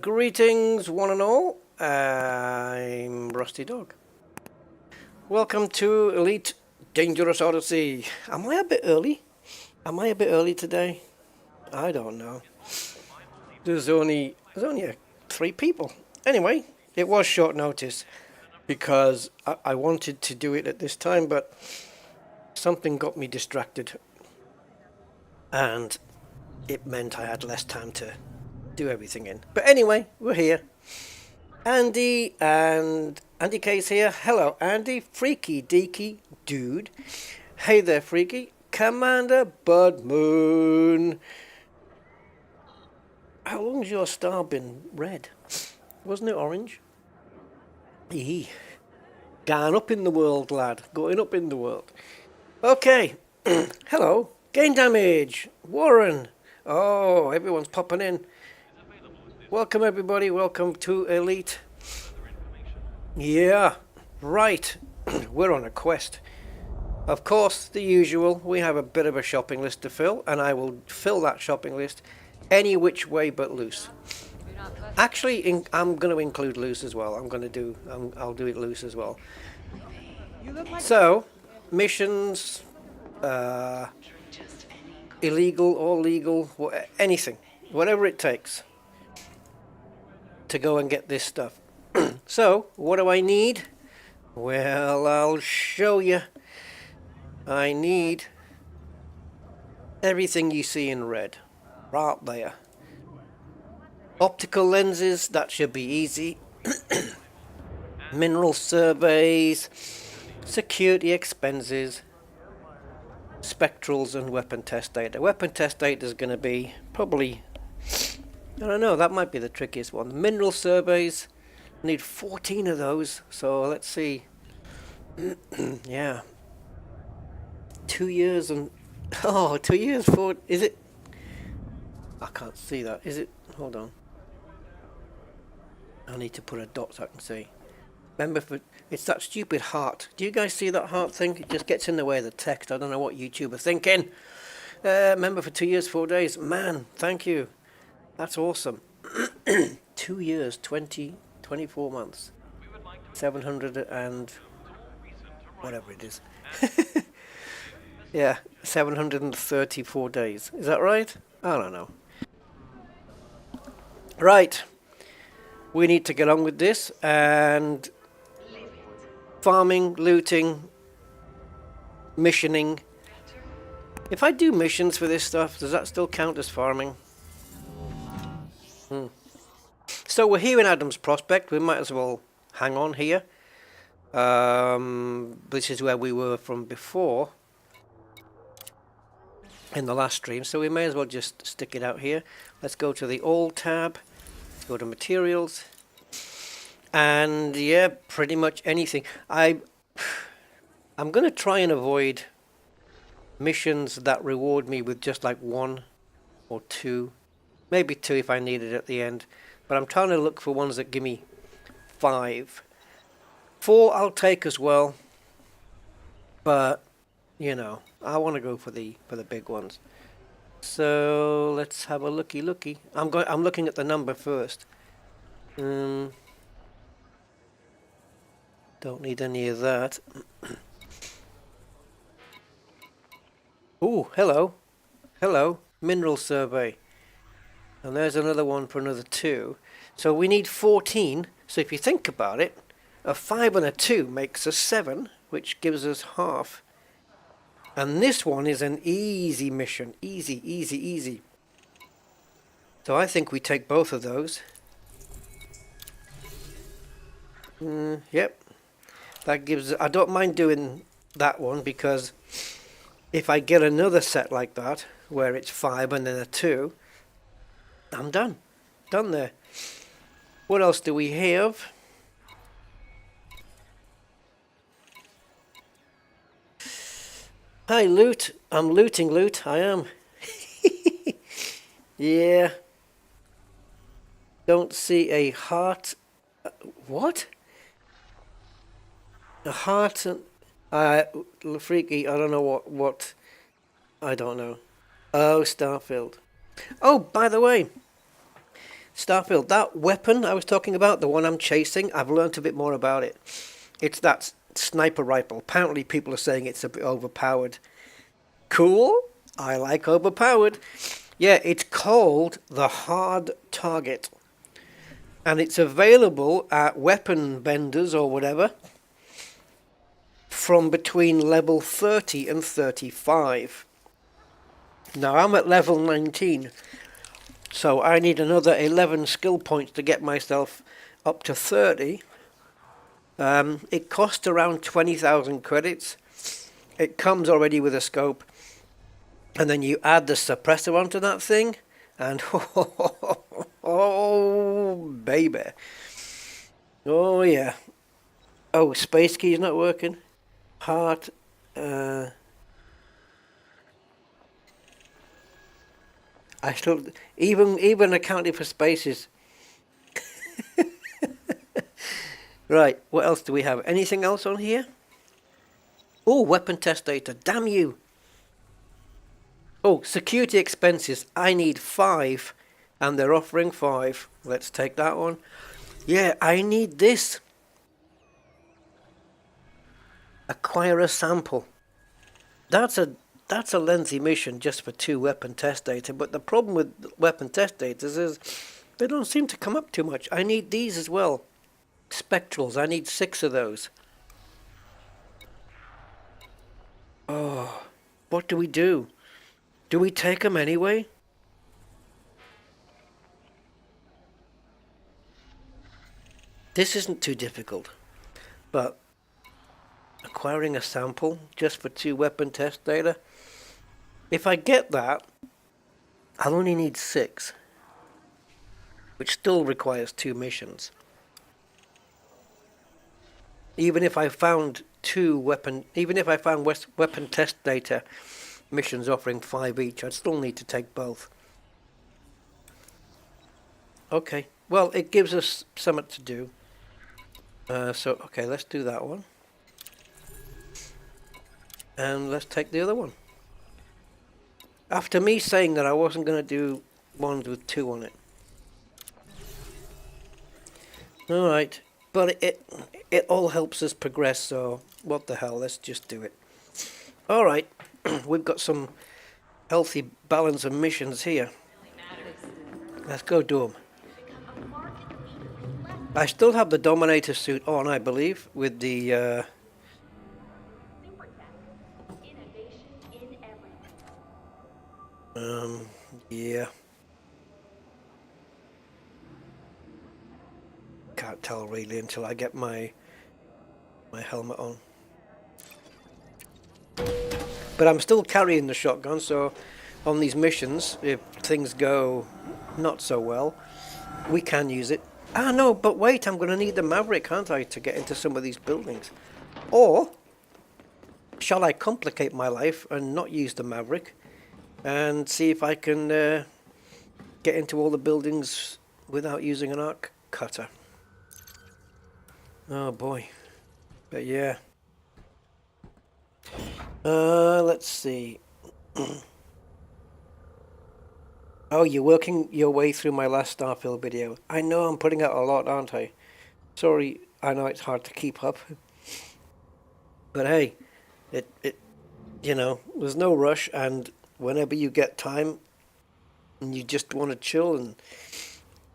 Greetings one and all, I'm Rusty Dog. Welcome to Elite Dangerous Odyssey. Am I a bit early? Am I a bit early today? I don't know. There's only 3 people. Anyway, it was short notice because I wanted to do it at this time, but something got me distracted and it meant I had less time to do everything in. But anyway, we're here. Andy K's here. Hello, Andy. Freaky Deaky Dude. Hey there, Freaky. Commander Bud Moon. How long's your star been red? Wasn't it orange? Eee. Going up in the world, lad. Going up in the world. Okay. Hello. Gain damage. Warren. Oh, everyone's popping in. Welcome everybody, welcome to Elite. Yeah, right, we're on a quest. Of course, the usual, we have a bit of a shopping list to fill, and I will fill that shopping list any which way but loose. Actually, I'm going to include loose as well. I'll do it loose as well. So, missions, illegal or legal, anything, whatever it takes to go and get this stuff. So, what do I need? Well, I'll show you. I need everything you see in red. Right there. Optical lenses, that should be easy. Mineral surveys, security expenses, spectrals and weapon test data. Weapon test data is going to be probably, I don't know, that might be the trickiest one. Mineral surveys, I need 14 of those, so let's see. Yeah. 2 years and, 2 years for, is it? I can't see that, is it? Hold on. I need to put a dot so I can see. Remember, it's that stupid heart. Do you guys see that heart thing? It just gets in the way of the text. I don't know what YouTube are thinking. Member for 2 years, 4 days. Man, thank you. That's awesome. 2 years, 24 months. 700 and whatever it is. Yeah, 734 days. Is that right? I don't know. Right. We need to get on with this and farming, looting, missioning. If I do missions for this stuff, does that still count as farming? So we're here in Adams Prospect. We might as well hang on here. This is where we were from before in the last stream, so we may as well just stick it out here. Let's go to the All tab. Let's go to Materials. And yeah, pretty much anything. I'm going to try and avoid missions that reward me with just like 1 or 2. Maybe 2 if I need it at the end. But I'm trying to look for ones that give me 5. 4 I'll take as well. But, you know, I want to go for the big ones. So let's have a looky. I'm looking at the number first. Don't need any of that. Ooh, hello. Hello. Mineral survey. And there's another one for another 2. So we need 14. So if you think about it, a 5 and a 2 makes a 7, which gives us half. And this one is an easy mission. Easy. So I think we take both of those. Yep. That gives, I don't mind doing that one because if I get another set like that, where it's 5 and then a 2, I'm done. Done there. What else do we have? Hi, loot. I'm looting loot. I am. Yeah. Don't see a heart. What? A heart and... freaky. I don't know what. I don't know. Oh, Starfield. Oh, by the way. Starfield, that weapon I was talking about, the one I'm chasing, I've learned a bit more about it. It's that sniper rifle. Apparently people are saying it's a bit overpowered. Cool. I like overpowered. Yeah, it's called the Hard Target. And it's available at weapon vendors or whatever from between level 30 and 35. Now I'm at level 19. So I need another 11 skill points to get myself up to 30. It costs around 20,000 credits. It comes already with a scope. And then you add the suppressor onto that thing. And oh, baby. Oh, yeah. Oh, space key's not working. Heart. I still, even accounting for spaces. Right, what else do we have? Anything else on here? Oh, weapon test data. Damn you. Oh, security expenses. I need 5, and they're offering 5. Let's take that one. Yeah, I need this. Acquire a sample. That's a lengthy mission just for 2 weapon test data, but the problem with weapon test data is they don't seem to come up too much. I need these as well. Spectrals, I need 6 of those. Oh, what do we do? Do we take them anyway? This isn't too difficult, but acquiring a sample just for 2 weapon test data. If I get that, I'll only need 6, which still requires 2 missions. Even if I found weapon test data missions offering 5 each, I'd still need to take both. Okay, well, it gives us something to do. Okay, let's do that one. And let's take the other one. After me saying that I wasn't going to do ones with 2 on it. Alright, but it all helps us progress, so what the hell, let's just do it. Alright, we've got some healthy balance of missions here. Let's go do them. I still have the Dominator suit on, I believe, with the yeah. Can't tell really until I get my helmet on. But I'm still carrying the shotgun, so on these missions, if things go not so well, we can use it. Ah, no, but wait, I'm going to need the Maverick, aren't I, to get into some of these buildings? Or shall I complicate my life and not use the Maverick and see if I can get into all the buildings without using an arc cutter? Oh boy. But yeah. Let's see. Oh, you're working your way through my last Starfield video. I know I'm putting out a lot, aren't I? Sorry, I know it's hard to keep up. But hey, you know, there's no rush, and whenever you get time and you just want to chill and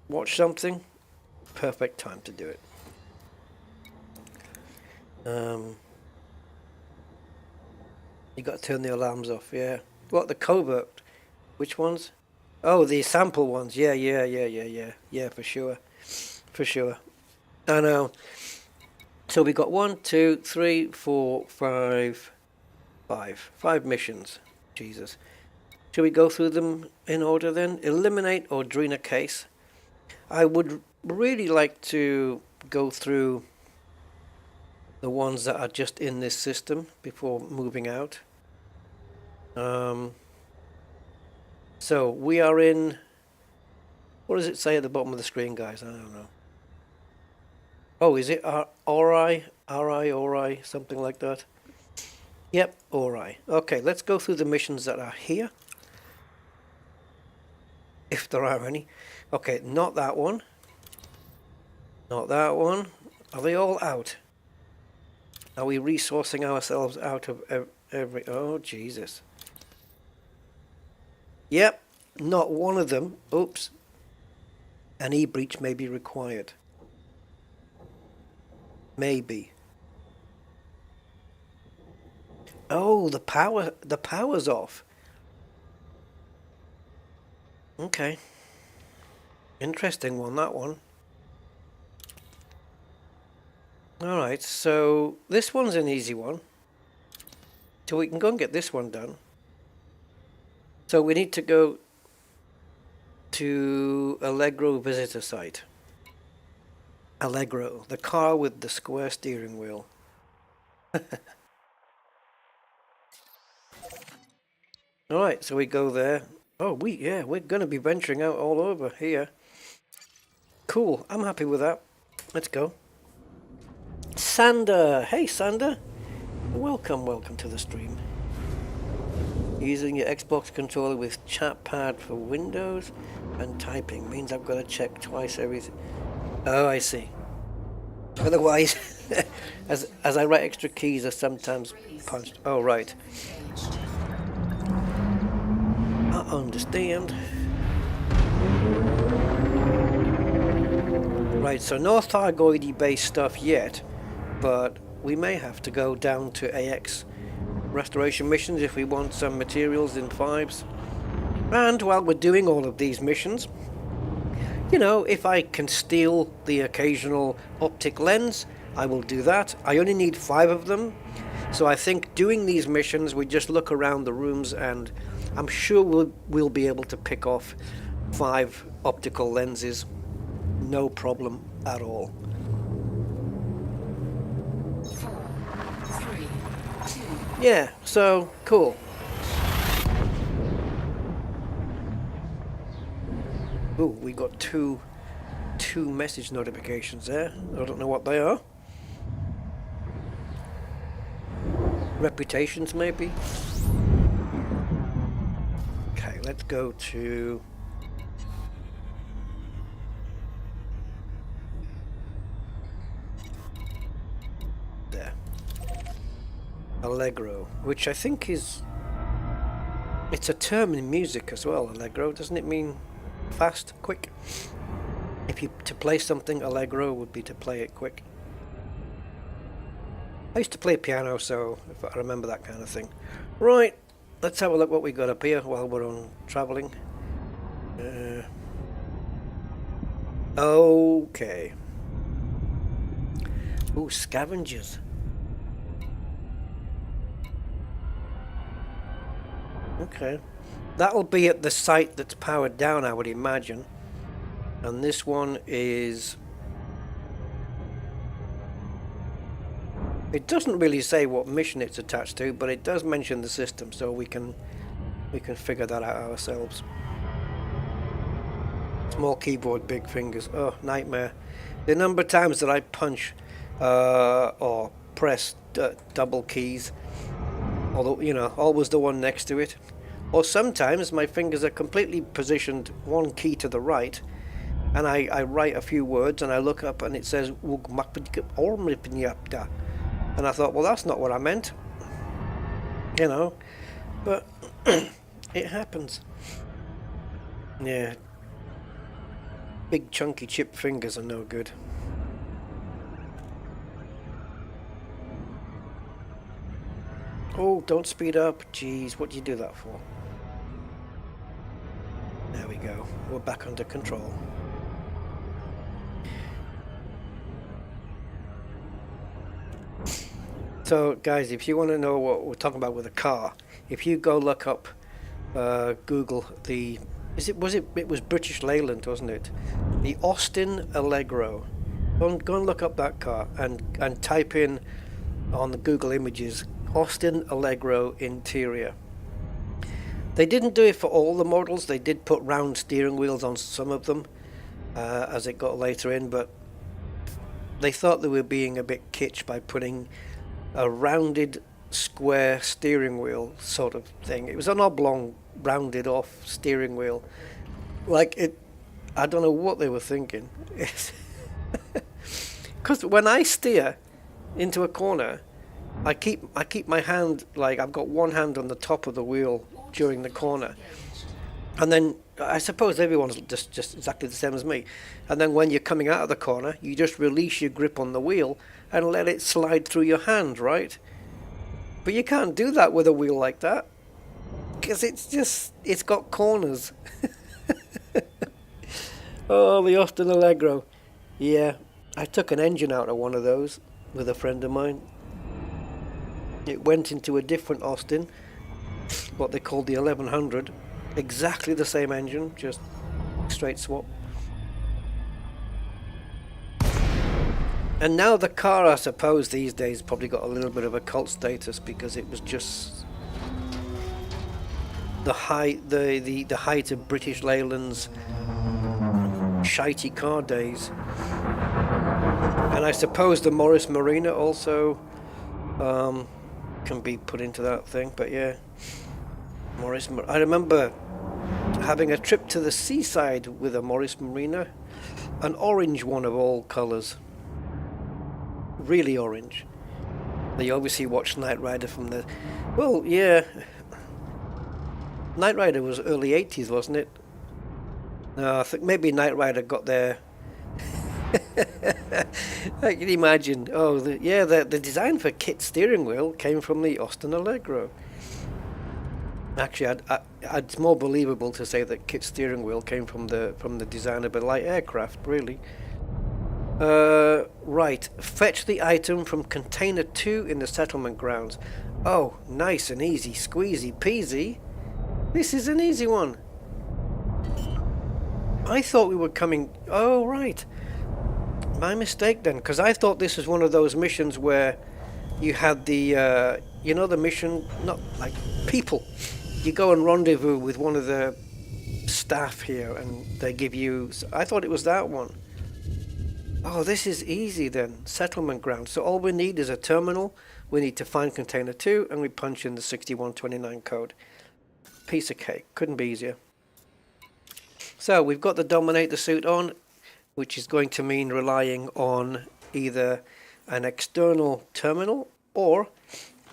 watch something, perfect time to do it. You got to turn the alarms off, yeah. What, the covert? Which ones? Oh, the sample ones. Yeah, for sure. For sure. I know. So we got 1, 2, 3, 4, 5, 5 missions. Jesus. Shall we go through them in order then? Eliminate Ordrina case. I would really like to go through the ones that are just in this system before moving out. So we are in, what does it say at the bottom of the screen, guys? I don't know. Oh, is it Ori, something like that? Yep, Ori. Okay, let's go through the missions that are here, if there are any. Okay, not that one. Not that one. Are they all out? Are we resourcing ourselves out of every... Oh, Jesus. Yep, not one of them. Oops. An e-breach may be required. Maybe. Oh, the power's off. Okay. Interesting one, that one. Alright, so this one's an easy one. So we can go and get this one done. So we need to go to Allegro visitor site. Allegro, the car with the square steering wheel. Alright, so we go there. Oh, we're going to be venturing out all over here. Cool, I'm happy with that. Let's go. Sander! Hey, Sander! Welcome to the stream. Using your Xbox controller with chat pad for Windows and typing means I've got to check twice everything. Oh, I see. Otherwise, as I write extra keys are sometimes punched. Oh, right. I understand. Right, so no Thargoidy based stuff yet, but we may have to go down to AX restoration missions if we want some materials in fives. And while we're doing all of these missions, you know, if I can steal the occasional optic lens, I will do that. I only need 5 of them, so I think doing these missions, we just look around the rooms and I'm sure we'll be able to pick off 5 optical lenses. No problem at all. 4, 3, 2. Yeah, so cool. Ooh, we got two message notifications there. I don't know what they are. Reputations, maybe. Okay, let's go to... there. Allegro, which I think is... it's a term in music as well, Allegro. Doesn't it mean fast, quick? If you to play something, Allegro would be to play it quick. I used to play piano, so if I remember that kind of thing. Right, let's have a look what we got up here while we're on traveling. Okay. Ooh, scavengers. Okay. That'll be at the site that's powered down, I would imagine. And this one is... it doesn't really say what mission it's attached to, but it does mention the system, so we can figure that out ourselves. Small keyboard, big fingers. Oh, nightmare. The number of times that I punch or press double keys, although, you know, always the one next to it. Or sometimes my fingers are completely positioned one key to the right, and I write a few words and I look up and it says, and I thought, well, that's not what I meant, you know, but it happens. Yeah, big chunky chip fingers are no good. Oh, don't speed up. Jeez, what do you do that for? There we go. We're back under control. So, guys, if you want to know what we're talking about with a car, if you go look up, Google the... it was British Leyland, wasn't it? The Austin Allegro. Go and look up that car and type in on the Google Images Austin Allegro interior. They didn't do it for all the models. They did put round steering wheels on some of them as it got later in, but they thought they were being a bit kitsch by putting a rounded square steering wheel sort of thing. It was an oblong rounded off steering wheel, like it I don't know what they were thinking. Because when I steer into a corner, I keep my hand, like I've got one hand on the top of the wheel during the corner, and then I suppose everyone's just exactly the same as me. And then when you're coming out of the corner, you just release your grip on the wheel and let it slide through your hand, right? But you can't do that with a wheel like that, because it's got corners. Oh, the Austin Allegro. Yeah, I took an engine out of one of those with a friend of mine. It went into a different Austin, what they called the 1100. Exactly the same engine, just straight swap. And now the car, I suppose, these days probably got a little bit of a cult status because it was just the height of British Leyland's shitey car days. And I suppose the Morris Marina also can be put into that thing, but yeah. I remember having a trip to the seaside with a Morris Marina, an orange one of all colours, really orange. They obviously watched Knight Rider from the, well, yeah, Knight Rider was early 80s, wasn't it? No, I think maybe Knight Rider got there. I can imagine. Oh, the design for kit steering wheel came from the Austin Allegro. Actually, it's more believable to say that kit steering wheel came from the design of a light aircraft, really. Right, fetch the item from container 2 in the settlement grounds. Oh, nice and easy, squeezy peasy. This is an easy one. I thought we were coming. Oh, right. My mistake then, because I thought this was one of those missions where you had the, you know, the mission, not like people. You go and rendezvous with one of the staff here and they give you, I thought it was that one. Oh, this is easy then, settlement ground. So all we need is a terminal, we need to find container 2 and we punch in the 6129 code. Piece of cake, couldn't be easier. So we've got the Dominator suit on, which is going to mean relying on either an external terminal or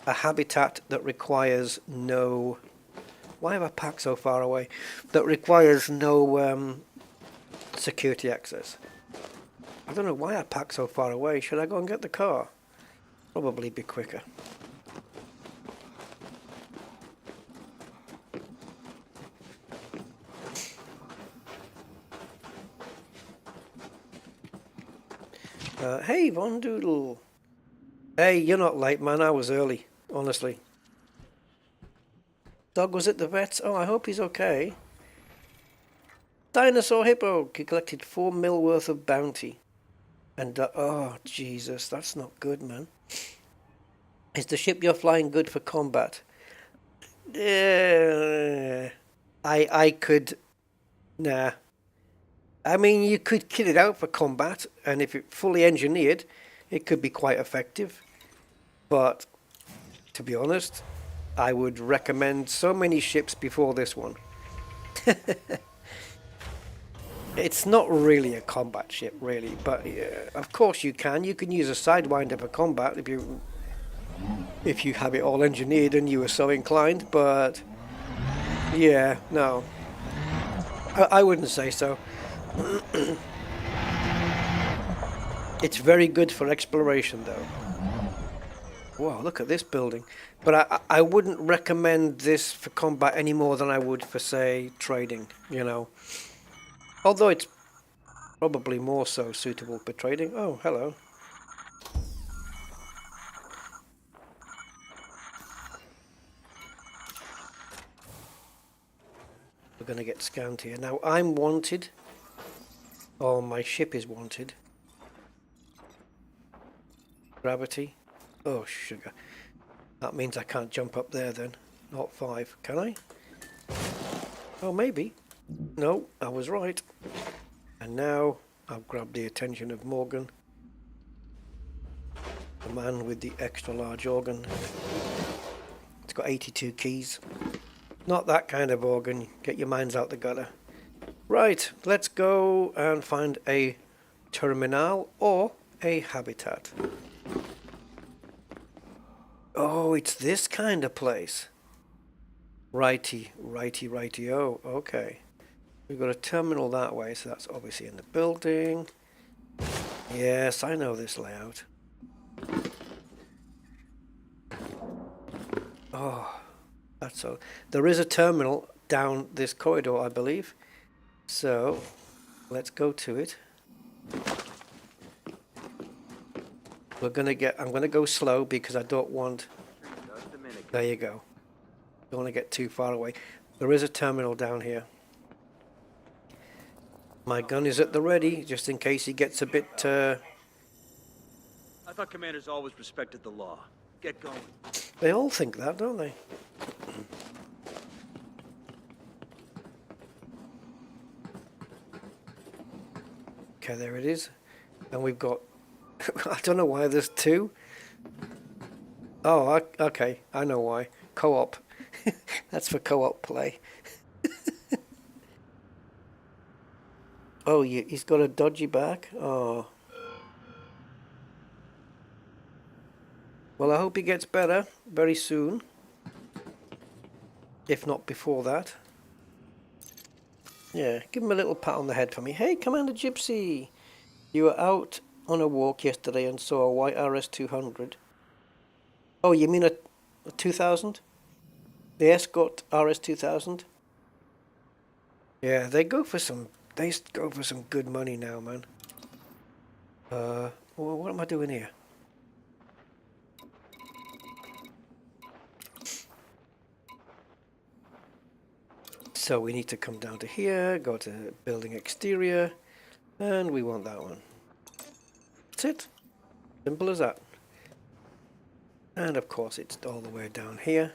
a habitat that requires no... Why have I packed so far away? That requires no security access. I don't know why I packed so far away. Should I go and get the car? Probably be quicker. Hey, Von Doodle. Hey, you're not late, man. I was early, honestly. Dog was at the vet's. Oh, I hope he's okay. Dinosaur Hippo. He collected 4 mil worth of bounty. And, oh, Jesus, that's not good, man. Is the ship you're flying good for combat? I could... Nah. I mean, you could kit it out for combat, and if it's fully engineered, it could be quite effective. But, to be honest, I would recommend so many ships before this one. It's not really a combat ship, really, but of course you can. You can use a Sidewinder for combat if you have it all engineered and you are so inclined, but yeah, no. I wouldn't say so. It's very good for exploration, though. Wow, look at this building. But I wouldn't recommend this for combat any more than I would for, say, trading, you know. Although it's probably more so suitable for trading. Oh, hello. We're going to get scanned here. Now, I'm wanted. Oh, my ship is wanted. Gravity. Oh, sugar. That means I can't jump up there then. Not 5. Can I? Oh, maybe. No, I was right. And now I've grabbed the attention of Morgan. The man with the extra large organ. It's got 82 keys. Not that kind of organ. Get your minds out the gutter. Right, let's go and find a terminal or a habitat. Oh, it's this kind of place. Righty, righty, righty-o. Okay. We've got a terminal that way, so that's obviously in the building. Yes, I know this layout. Oh, that's so. There is a terminal down this corridor, I believe. So, let's go to it. I'm gonna go slow because I don't want. There you go. Don't want to get too far away. There is a terminal down here. My gun is at the ready, just in case he gets a bit. I thought commanders always respected the law. Get going. They all think that, don't they? Okay, there it is. And we've got... I don't know why there's two. Oh, okay. I know why. Co-op. That's for co-op play. Oh, he's got a dodgy back? Oh. Well, I hope he gets better very soon. If not before that. Yeah, give him a little pat on the head for me. Hey, Commander Gypsy! You were out on a walk yesterday and saw a white RS200. Oh, you mean a 2000? The Escort RS2000? Yeah, they go for some good money now, man. Well, what am I doing here? So we need to come down to here, go to building exterior, and we want that one. That's it. Simple as that. And of course it's all the way down here.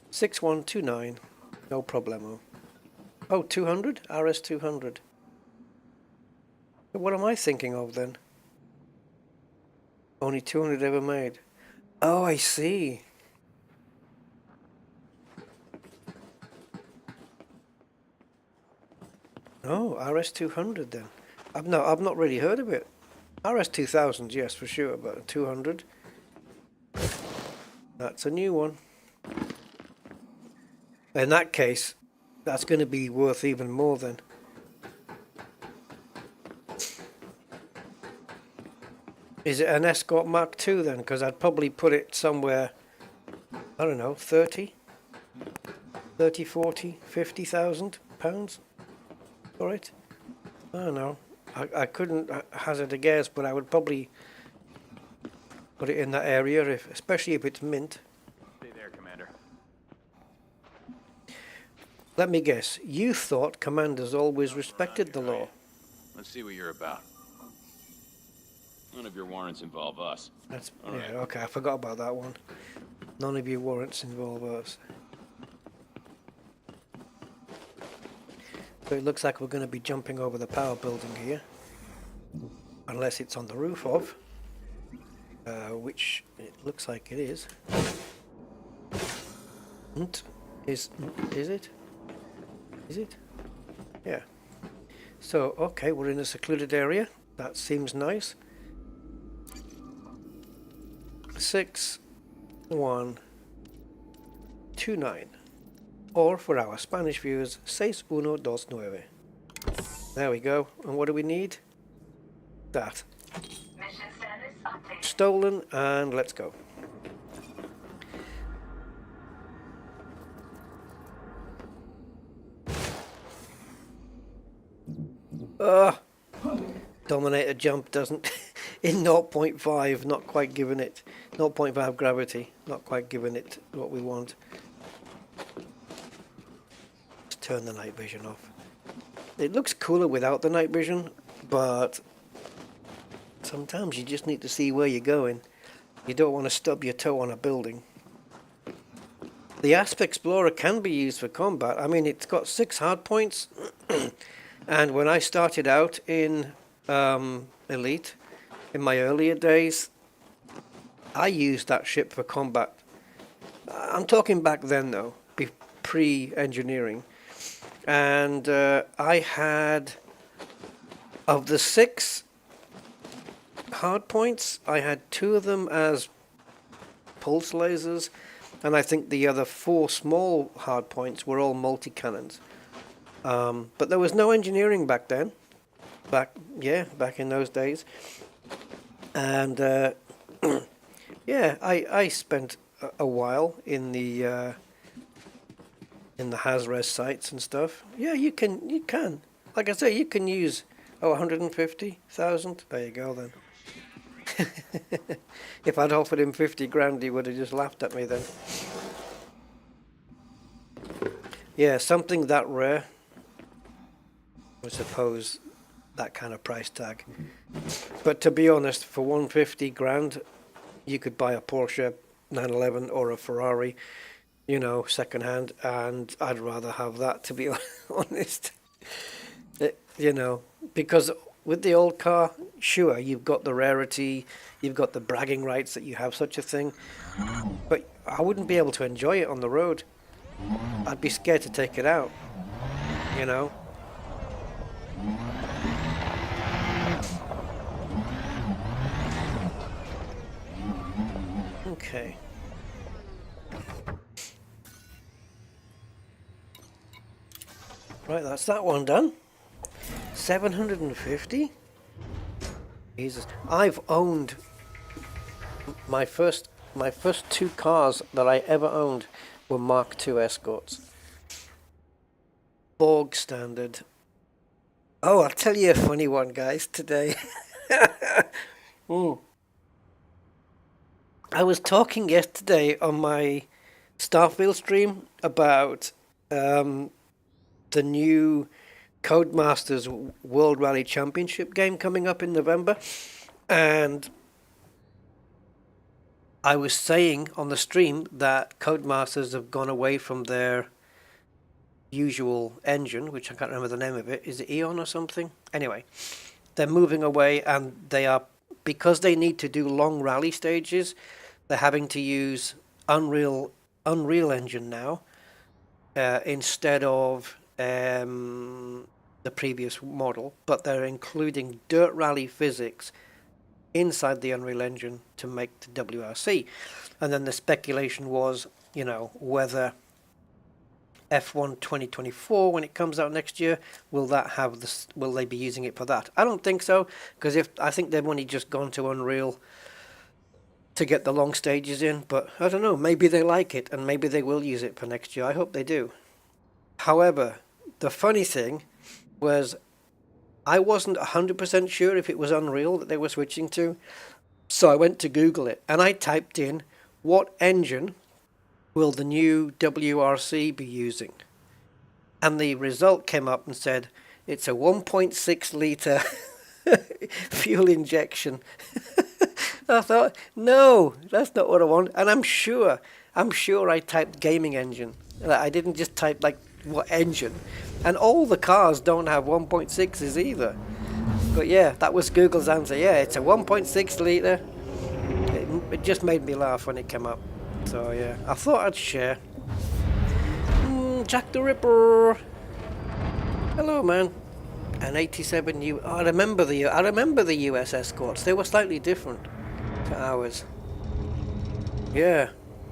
6129, no problemo. Oh, 200? RS200. What am I thinking of then? Only 200 ever made. Oh, I see. Oh, RS200 then. I've not really heard of it. RS2000, yes, for sure, but 200. That's a new one. In that case, that's going to be worth even more then. Is it an Escort Mark II then? Because I'd probably put it somewhere, I don't know, 30, 40, 50,000 pounds for it. I don't know. I couldn't hazard a guess, but I would probably put it in that area, especially if it's mint. Stay there, Commander. Let me guess. You thought commanders always respected the law. Let's see what you're about. None of your warrants involve us. That's yeah. Okay, I forgot about that one. None of your warrants involve us. So it looks like we're going to be jumping over the power building here. Unless it's on the roof of. Which it looks like it is. Is it? Is it? Yeah. So, okay, we're in a secluded area. That seems nice. 6129. Or for our Spanish viewers, 6129. There we go. And what do we need? That. Mission status update. Stolen, and let's go. Dominator jump doesn't in 0.5, not quite giving it 0.5 gravity, not quite giving it what we want. Let's turn the night vision off. It looks cooler without the night vision, but sometimes you just need to see where you're going. You don't want to stub your toe on a building. The Asp Explorer can be used for combat. I mean, it's got 6 hard points. And when I started out in Elite, in my earlier days, I used that ship for combat. I'm talking back then, though, pre-engineering. And I had, of the 6 hard points, I had 2 of them as pulse lasers, and I think the other 4 small hard points were all multi-cannons. But there was no engineering back then. Back in those days. And yeah, I spent a while in the Haz-Res sites and stuff. Yeah, you can. Like I say, you can use 150,000. There you go then. If I'd offered him 50 grand, he would have just laughed at me then. Yeah, something that rare, I suppose, that kind of price tag. But to be honest, for 150 grand, you could buy a Porsche 911 or a Ferrari, you know, second hand, and I'd rather have that, to be honest. You know, because with the old car, sure, you've got the rarity, you've got the bragging rights that you have such a thing, but I wouldn't be able to enjoy it on the road. I'd be scared to take it out, you know. Okay. Right, that's that one done. 750? Jesus. I've owned my first 2 cars that I ever owned were Mark II Escorts. Borg standard. Oh, I'll tell you a funny one, guys, today. I was talking yesterday on my Starfield stream about the new Codemasters World Rally Championship game coming up in November, and I was saying on the stream that Codemasters have gone away from their usual engine, which I can't remember the name of it. Is it Eon or something? Anyway, they're moving away, and they are, because they need to do long rally stages, they're having to use Unreal Engine now instead of the previous model, but they're including dirt rally physics inside the Unreal Engine to make the WRC. And then the speculation was, you know, whether F1 2024, when it comes out next year, will they be using it for that? I don't think so, because I think they've only just gone to Unreal to get the long stages in, but I don't know, maybe they like it and maybe they will use it for next year. I hope they do. However, the funny thing was I wasn't 100% sure if it was Unreal that they were switching to, so I went to Google it and I typed in, what engine will the new WRC be using? And the result came up and said it's a 1.6 litre fuel injection. I thought, no, that's not what I want. And I'm sure I typed gaming engine. I didn't just type like what engine. And all the cars don't have 1.6s either. But yeah, that was Google's answer. Yeah, it's a 1.6 litre. It just made me laugh when it came up. So yeah, I thought I'd share. Jack the Ripper. Hello, man. An 87 U. I remember the US Escorts. They were slightly different to ours. Yeah.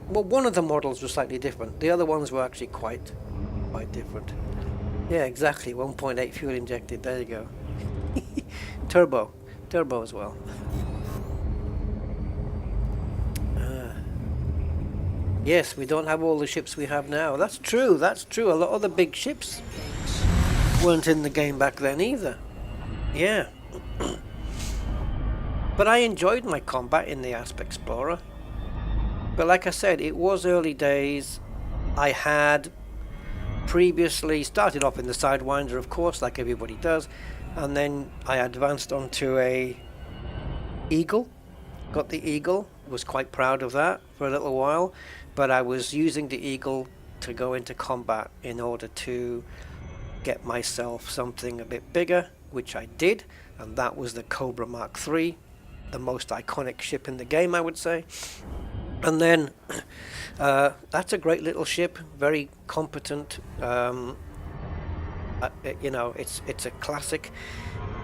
Well, one of the models was slightly different. The other ones were actually quite different. Yeah, exactly. 1.8 fuel injected. There you go. Turbo as well. Yes, we don't have all the ships we have now. That's true. A lot of the big ships weren't in the game back then either. Yeah. But I enjoyed my combat in the Asp Explorer. But like I said, it was early days. I had previously started off in the Sidewinder, of course, like everybody does. And then I advanced onto a Eagle. Got the Eagle. Was quite proud of that for a little while. But I was using the Eagle to go into combat in order to get myself something a bit bigger, which I did. And that was the Cobra Mark III. The most iconic ship in the game, I would say. And then that's a great little ship, very competent. You know, it's a classic.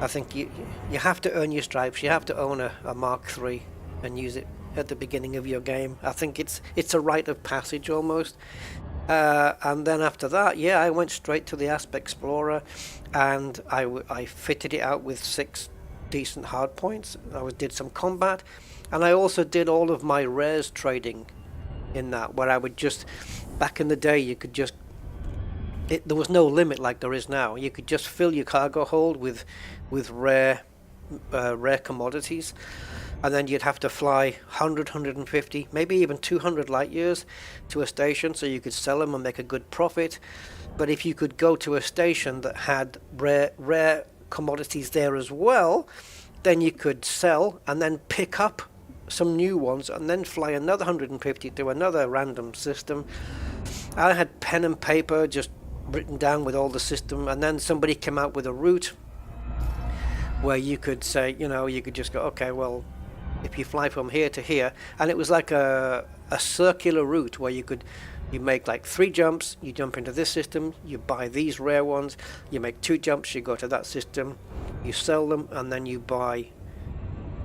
I think you have to earn your stripes. You have to own a Mark III and use it at the beginning of your game. I think it's a rite of passage almost. And then after that, yeah, I went straight to the Asp Explorer, and I fitted it out with 6 decent hard points. I did some combat, and I also did all of my rares trading in that, where I would just, back in the day, you could just, there was no limit like there is now. You could just fill your cargo hold with rare commodities, and then you'd have to fly 100, 150, maybe even 200 light years to a station so you could sell them and make a good profit. But if you could go to a station that had rare commodities there as well, then you could sell and then pick up some new ones and then fly another 150 to another random system. I had pen and paper just written down with all the system, and then somebody came out with a route where you could say, you know, you could just go, okay, well, if you fly from here to here, and it was like a circular route where you make like 3 jumps, you jump into this system, you buy these rare ones, you make 2 jumps, you go to that system, you sell them, and then you buy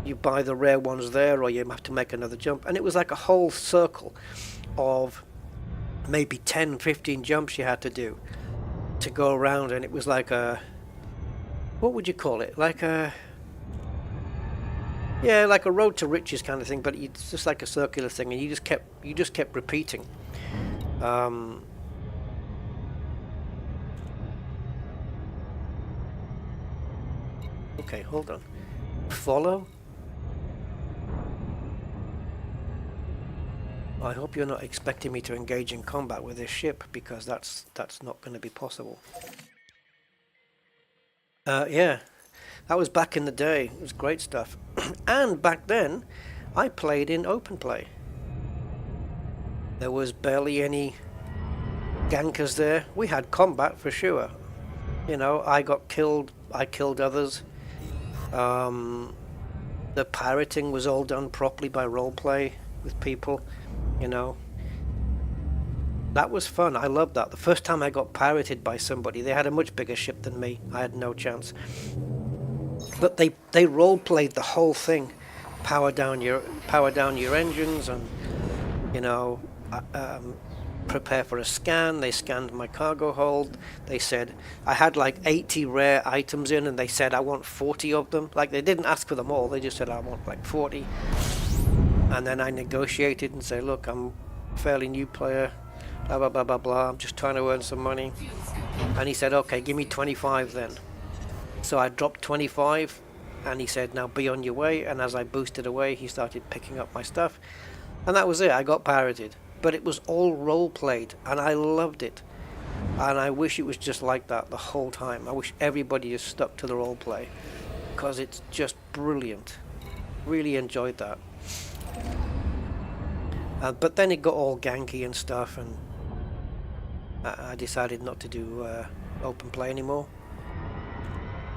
the rare ones there, or you have to make another jump. And it was like a whole circle of maybe 10, 15 jumps you had to do to go around, and it was like a, what would you call it, like a, yeah, like a road to riches kind of thing, but it's just like a circular thing, and you just kept repeating. Okay, hold on. Follow? I hope you're not expecting me to engage in combat with this ship, because that's not going to be possible. Yeah, that was back in the day. It was great stuff. And back then, I played in open play. There was barely any gankers there. We had combat for sure. You know, I got killed, I killed others. The pirating was all done properly by roleplay with people, you know. That was fun. I loved that. The first time I got pirated by somebody, they had a much bigger ship than me. I had no chance. But they role-played the whole thing. Power down your engines, and, you know, prepare for a scan. They scanned my cargo hold. They said I had like 80 rare items in, and they said I want 40 of them. Like, they didn't ask for them all. They just said I want like 40. And then I negotiated and said, look, I'm a fairly new player, blah blah blah blah blah, I'm just trying to earn some money. And he said, okay, give me 25 then. So I dropped 25, and he said, now be on your way. And as I boosted away, he started picking up my stuff, and that was it. I got pirated. But it was all role played, and I loved it. And I wish it was just like that the whole time. I wish everybody just stuck to the role play, because it's just brilliant. Really enjoyed that. But then it got all ganky and stuff, and I decided not to do open play anymore.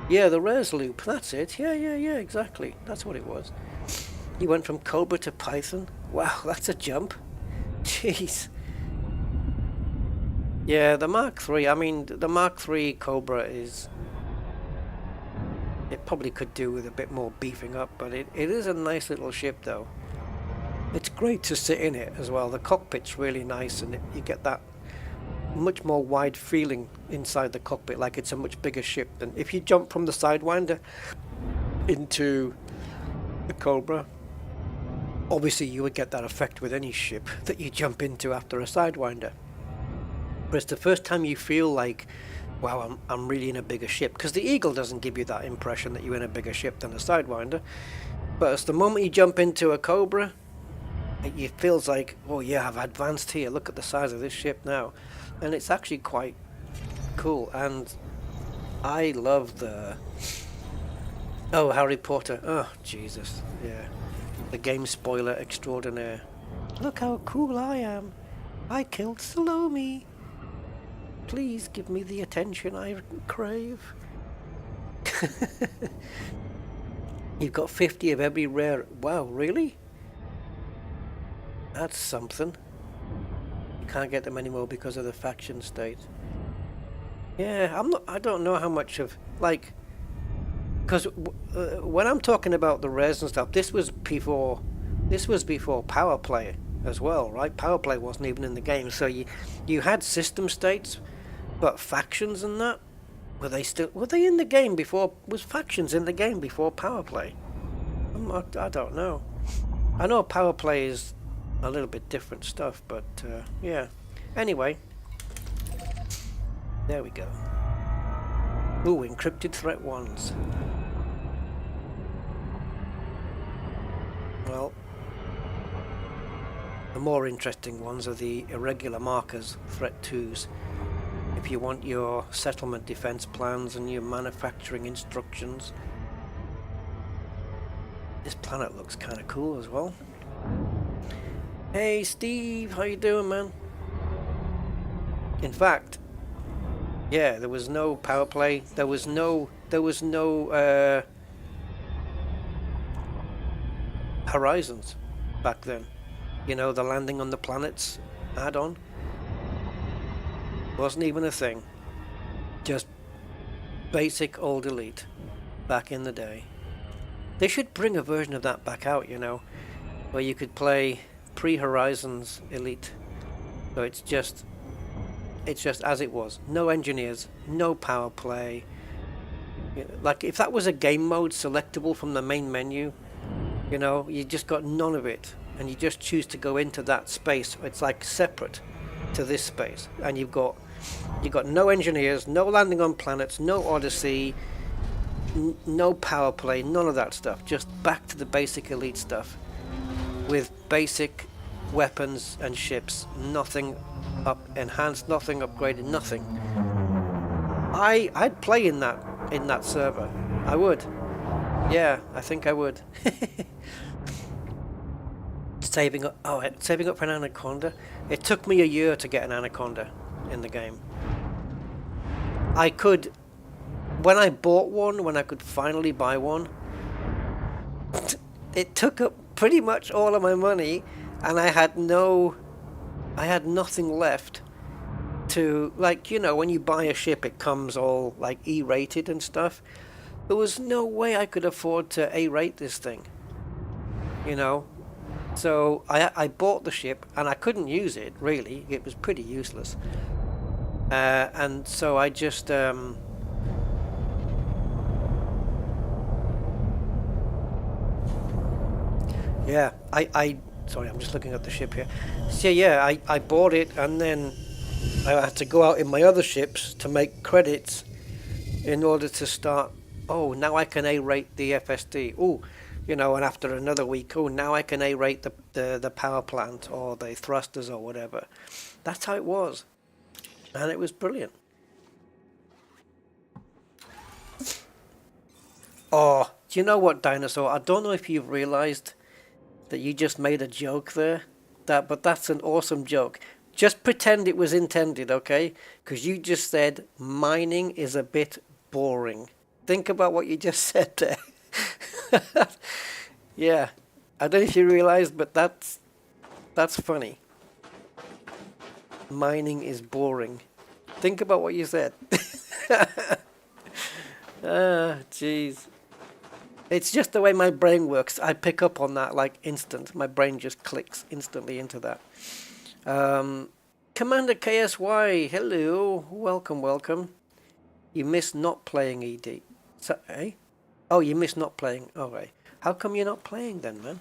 Yeah, the rares loop, that's it. Yeah, exactly. That's what it was. You went from Cobra to Python. Wow, that's a jump. Jeez. Yeah, the Mark III, I mean, the Mark III Cobra is... It probably could do with a bit more beefing up, but it is a nice little ship, though. It's great to sit in it as well. The cockpit's really nice, and you get that much more wide feeling inside the cockpit, like it's a much bigger ship than if you jump from the Sidewinder into the Cobra. Obviously you would get that effect with any ship that you jump into after a Sidewinder, but it's the first time you feel like, wow, I'm really in a bigger ship, because the Eagle doesn't give you that impression that you're in a bigger ship than a Sidewinder. But it's the moment you jump into a Cobra, it feels like, oh yeah, I've advanced here, look at the size of this ship now. And it's actually quite cool. And I love the... Oh, Harry Potter. Oh, Jesus. Yeah. The game spoiler extraordinaire. Look how cool I am. I killed Salome. Please give me the attention I crave. You've got 50 of every rare... Wow, really? That's something. You can't get them anymore because of the faction state. Yeah, I don't know how much of like, because when I'm talking about the res and stuff, this was before power play as well, right? Power play wasn't even in the game, so you had system states, but factions and that, were they in the game before? Was factions in the game before power play? I don't know. I know power play is a little bit different stuff, but yeah. Anyway, there we go. Ooh, encrypted threat ones. Well, the more interesting ones are the irregular markers, threat 2s. If you want your settlement defense plans and your manufacturing instructions. This planet looks kind of cool as well. Hey Steve, how you doing, man? In fact, yeah, there was no power play. There was no Horizons back then. You know, the landing on the planets add-on wasn't even a thing. Just basic old Elite back in the day. They should bring a version of that back out, you know, where you could play pre-Horizons Elite. So it's just as it was. No engineers, no power play. Like if that was a game mode selectable from the main menu, you know, you just got none of it, and you just choose to go into that space. It's like separate to this space, and you've got no engineers, no landing on planets, no Odyssey, no power play, none of that stuff. Just back to the basic Elite stuff with basic weapons and ships. Nothing enhanced, nothing upgraded, nothing. I'd play in that server. I would. Yeah, I think I would. Saving up for an Anaconda. It took me a year to get an Anaconda in the game. I could, when I bought one, when I could finally buy one, it took up pretty much all of my money, and I had nothing left to, like, you know, when you buy a ship, it comes all like E-rated and stuff. There was no way I could afford to A-rate this thing, you know. So I bought the ship, and I couldn't use it, really. It was pretty useless. And so I just... yeah, sorry, I'm just looking at the ship here. So yeah, I bought it, and then I had to go out in my other ships to make credits in order to start... Oh, now I can A-rate the FSD. Oh, you know, and after another week, oh, now I can A-rate the power plant or the thrusters or whatever. That's how it was. And it was brilliant. Oh, do you know what, Dinosaur? I don't know if you've realized that you just made a joke there. But that's an awesome joke. Just pretend it was intended, okay? Because you just said mining is a bit boring. Think about what you just said there. Yeah, I don't know if you realized, but that's funny. Mining is boring. Think about what you said. Ah, jeez. It's just the way my brain works. I pick up on that like instant. My brain just clicks instantly into that. Commander KSY, hello, welcome. You missed not playing ED. So, eh? Oh, you missed not playing. All right. How come you're not playing then, man?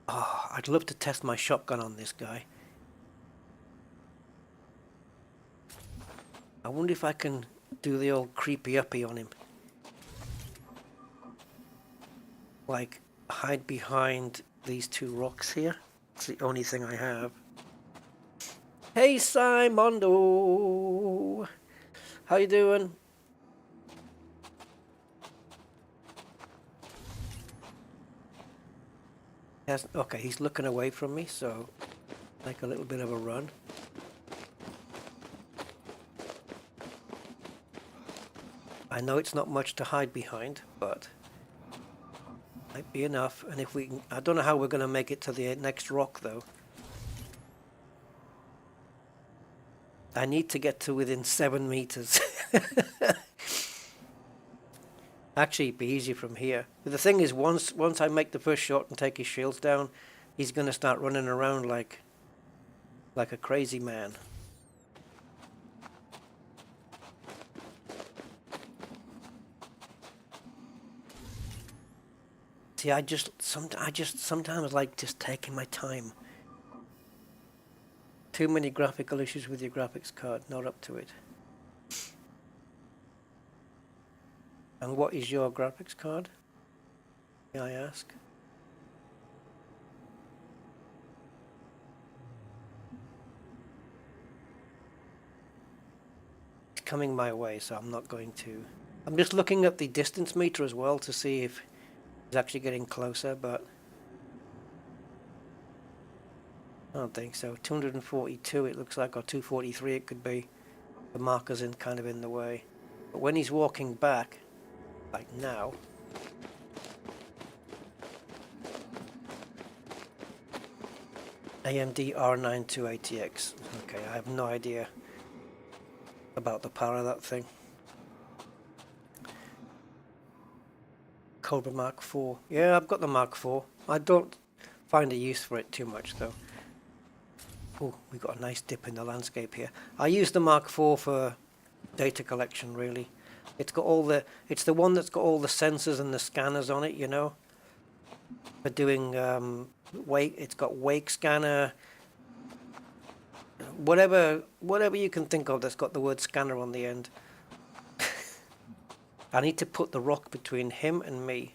Oh, I'd love to test my shotgun on this guy. I wonder if I can do the old creepy uppy on him. Like, hide behind these two rocks here. It's the only thing I have. Hey, Simondo! How you doing? Okay, he's looking away from me, so like a little bit of a run. I know it's not much to hide behind, but might be enough. And if we can, I don't know how we're going to make it to the next rock, though. I need to get to within 7 meters. Actually, it'd be easy from here. But the thing is, once I make the first shot and take his shields down, he's going to start running around like a crazy man. See, I just sometimes like just taking my time. Too many graphical issues with your graphics card, not up to it. And what is your graphics card, may I ask? It's coming my way, so I'm not going to. I'm just looking at the distance meter as well to see if it's actually getting closer, but I don't think so. 242 it looks like, or 243 it could be. The marker's kind of in the way. But when he's walking back, like now, AMD R9280X. Okay, I have no idea about the power of that thing. Cobra Mark IV. Yeah, I've got the Mark IV. I don't find a use for it too much though. Oh, we got a nice dip in the landscape here. I use the Mark IV for data collection really. It's got all the, it's the one that's got all the sensors and the scanners on it, you know. For doing wake, it's got wake scanner, whatever you can think of that's got the word scanner on the end. I need to put the rock between him and me.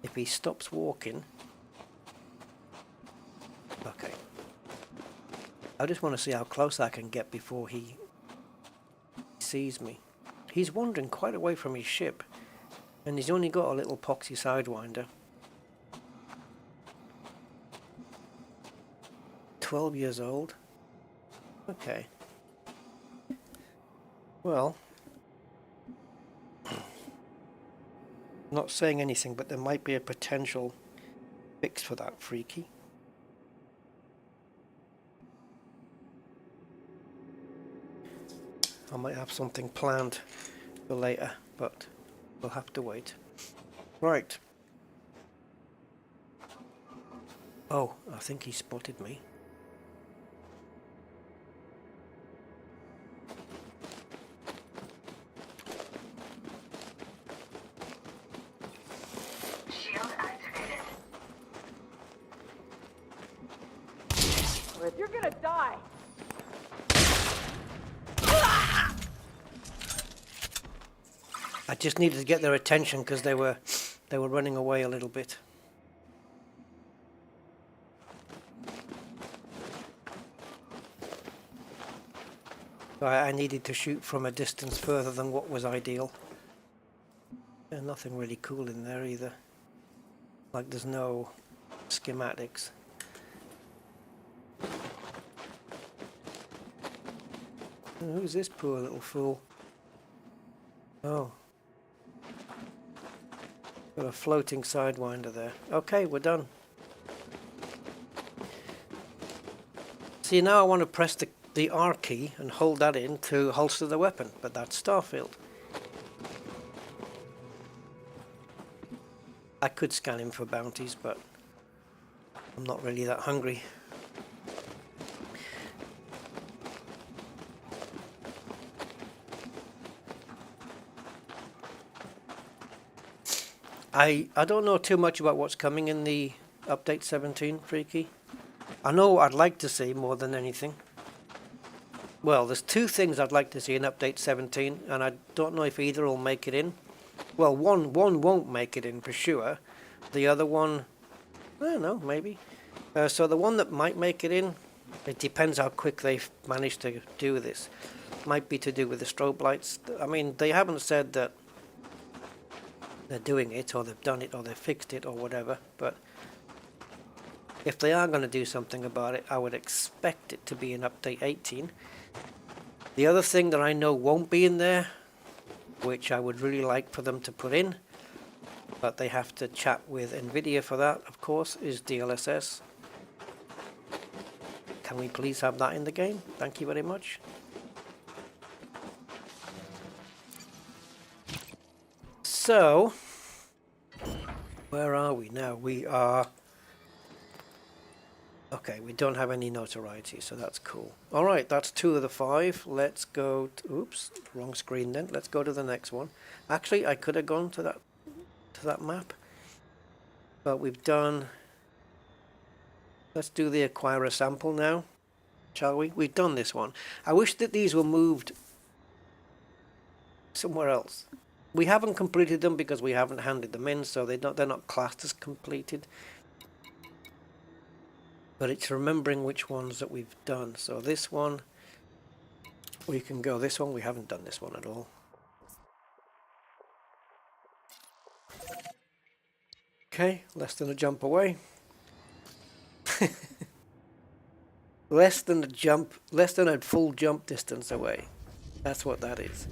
If he stops walking, okay. I just want to see how close I can get before he sees me. He's wandering quite away from his ship, and he's only got a little poxy sidewinder. 12 years old. Okay. Well, not saying anything, but there might be a potential fix for that, Freaky. I might have something planned for later, but we'll have to wait. Right. Oh, I think he spotted me. Shield activated. You're gonna die! I just needed to get their attention because they were running away a little bit. So I needed to shoot from a distance further than what was ideal. And nothing really cool in there either. Like there's no schematics. And who's this poor little fool? Oh. Got a floating sidewinder there. Okay, we're done. See, now I want to press the R key and hold that in to holster the weapon, but that's Starfield. I could scan him for bounties, but I'm not really that hungry. I don't know too much about what's coming in the update 17, Freaky. I know I'd like to see more than anything. Well, there's two things I'd like to see in update 17, and I don't know if either will make it in. Well, one won't make it in for sure. The other one, I don't know, maybe. So the one that might make it in, it depends how quick they've managed to do this. Might be to do with the strobe lights. I mean, they haven't said that they're doing it, or they've done it, or they've fixed it, or whatever, but if they are going to do something about it, I would expect it to be in update 18. The other thing that I know won't be in there, which I would really like for them to put in, but they have to chat with Nvidia for that, of course, is DLSS. Can we please have that in the game? Thank you very much. So, where are we now? We are... Okay, we don't have any notoriety, so that's cool. Alright, that's 2 of the 5. Let's go... Oops, wrong screen then. Let's go to the next one. Actually, I could have gone to that map. But we've done... Let's do the acquire a sample now, shall we? We've done this one. I wish that these were moved somewhere else. We haven't completed them because we haven't handed them in, so they're not classed as completed. But it's remembering which ones that we've done. So this one, we can go. This one, we haven't done this one at all. Okay, less than a jump away. less than a full jump distance away. That's what that is.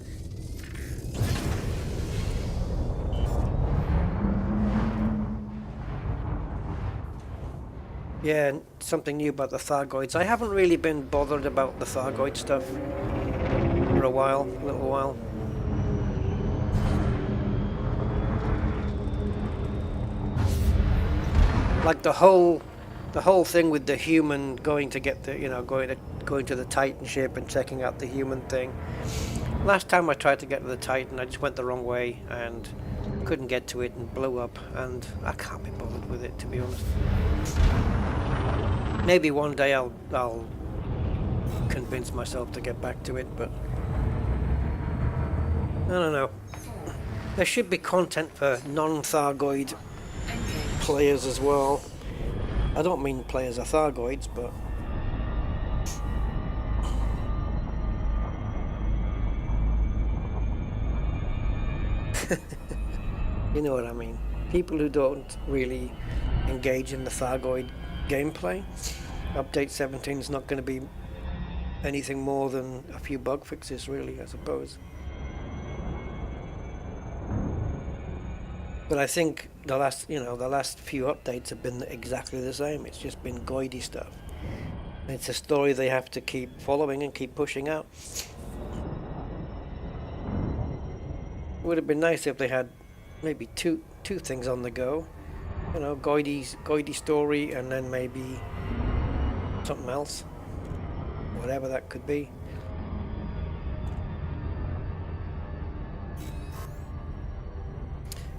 Yeah, and something new about the Thargoids. I haven't really been bothered about the Thargoid stuff for a little while. Like the whole thing with the human going to get the, going to the Titan ship and checking out the human thing. Last time I tried to get to the Titan, I just went the wrong way and couldn't get to it and blew up, and I can't be bothered with it, to be honest. Maybe one day I'll convince myself to get back to it, but I don't know. There should be content for non-Thargoid players as well. I don't mean players are Thargoids, but you know what I mean. People who don't really engage in the Thargoid gameplay. Update 17 is not going to be anything more than a few bug fixes, really, I suppose. But I think the last few updates have been exactly the same. It's just been goidy stuff. It's a story they have to keep following and keep pushing out. It would have been nice if they had maybe two things on the go. Goidy story, and then maybe something else, whatever that could be.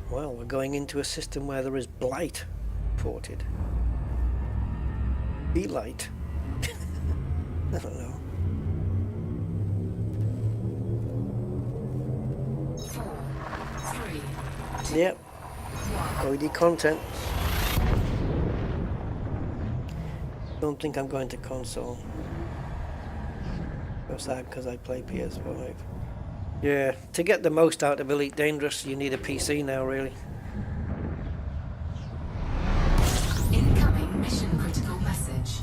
Well, we're going into a system where there is blight ported. Be light. I don't know. 4, 3, Yep. Goidy content. Don't think I'm going to console. So sad because I play PS5. Yeah, to get the most out of Elite Dangerous, you need a PC now, really. incoming mission critical message.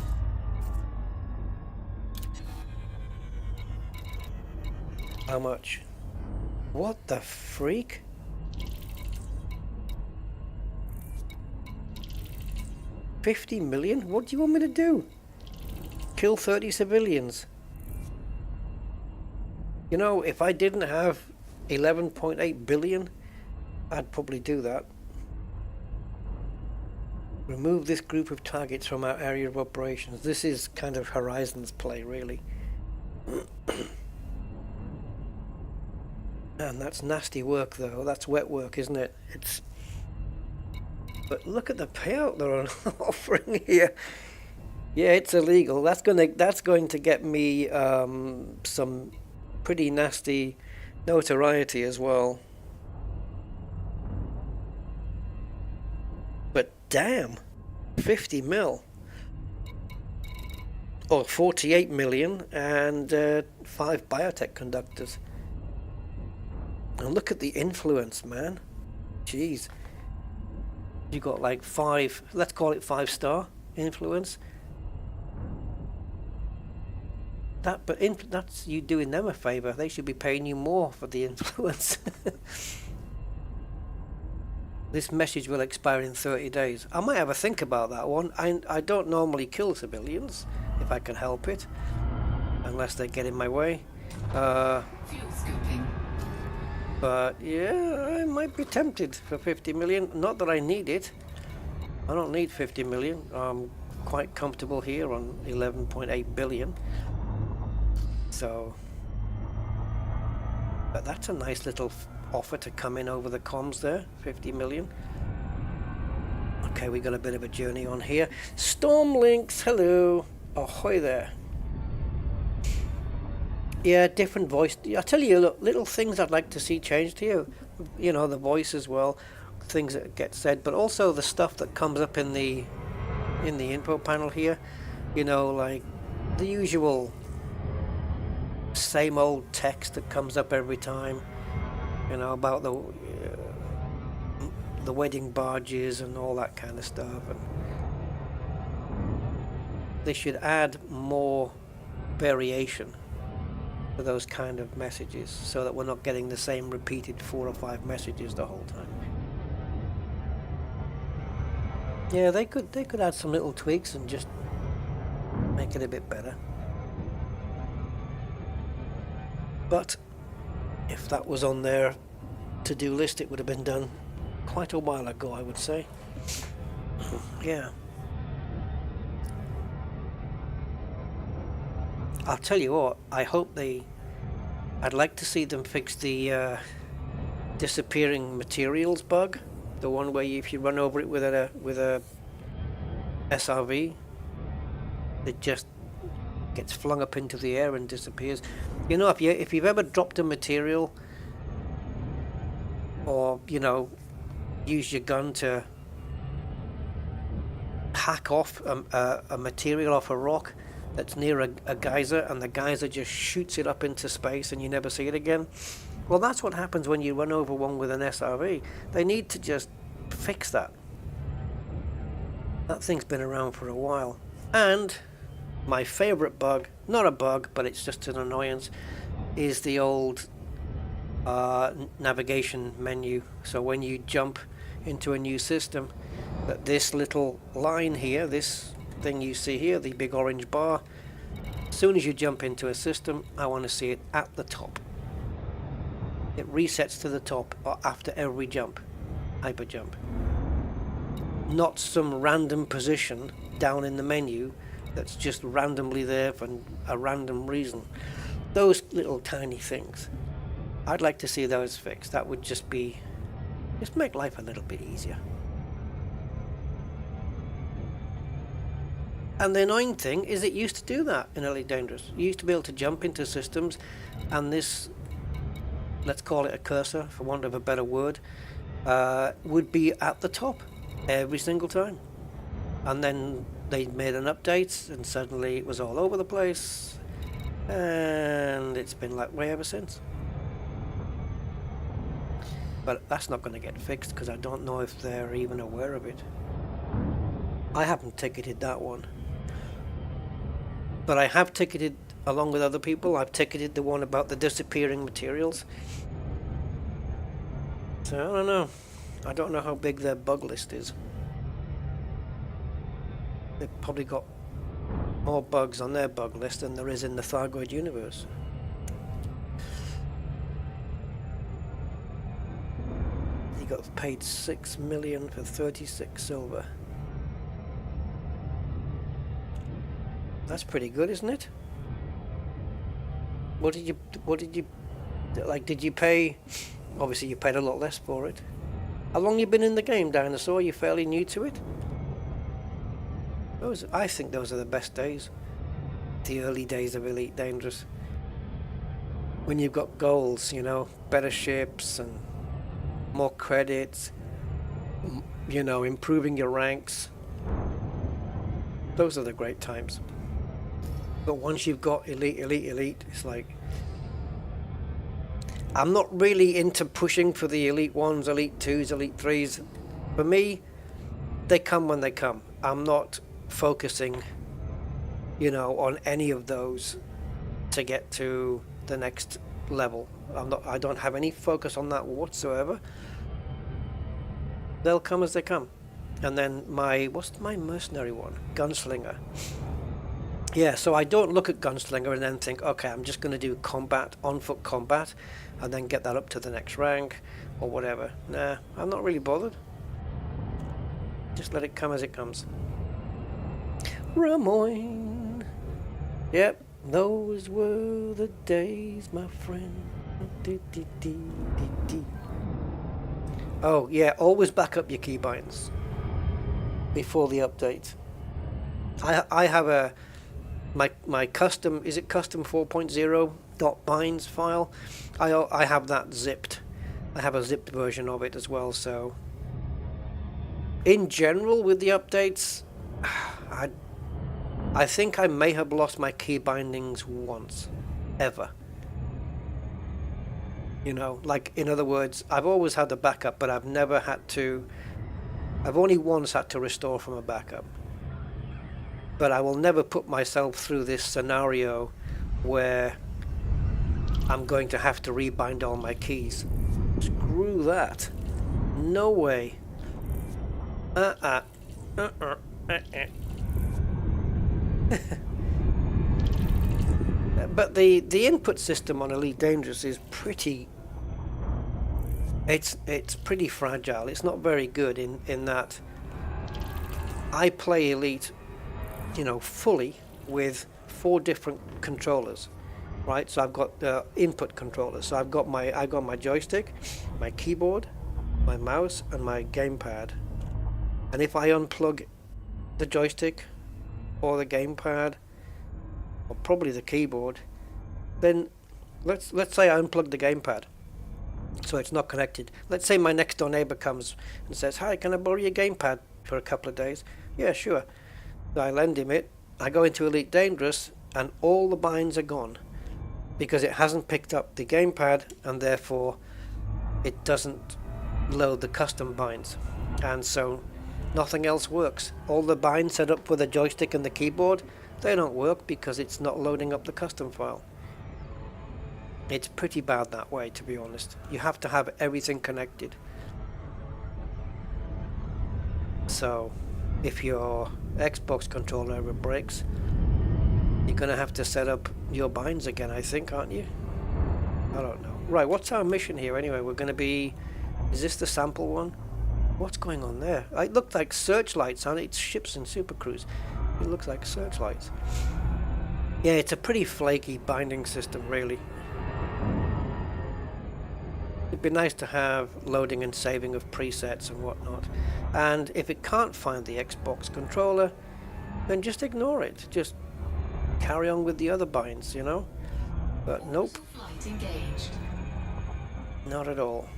How much? What the freak? $50 million? What do you want me to do? Kill 30 civilians? You know, if I didn't have 11.8 billion, I'd probably do that. Remove this group of targets from our area of operations. This is kind of Horizon's play, really. Man, that's nasty work, though. That's wet work, isn't it? But look at the payout they're offering here. Yeah, it's illegal. That's going to get me some pretty nasty notoriety as well. But damn, 50 mil. Or 48 million and 5 biotech conductors. And look at the influence, man. Jeez. You got like 5, let's call it 5-star influence. That's you doing them a favor. They should be paying you more for the influence. This message will expire in 30 days. I might have a think about that one. I don't normally kill civilians. if I can help it, unless they get in my way. Fuel scooping. But yeah, I might be tempted for 50 million. Not that I need it. I don't need 50 million. I'm quite comfortable here on 11.8 billion. So, but that's a nice little offer to come in over the comms there, 50 million. Okay, we got a bit of a journey on here. Stormlinks, hello. Ahoy there. Yeah, different voice. I tell you, look, little things I'd like to see changed here. You know, the voice as well, things that get said, but also the stuff that comes up in the info panel here. You know, like the usual same old text that comes up every time. You know, about the wedding barges and all that kind of stuff. And they should add more variation to those kind of messages, so that we're not getting the same repeated 4 or 5 messages the whole time. Yeah, they could add some little tweaks and just make it a bit better. But if that was on their to-do list, it would have been done quite a while ago, I would say. Yeah. I'll tell you what, I'd like to see them fix the disappearing materials bug. The one where if you run over it with a SRV, it just gets flung up into the air and disappears. You know, if you've ever dropped a material, or you know, use your gun to hack off a material off a rock that's near a geyser, and the geyser just shoots it up into space and you never see it again. Well, that's what happens when you run over one with an SRV. They need to just fix that. That thing's been around for a while. And my favorite bug, not a bug, but it's just an annoyance, is the old navigation menu. So when you jump into a new system, that this little line here, this thing you see here, the big orange bar, as soon as you jump into a system, I want to see it at the top. It resets to the top after every jump, hyper jump. Not some random position down in the menu that's just randomly there for a random reason. Those little tiny things, I'd like to see those fixed. That would just make life a little bit easier. And the annoying thing is it used to do that in Elite Dangerous. You used to be able to jump into systems, and this, let's call it a cursor for want of a better word, would be at the top every single time. And then they made an update and suddenly it was all over the place, and it's been that way ever since. But that's not going to get fixed because I don't know if they're even aware of it. I haven't ticketed that one. But I have ticketed, along with other people, I've ticketed the one about the disappearing materials. So I don't know. I don't know how big their bug list is. They've probably got more bugs on their bug list than there is in the Thargoid universe. He got paid 6 million for 36 silver. That's pretty good, isn't it? What did you like, did you pay? Obviously you paid a lot less for it. How long you been in the game, Dinosaur? Are you fairly new to it? I think those are the best days. The early days of Elite Dangerous. When you've got goals, you know, better ships and more credits, you know, improving your ranks. Those are the great times. But once you've got elite, it's like, I'm not really into pushing for the elite 1s, elite 2s, elite 3s. For me, they come when they come. I'm not focusing, you know, on any of those to get to the next level. I don't have any focus on that whatsoever. They'll come as they come. And then what's my mercenary one? Gunslinger. Yeah, so I don't look at Gunslinger and then think, okay, I'm just going to do combat, on-foot combat, and then get that up to the next rank, or whatever. Nah, I'm not really bothered. Just let it come as it comes. Ramoin. Yep, those were the days, my friend. Oh, yeah, always back up your keybinds before the update. I have a my custom, is it custom 4.0 .binds file? I have that zipped. I have a zipped version of it as well, so in general with the updates, I think I may have lost my key bindings once, ever. You know, like, in other words, I've always had the backup, but I've never had to, I've only once had to restore from a backup. But I will never put myself through this scenario where I'm going to have to rebind all my keys. Screw that. No way. But the input system on Elite Dangerous is pretty, it's pretty fragile. It's not very good in that I play Elite, you know, fully with 4 different controllers, right? So I've got input controllers. So I've got my joystick, my keyboard, my mouse, and my gamepad. And if I unplug the joystick or the gamepad, or probably the keyboard, then let's say I unplug the gamepad, so it's not connected. Let's say my next door neighbor comes and says, "Hi, can I borrow your gamepad for a couple of days?" Yeah, sure. So I lend him it. I go into Elite Dangerous, and all the binds are gone because it hasn't picked up the gamepad, and therefore it doesn't load the custom binds, and so nothing else works. All the binds set up for the joystick and the keyboard, they don't work because it's not loading up the custom file. It's pretty bad that way, to be honest. You have to have everything connected. So if your Xbox controller ever breaks, you're gonna have to set up your binds again, I think, aren't you? I don't know. Right, what's our mission here anyway? We're gonna be, is this the sample one? What's going on there? It looked like searchlights, aren't it? It's ships and supercruise. It looks like searchlights. Yeah, it's a pretty flaky binding system, really. It'd be nice to have loading and saving of presets and whatnot. And if it can't find the Xbox controller, then just ignore it. Just carry on with the other binds, you know? But nope. Flight engaged. Not at all.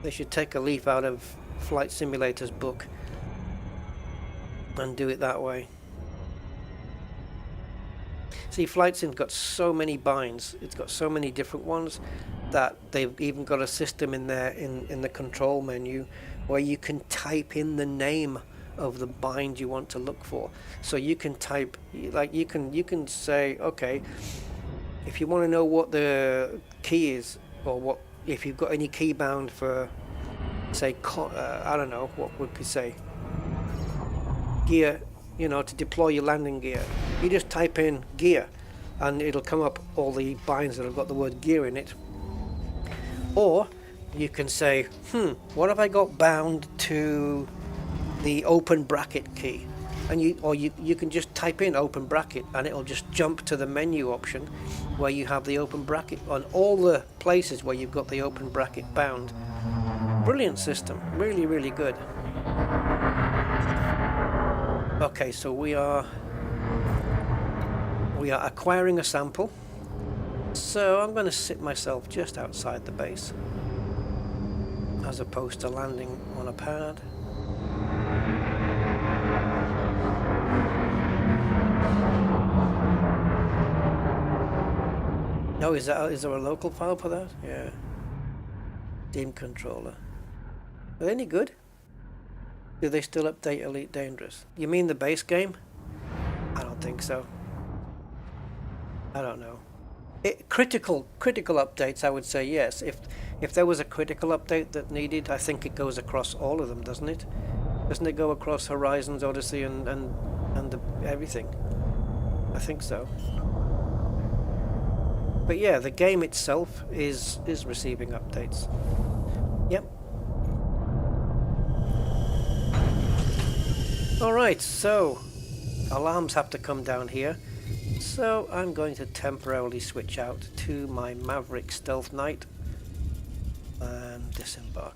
They should take a leaf out of Flight Simulator's book and do it that way. See, Flight Sim's got so many binds, it's got so many different ones, that they've even got a system in there in the control menu where you can type in the name of the bind you want to look for. So you can type, like, you can say, okay, if you want to know what the key is, or what, if you've got any key bound for, say, I don't know, what we could say, gear, you know, to deploy your landing gear. You just type in gear and it'll come up all the binds that have got the word gear in it. Or you can say, what have I got bound to the open bracket key? And you can just type in open bracket and it'll just jump to the menu option where you have the open bracket on all the places where you've got the open bracket bound. Brilliant system, really, really good. Okay, so we are acquiring a sample. So I'm going to sit myself just outside the base, as opposed to landing on a pad. Oh, is there a local file for that? Yeah. Steam controller. Are they any good? Do they still update Elite Dangerous? You mean the base game? I don't think so. I don't know. Critical updates, I would say yes. If there was a critical update that needed, I think it goes across all of them, doesn't it? Doesn't it go across Horizons, Odyssey, and everything? I think so. But yeah, the game itself is receiving updates. Yep. Alright, so alarms have to come down here. So I'm going to temporarily switch out to my Maverick Stealth Knight and disembark.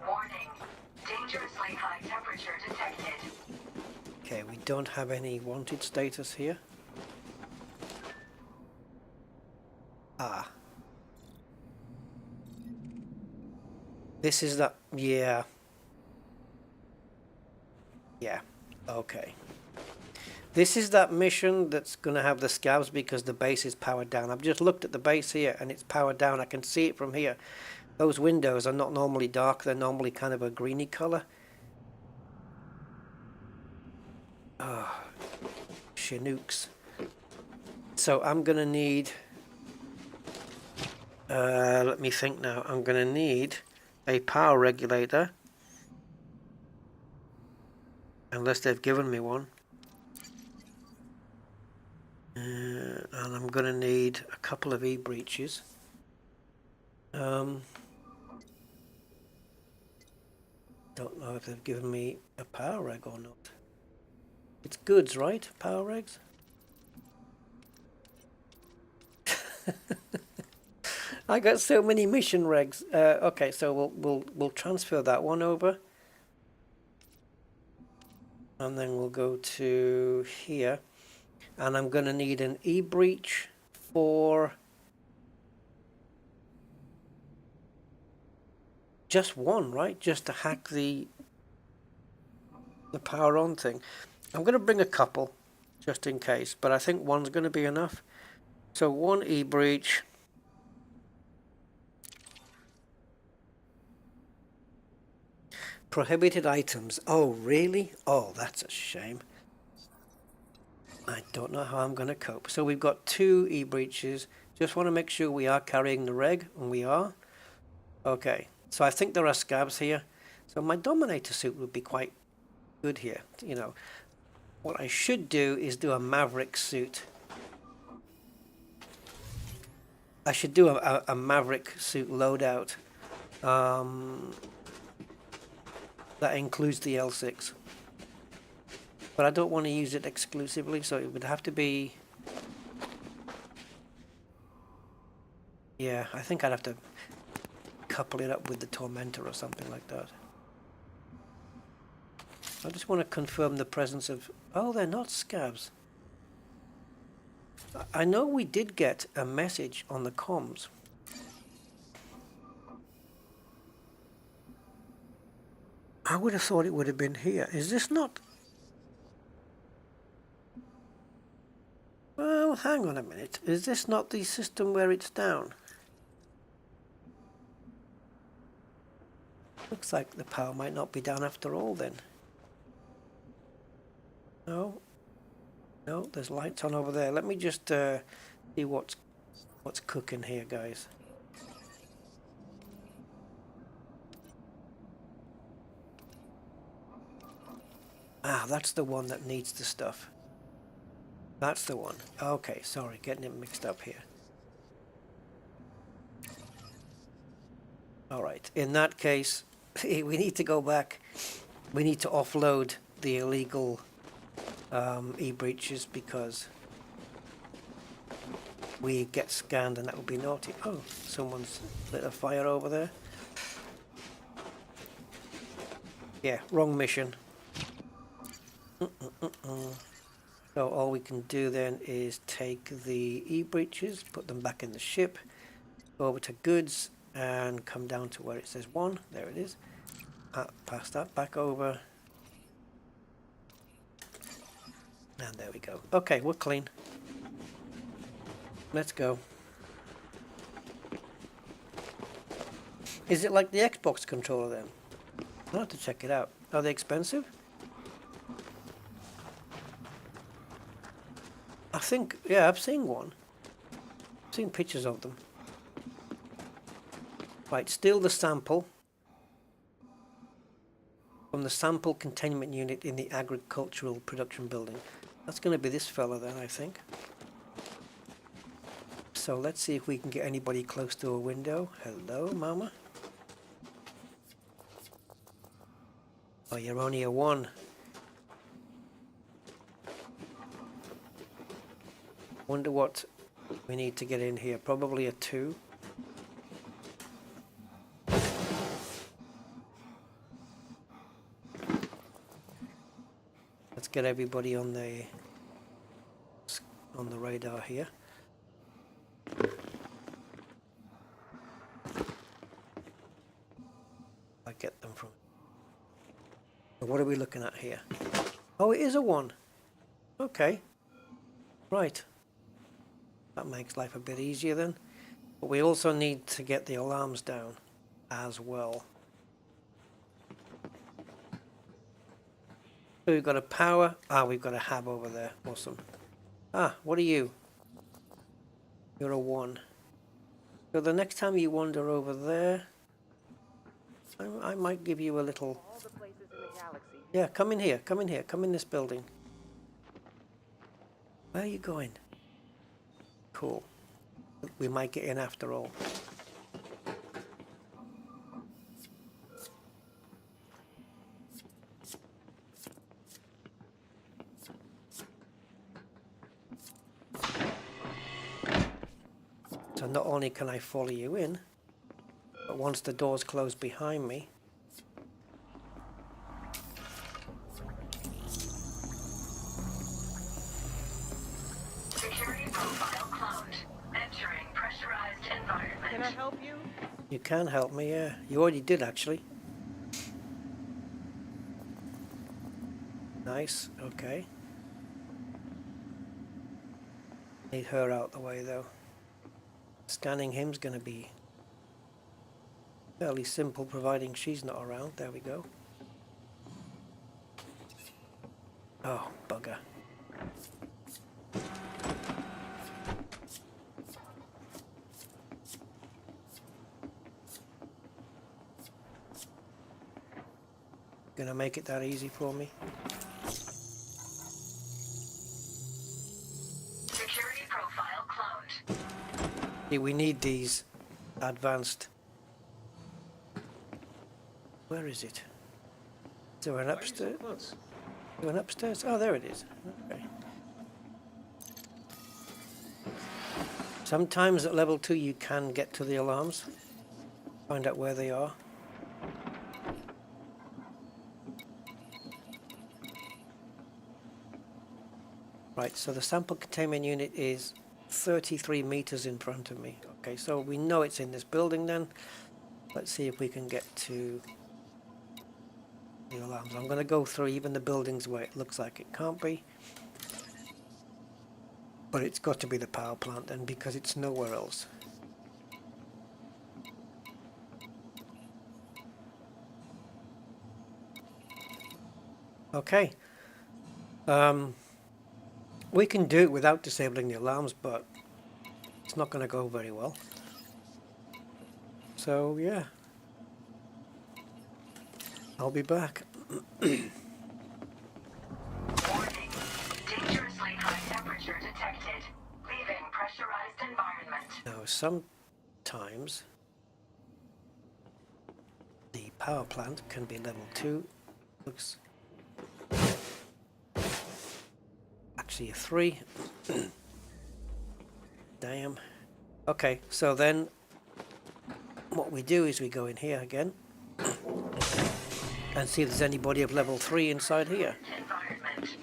Warning. Dangerously high temperature detected. Okay, we don't have any wanted status here. Ah. This is that, yeah. Yeah, okay. This is that mission that's going to have the scabs because the base is powered down. I've just looked at the base here and it's powered down. I can see it from here. Those windows are not normally dark. They're normally kind of a greeny color. Ah, Chinooks. So I'm going to need... let me think now. I'm going to need a power regulator. Unless they've given me one. And I'm going to need a couple of E-breaches. Don't know if they've given me a power reg or not. It's goods, right? Power regs? I got so many mission regs. Okay, so we'll transfer that one over. And then we'll go to here. And I'm going to need an E-breach for just one, right? Just to hack the power on thing. I'm going to bring a couple just in case, but I think one's going to be enough. So one E-breach. Prohibited items. Oh, really? Oh, that's a shame. I don't know how I'm going to cope. So we've got two E-breaches. Just want to make sure we are carrying the reg, and we are. Okay, so I think there are scabs here. So my Dominator suit would be quite good here. You know, what I should do is do a Maverick suit. I should do a Maverick suit loadout. That includes the L6. But I don't want to use it exclusively, so it would have to be... Yeah, I think I'd have to couple it up with the Tormentor or something like that. I just want to confirm the presence of... Oh, they're not scabs. I know we did get a message on the comms. I would have thought it would have been here. Is this not... Well, hang on a minute. Is this not the system where it's down? Looks like the power might not be down after all then. No. No, there's lights on over there. Let me just see what's cooking here, guys. Ah, that's the one that needs the stuff. That's the one. Okay, sorry, getting it mixed up here. Alright, in that case, we need to go back. We need to offload the illegal e-breaches because we get scanned and that would be naughty. Oh, someone's lit a fire over there. Yeah, wrong mission. So all we can do then is take the e-breaches, put them back in the ship, go over to goods and come down to where it says 1. There it is. Pass that back over. And there we go. Okay, we're clean. Let's go. Is it like the Xbox controller then? I'll have to check it out. Are they expensive? I think, yeah, I've seen one. I've seen pictures of them. Right, steal the sample from the sample containment unit in the agricultural production building. That's going to be this fella then, I think. So let's see if we can get anybody close to a window. Hello, mama. Oh, you're only a 1. Wonder what we need to get in here. Probably a 2. Let's get everybody on the radar here. I get them from. So what are we looking at here? Oh, it is a 1. Okay. Right. That makes life a bit easier then. But we also need to get the alarms down as well. So we've got a power. Ah, we've got a hab over there. Awesome. Ah, what are you? You're a 1. So the next time you wander over there, I might give you a little... All the places in the galaxy. Yeah, come in here, come in here, come in this building. Where are you going? Cool. We might get in after all. So not only can I follow you in, but once the doors close behind me, Security profile cloned. Entering pressurized environment. Can I help you? you can help me, yeah. You already did, actually. Nice, okay. Need her out the way, though. Scanning him's going to be fairly simple, providing she's not around. There we go. Oh, bugger. Gonna make it that easy for me? Security profile cloned. See, we need these advanced. Where is it? Is there an upstairs? Is there an upstairs? Oh, there it is. Okay. Sometimes at level 2 you can get to the alarms, find out where they are. Right, so the sample containment unit is 33 meters in front of me. Okay, so we know it's in this building then. Let's see if we can get to the alarms. I'm going to go through even the buildings where it looks like it can't be. But it's got to be the power plant then, because it's nowhere else. Okay. We can do it without disabling the alarms, but it's not going to go very well. So, yeah. I'll be back. Warning. Dangerously high temperature detected. Leaving pressurized environment. Now, sometimes the power plant can be level 2. Looks actually a 3. Damn. Okay, so then what we do is we go in here again and see if there's anybody of level 3 inside here. Environment.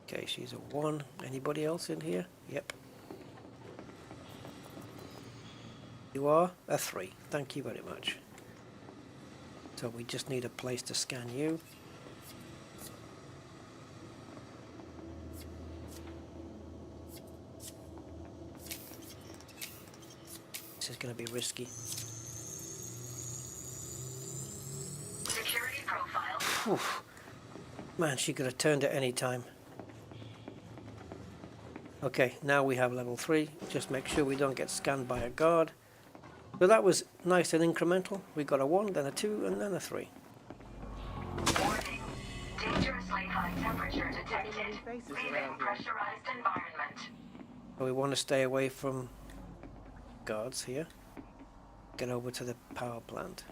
Okay, she's a 1. Anybody else in here? Yep. You are a 3. Thank you very much. So we just need a place to scan you. This is going to be risky. Security profile. Oof. Man, she could have turned at any time. Okay, now we have level 3. Just make sure we don't get scanned by a guard. So that was nice and incremental. We got a 1, then a 2, and then a 3. Warning. Dangerously high temperature detected. Leaving pressurized environment. So we want to stay away from guards here. Get over to the power plant.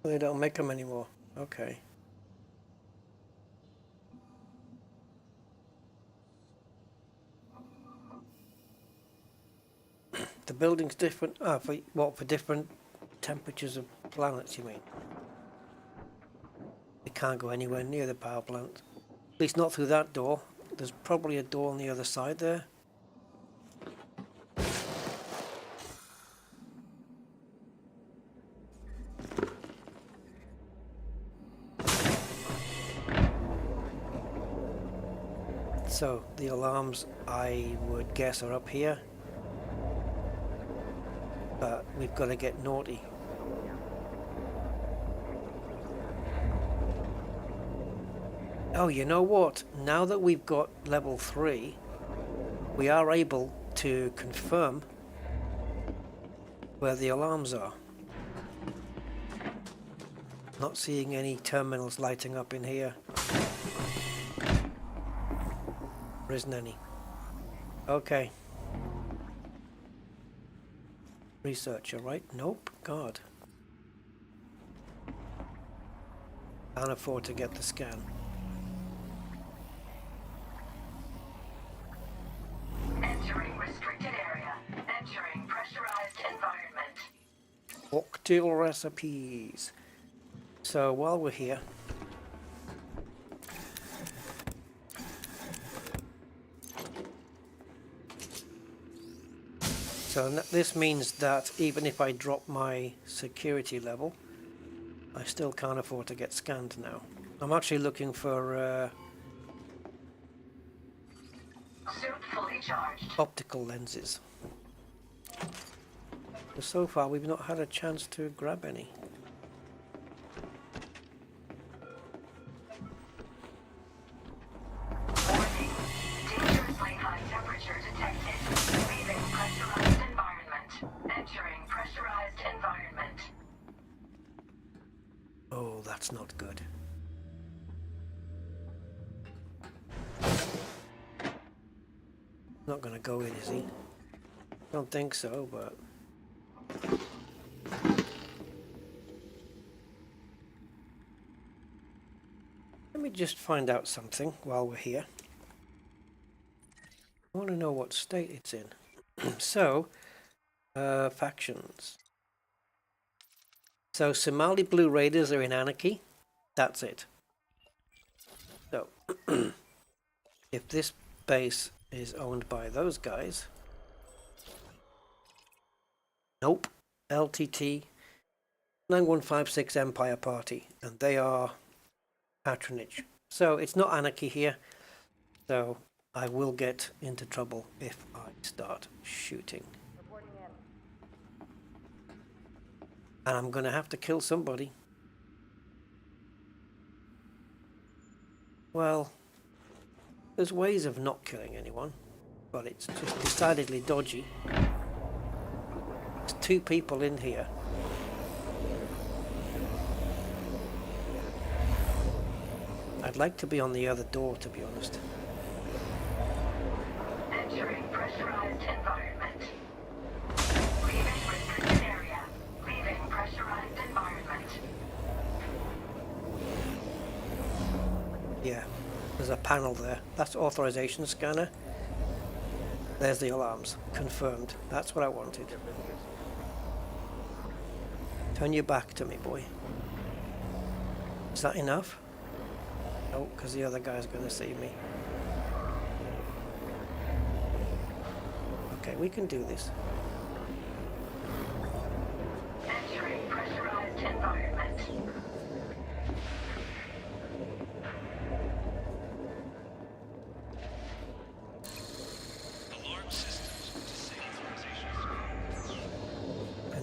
They don't make them anymore. Okay. The building's different. Ah, for what? For different temperatures of planets, you mean? We can't go anywhere near the power plant. At least not through that door. There's probably a door on the other side there. So, the alarms, I would guess, are up here. But we've got to get naughty. Oh, you know what? Now that we've got level 3, we are able to confirm where the alarms are. Not seeing any terminals lighting up in here. There isn't any. Okay. Researcher, right? Nope. God. Can't afford to get the scan. Entering restricted area. Entering pressurized environment. Cocktail recipes. So while we're here, so this means that even if I drop my security level, I still can't afford to get scanned now. I'm actually looking for Suit fully charged. optical lenses. So far we've not had a chance to grab any. Warning. Dangerously high temperature detected. Leaving pressurized environment. Entering pressurized environment. Oh, that's not good. Not gonna go in, is he? Don't think so, but... Let me just find out something while we're here. I want to know what state it's in. So, factions. So, Somali Blue Raiders are in Anarchy. That's it. So, if this base is owned by those guys... Nope. LTT 9156 Empire Party. And they are patronage. So, it's not Anarchy here. So, I will get into trouble if I start shooting. And I'm going to have to kill somebody. Well, there's ways of not killing anyone, but it's just decidedly dodgy. There's 2 people in here. I'd like to be on the other door, to be honest. Entering pressurized environment. Leaving restricted area. Leaving pressurized environment. Yeah, there's a panel there. That's authorization scanner. There's the alarms. Confirmed. That's what I wanted. Turn your back to me, boy. Is that enough? No, because the other guy's going to see me. Okay, we can do this. Entering pressurized environment.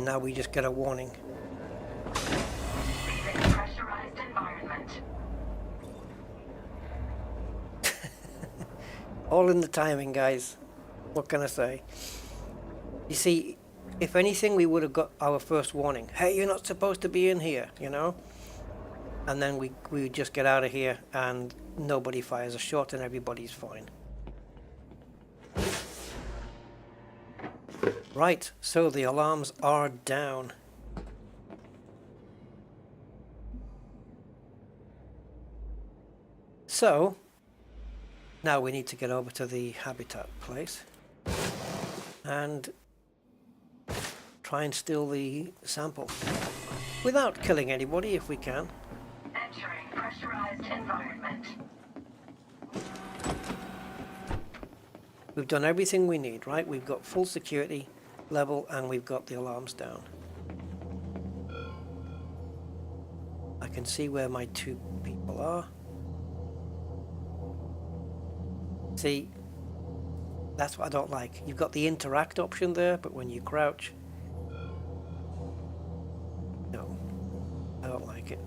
and now we just get a warning. Leaving pressurized environment. All in the timing, guys. What can I say? You see, if anything, we would have got our first warning. Hey, you're not supposed to be in here, you know? And then we would just get out of here and nobody fires a shot and everybody's fine. Right, so the alarms are down. So, now we need to get over to the habitat place and try and steal the sample without killing anybody if we can. Entering pressurized environment. We've done everything we need, right? We've got full security level and we've got the alarms down. I can see where my two people are. See, that's what I don't like. You've got the interact option there, but when you crouch, no, I don't like it.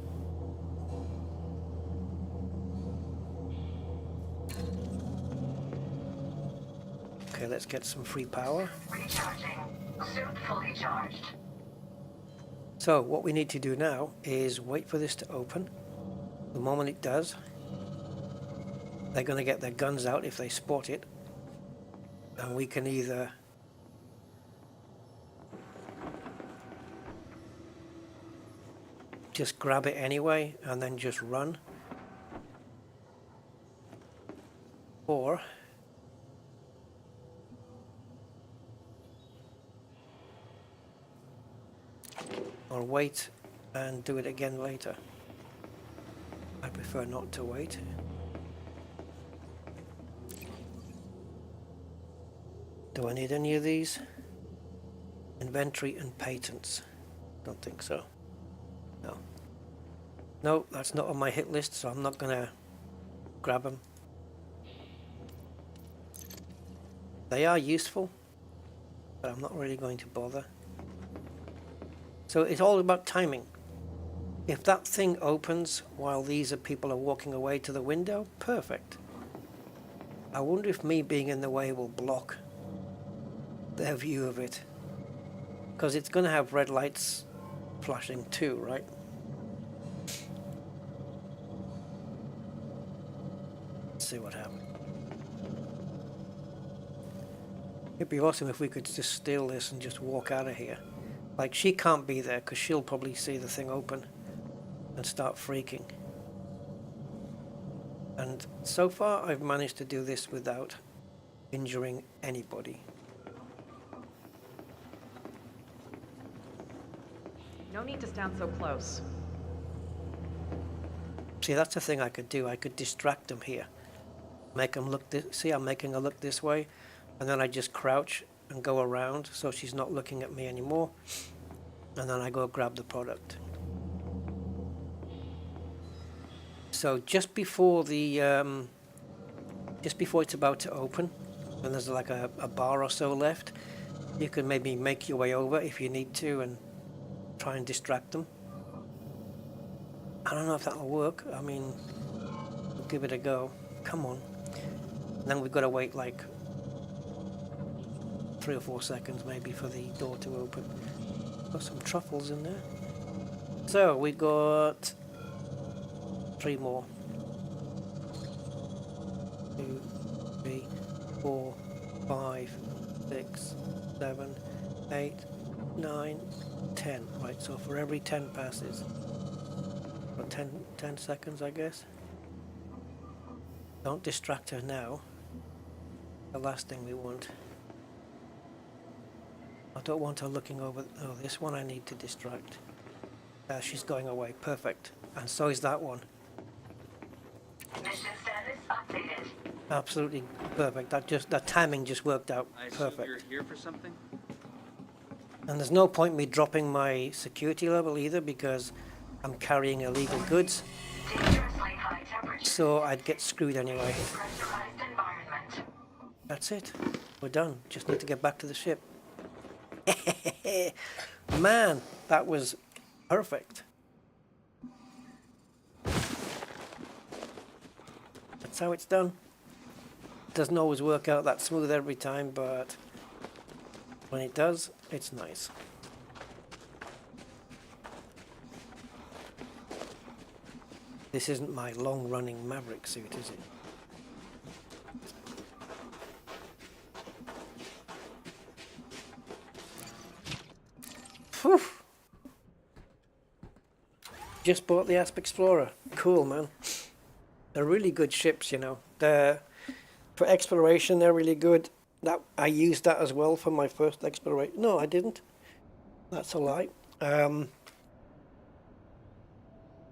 Okay, let's get some free power. Recharging. Suit fully charged. So what we need to do now is wait for this to open. The moment it does, they're going to get their guns out if they spot it. And we can either just grab it anyway and then just run, or wait and do it again later. I prefer not to wait. Do I need any of these? Inventory and patents. Don't think so. No. No, that's not on my hit list, so I'm not gonna grab them. They are useful, but I'm not really going to bother. So it's all about timing. If that thing opens while these people are walking away to the window, perfect. I wonder if me being in the way will block their view of it. Because it's going to have red lights flashing too, right? Let's see what happens. It'd be awesome if we could just steal this and just walk out of here. Like, she can't be there because she'll probably see the thing open and start freaking. And so far I've managed to do this without injuring anybody. No need to stand so close. See, that's the thing I could do. I could distract them here. Make them look this. See, I'm making her look this way. And then I just crouch and go around so she's not looking at me anymore. And then I go grab the product. So just before the just before it's about to open, and there's like a bar or so left, you can maybe make your way over if you need to and try and distract them. I don't know if that'll work. I mean, we'll give it a go. Come on. And then we've got to wait like 3 or 4 seconds maybe for the door to open. Got some truffles in there. So we got 3 more. 2, 3, 4, 5, 6, 7, 8, 9, 10. Right, so for every 10 passes, or 10 seconds, I guess. Don't distract her now. The last thing we want. I don't want her looking over. Oh, this one I need to distract. She's going away. Perfect. And so is that one. Mission status updated. Absolutely perfect. That timing just worked out I assume perfect. you're here for something? And there's no point me dropping my security level either because I'm carrying illegal goods. Dangerously high temperature. So I'd get screwed anyway. Pressurized environment. That's it. We're done. Just need to get back to the ship. Man, that was perfect. That's how it's done. Doesn't always work out that smooth every time, but when it does, it's nice. This isn't my long-running Maverick suit, is it? Whew. Just bought the Asp Explorer. Cool, man. They're really good ships, you know. For exploration, they're really good. That I used that as well for my first exploration. No, I didn't. That's a lie.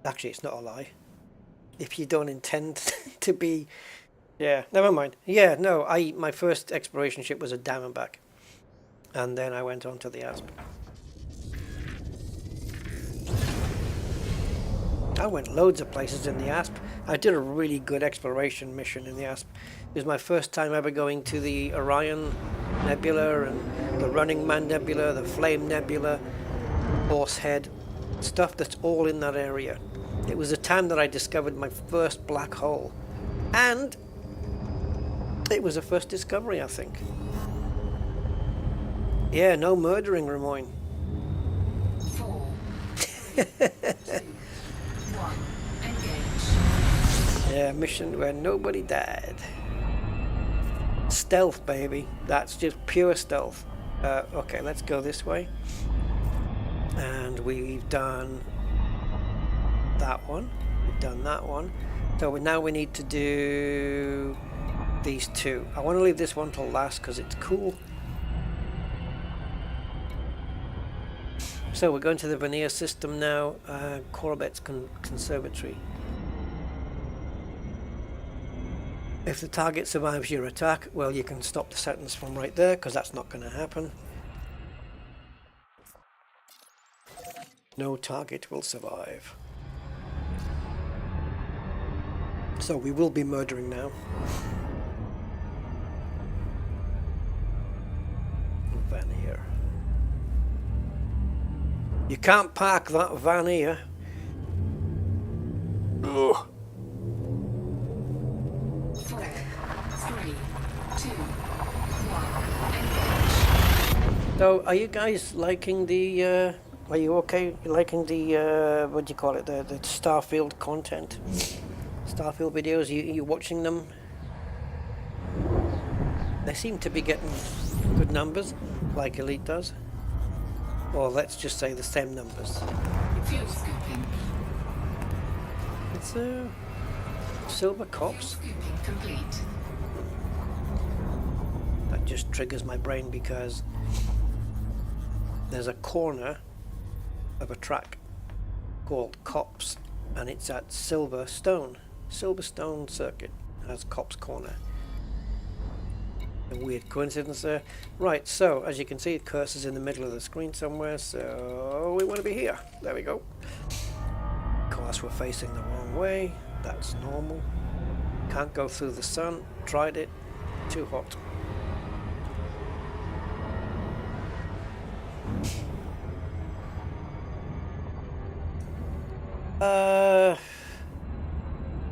Actually, it's not a lie. If you don't intend to be, yeah, never mind. Yeah, no, my first exploration ship was a Diamondback, and then I went on to the Asp. I went loads of places in the Asp. I did a really good exploration mission in the Asp. It was my first time ever going to the Orion Nebula and the Running Man Nebula, the Flame Nebula, Horsehead, stuff that's all in that area. It was a time that I discovered my first black hole. And it was a first discovery, I think. Yeah, no murdering, Ramoyne. 4, 3, 2, 1, engage. Yeah, mission where nobody died. Stealth, baby. That's just pure stealth. Okay, let's go this way. And we've done that one. We've done that one. So now we need to do these two. I want to leave this one till last because it's cool. So we're going to the Veneer system now, Corbet's Conservatory. If the target survives your attack, well, you can stop the sentence from right there because that's not going to happen. No target will survive. So we will be murdering now. Van here. You can't park that van here. Ugh. 4, 3, 2, 1, engage. So, are you guys liking the? Are you okay liking the? What do you call it? The Starfield content, Starfield videos. You watching them? They seem to be getting good numbers, like Elite does. Or let's just say the same numbers. Fuel scooping. It's silver cops. Scooping complete. That just triggers my brain because there's a corner of a track called Cops, and it's at Silverstone Circuit. It has Cops Corner. A weird coincidence there. Right, so as you can see, it curses in the middle of the screen somewhere, so we want to be here. There we go. Of course, we're facing the wrong way. That's normal. Can't go through the sun. Tried it. Too hot.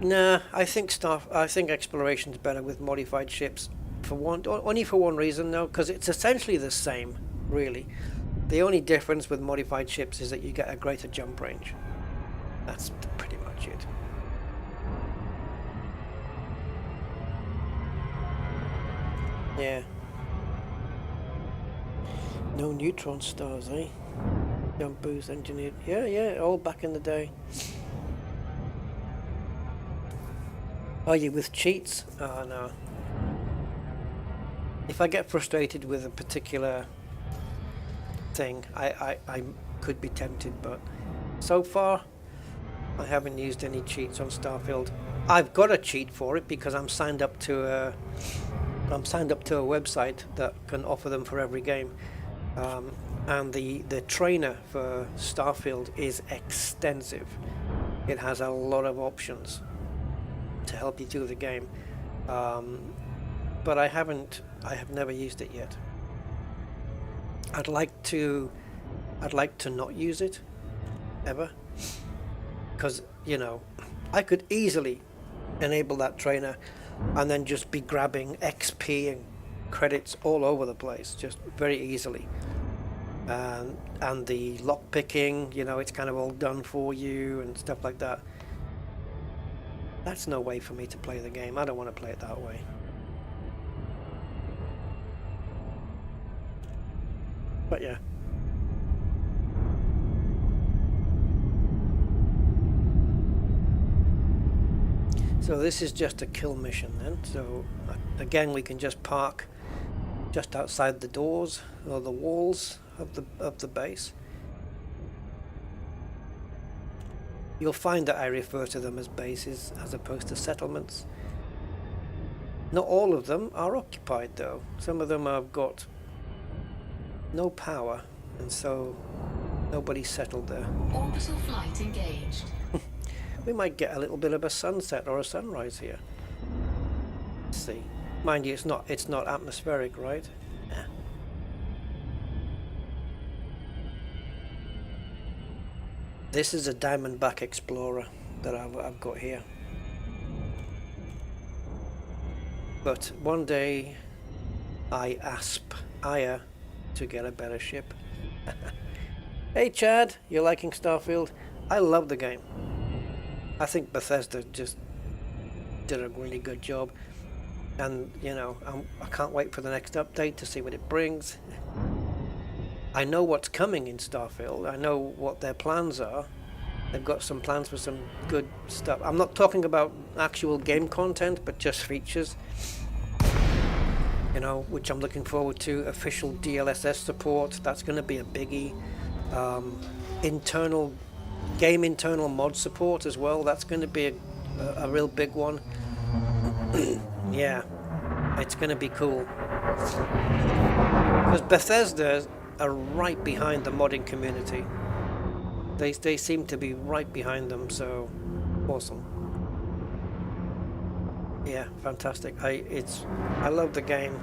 Nah, I think exploration's better with modified ships. Only for one reason though, because it's essentially the same, really. The only difference with modified ships is that you get a greater jump range. That's pretty much it. Yeah. No neutron stars, eh? Jump boost engineered. Yeah, all back in the day. Are you with cheats? Oh no. If I get frustrated with a particular thing, I could be tempted, but so far I haven't used any cheats on Starfield. I've got a cheat for it because I'm signed up to a website that can offer them for every game, and the trainer for Starfield is extensive. It has a lot of options to help you through the game, but I have never used it yet. I'd like to not use it ever, because you know I could easily enable that trainer and then just be grabbing XP and credits all over the place, just very easily. And the lock picking, you know, it's kind of all done for you and stuff like that. That's no way for me to play the game. I don't want to play it that way. But yeah. So this is just a kill mission then. So again, we can just park just outside the doors or the walls of the base. You'll find that I refer to them as bases as opposed to settlements. Not all of them are occupied though. Some of them have got no power, and so nobody's settled there. Orbital flight engaged. We might get a little bit of a sunset or a sunrise here. Let's see. Mind you, it's not atmospheric, right? Yeah. This is a Diamondback Explorer that I've got here. But one day I aspire to get a better ship. Hey Chad, you're liking Starfield? I love the game. I think Bethesda just did a really good job, and you know, I can't wait for the next update to see what it brings. I know what's coming in Starfield. I know what their plans are. They've got some plans for some good stuff. I'm not talking about actual game content, but just features, you know, which I'm looking forward to. Official DLSS support, that's going to be a biggie. Internal mod support as well, that's going to be a real big one. Yeah, it's going to be cool, because Bethesda are right behind the modding community. They seem to be right behind them, so awesome. Yeah, fantastic. I love the game.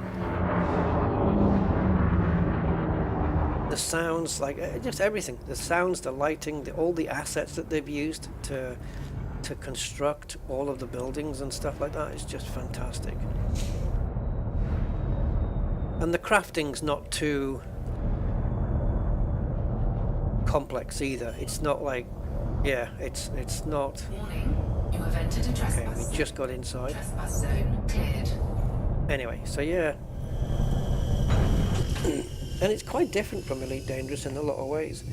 The sounds, like just everything. The sounds, the lighting, all the assets that they've used to construct all of the buildings and stuff like that is just fantastic. And the crafting's not too complex either. It's not like, yeah, it's not. Warning, you have entered a trespass. Okay, we just got inside. Trespass zone cleared. Anyway, so yeah. And it's quite different from Elite Dangerous in a lot of ways.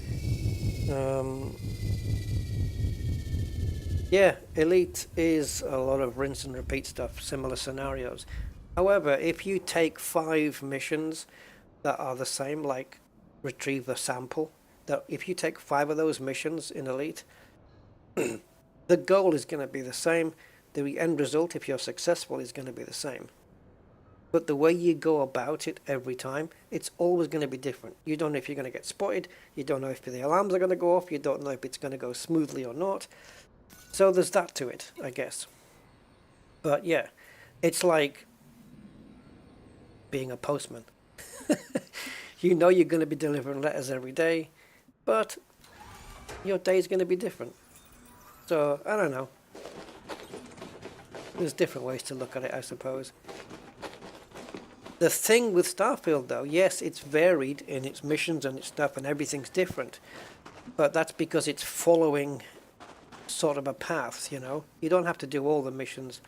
Yeah, Elite is a lot of rinse and repeat stuff, similar scenarios. However, if you take 5 missions that are the same, like retrieve the sample, that if you take 5 of those missions in Elite, the goal is going to be the same. The end result, if you're successful, is going to be the same. But the way you go about it every time, it's always going to be different. You don't know if you're going to get spotted. You don't know if the alarms are going to go off. You don't know if it's going to go smoothly or not. So there's that to it, I guess. But yeah, it's like being a postman. You know you're going to be delivering letters every day, but your day's going to be different. So, I don't know. There's different ways to look at it, I suppose. The thing with Starfield, though, yes, it's varied in its missions and its stuff, and everything's different. But that's because it's following sort of a path, you know. You don't have to do all the missions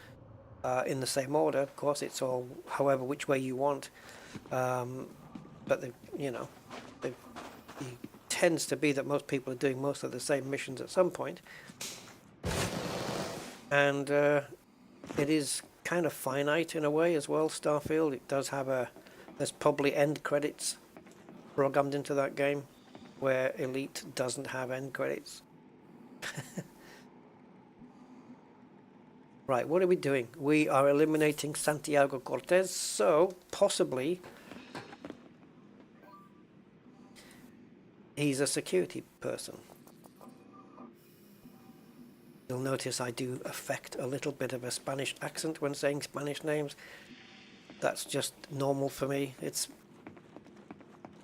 in the same order. Of course, it's all however which way you want. But it tends to be that most people are doing most of the same missions at some point. And it is kind of finite in a way as well, Starfield. It does have there's probably end credits programmed into that game, where Elite doesn't have end credits. Right, what are we doing? We are eliminating Santiago Cortez, so possibly he's a security person. You'll notice I do affect a little bit of a Spanish accent when saying Spanish names. That's just normal for me.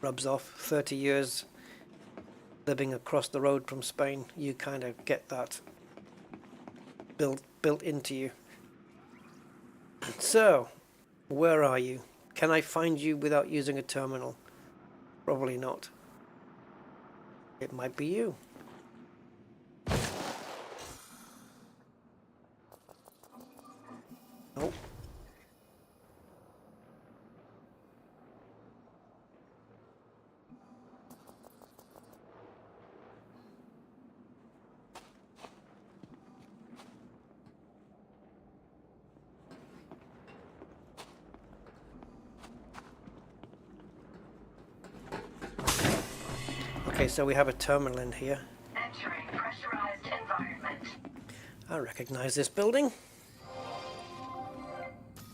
rubs off. 30 years living across the road from Spain, you kind of get that built into you. So, where are you? Can I find you without using a terminal? Probably not. It might be you. Nope. Okay, so we have a terminal in here. Entering pressurized environment. I recognize this building.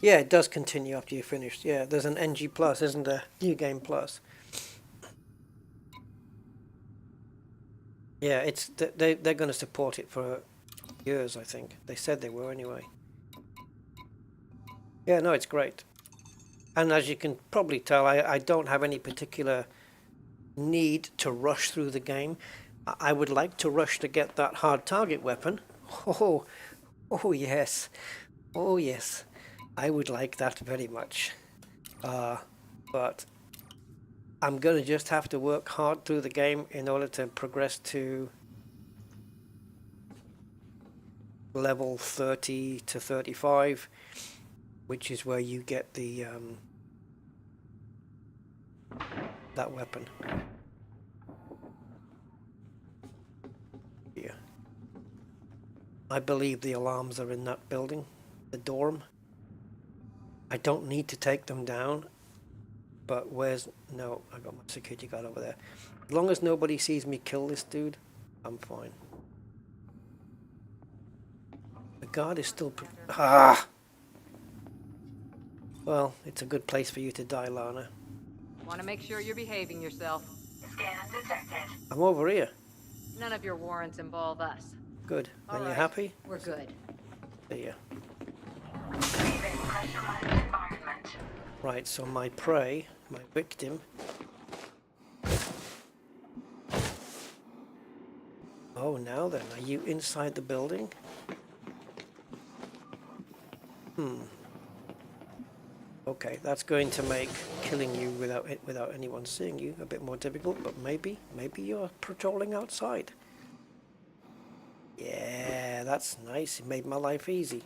Yeah, it does continue after you're finished. Yeah, there's an NG Plus, isn't there? New Game Plus. Yeah, it's they're going to support it for years, I think. They said they were anyway. Yeah, no, it's great. And as you can probably tell, I don't have any particular need to rush through the game. I would like to rush to get that hard target weapon. Oh yes. Oh yes. I would like that very much. But I'm going to just have to work hard through the game in order to progress to level 30 to 35, which is where you get the that weapon. Yeah. I believe the alarms are in that building, the dorm. I don't need to take them down, but where's... No, I got my security guard over there. As long as nobody sees me kill this dude, I'm fine. The guard is still... Ah! Well, it's a good place for you to die, Lana. Want to make sure you're behaving yourself. Scan detected. I'm over here. None of your warrants involve us. Good. All Are you right, happy? We're good. See ya. Leaving pressurized environment. Right, so my prey, my victim... Oh, now then, are you inside the building? Okay, that's going to make killing you without anyone seeing you a bit more difficult, but maybe you're patrolling outside. Yeah, that's nice. It made my life easy.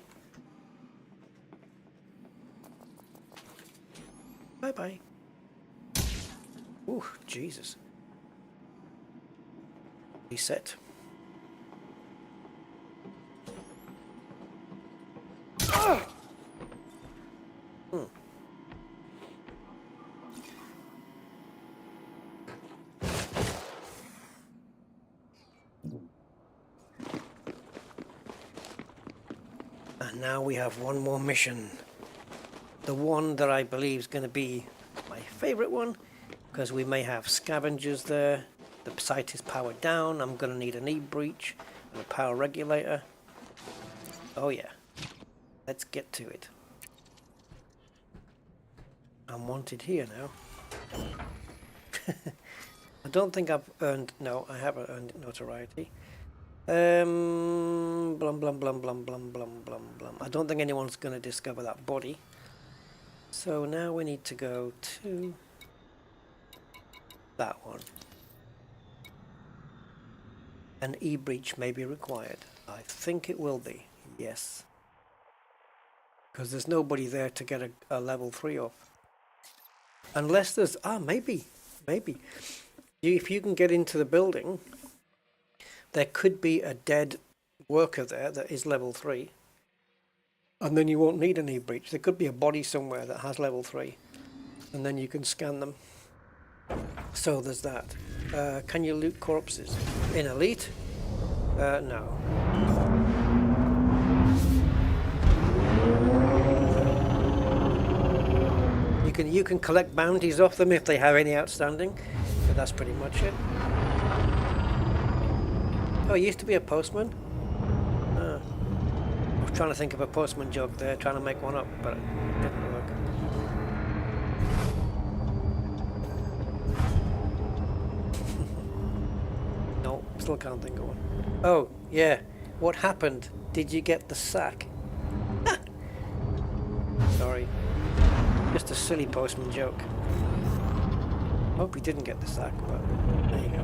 Bye-bye. Ooh, Jesus. Reset. Ah! And now we have one more mission. The one that I believe is going to be my favorite one, because we may have scavengers there. The site is powered down. I'm going to need an e-breach and a power regulator. Oh yeah. Let's get to it. I'm wanted here now. I don't think I've earned... No, I haven't earned notoriety. Blum, blum, blum, blum, blum, blum, blum, blum. I don't think anyone's going to discover that body. So now we need to go to that one. An e-breach may be required. I think it will be, yes. Because there's nobody there to get a level 3 off. Unless there's... Ah, maybe. If you can get into the building, there could be a dead worker there that is level 3. And then you won't need an e-breach. There could be a body somewhere that has level 3. And then you can scan them. So there's that. Can you loot corpses? In Elite? No. You can collect bounties off them if they have any outstanding. But that's pretty much it. Oh, he used to be a postman? I was trying to think of a postman joke there, trying to make one up, but it didn't work. Still can't think of one. Oh, yeah. What happened? Did you get the sack? Sorry. Just a silly postman joke. Hope he didn't get the sack, but there you go.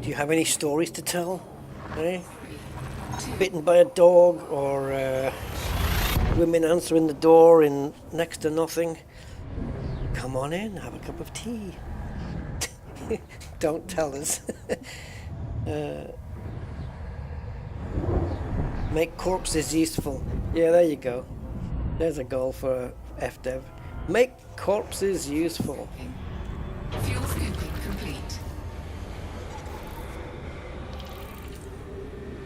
Do you have any stories to tell? Eh? Bitten by a dog, or women answering the door in next to nothing? Come on in, have a cup of tea. Don't tell us. Make corpses useful. Yeah, there you go. There's a goal for FDev. Make corpses useful. Fuel scooping complete.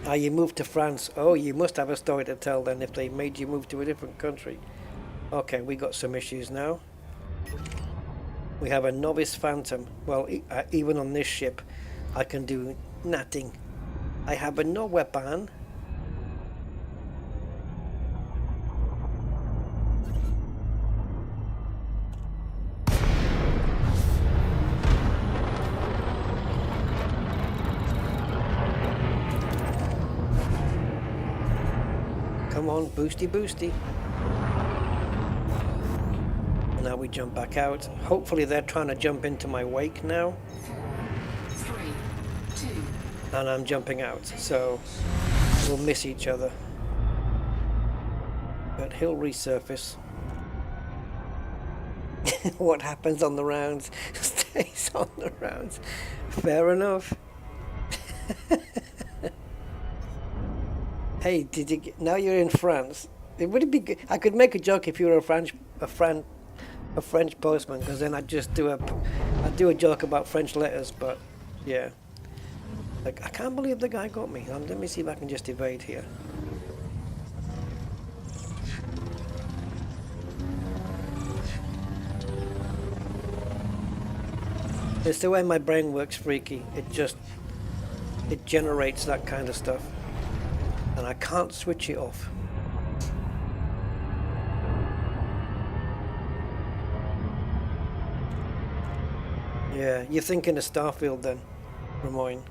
Ah, you moved to France. Oh, you must have a story to tell then if they made you move to a different country. Okay, we got some issues now. We have a novice phantom. Well, even on this ship, I can do nothing. I have no weapon. Come on, boosty, boosty. Now we jump back out. Hopefully they're trying to jump into my wake now. 4, 3, 2. And I'm jumping out, so we'll miss each other. But he'll resurface. What happens on the rounds stays on the rounds. Fair enough. Hey, did you get, now you're in France? It would be good. I could make a joke if you were a French postman, because then I'd just do a joke about French letters. But yeah, like I can't believe the guy got me. Let me see if I can just evade here. It's the way my brain works, freaky. It generates that kind of stuff, and I can't switch it off. Yeah, you're thinking of Starfield then, Ramoyne.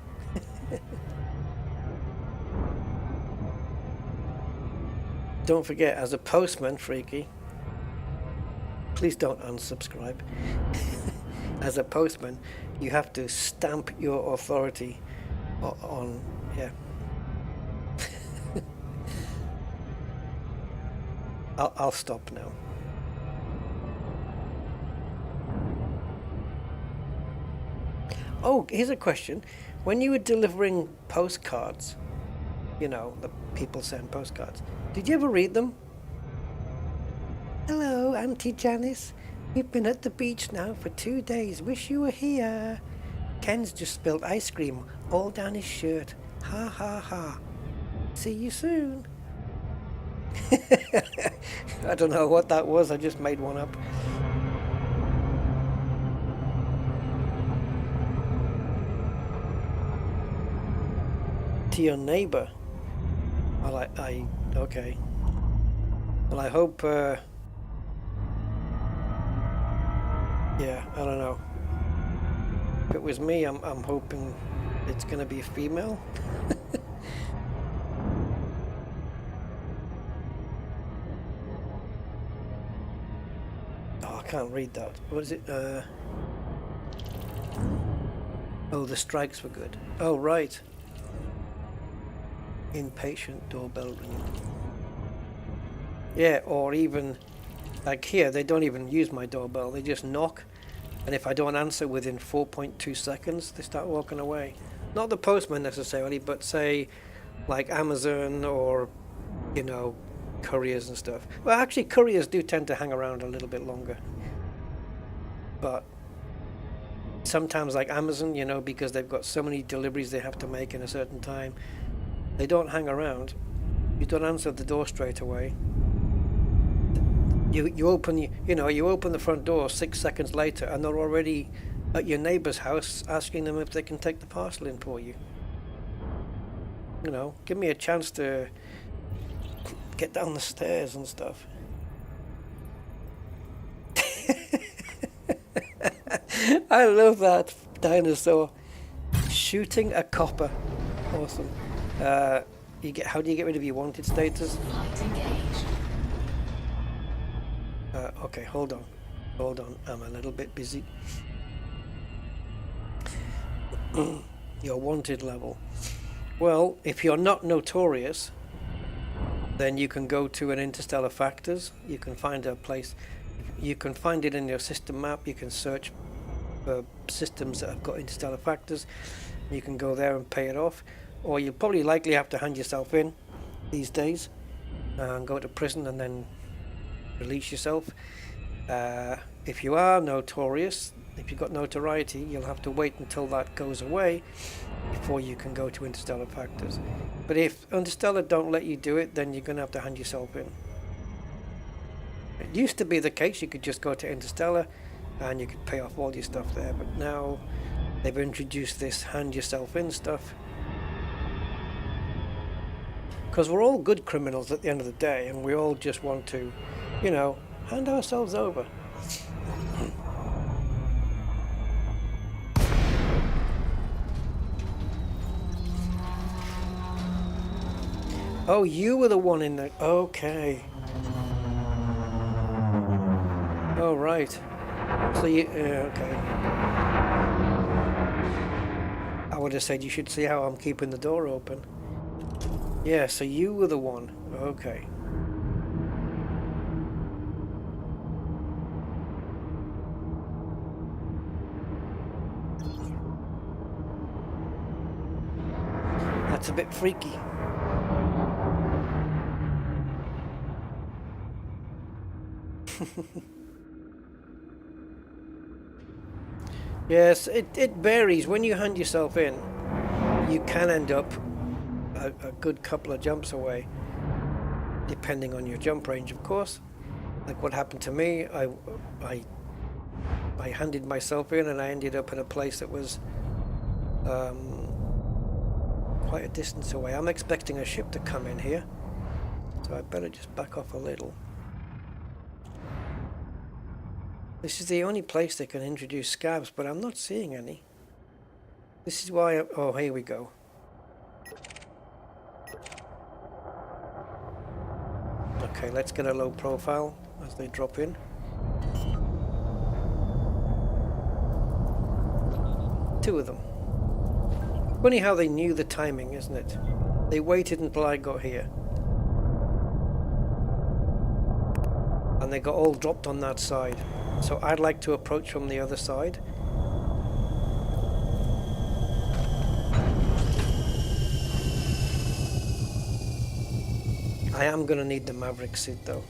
Don't forget, as a postman, freaky, please don't unsubscribe. As a postman, you have to stamp your authority on, yeah. I'll stop now. Oh, here's a question. When you were delivering postcards, you know, the people send postcards, did you ever read them? Hello, Auntie Janice. We've been at the beach now for 2 days. Wish you were here. Ken's just spilled ice cream all down his shirt. Ha ha ha. See you soon. I don't know what that was. I just made one up. To your neighbor. Well, okay. Well, I hope, yeah, I don't know. If it was me, I'm hoping it's gonna be a female. Oh, I can't read that. What is it? Oh, the strikes were good. Oh, right. Impatient doorbell ringing. Yeah, or even like here, they don't even use my doorbell. They just knock, and if I don't answer within 4.2 seconds, they start walking away. Not the postman necessarily, but say like Amazon or, you know, couriers and stuff. Well, actually, couriers do tend to hang around a little bit longer. But sometimes like Amazon, you know, because they've got so many deliveries they have to make in a certain time, they don't hang around. You don't answer the door straight away. You open the front door 6 seconds later, and they're already at your neighbor's house asking them if they can take the parcel in for you. You know, give me a chance to get down the stairs and stuff. I love that dinosaur shooting a copper. Awesome. How do you get rid of your wanted status? Light engaged. Okay, hold on. I'm a little bit busy. Your wanted level. Well, if you're not notorious, then you can go to an Interstellar Factors. You can find a place. You can find it in your system map. You can search for systems that have got Interstellar Factors. You can go there and pay it off. Or you'll probably likely have to hand yourself in these days and go to prison and then release yourself. If you are notorious, if you've got notoriety, you'll have to wait until that goes away before you can go to Interstellar Factors. But if Interstellar don't let you do it, then you're going to have to hand yourself in. It used to be the case you could just go to Interstellar and you could pay off all your stuff there, but now they've introduced this hand yourself in stuff. Because we're all good criminals at the end of the day, and we all just want to, you know, hand ourselves over. Oh, you were the one in the... Okay. Oh, right. So you... okay. I would have said you should see how I'm keeping the door open. Yeah, so you were the one. Okay. That's a bit freaky. Yes, it varies. When you hand yourself in, you can end up a good couple of jumps away, depending on your jump range, of course. Like what happened to me, I handed myself in and I ended up in a place that was quite a distance away. I'm expecting a ship to come in here, so I better just back off a little. This is the only place they can introduce scabs, but I'm not seeing any. This is why... oh, here we go. Okay, let's get a low profile as they drop in. Two of them. Funny how they knew the timing, isn't it? They waited until I got here. And they got all dropped on that side. So I'd like to approach from the other side. I am going to need the Maverick suit though.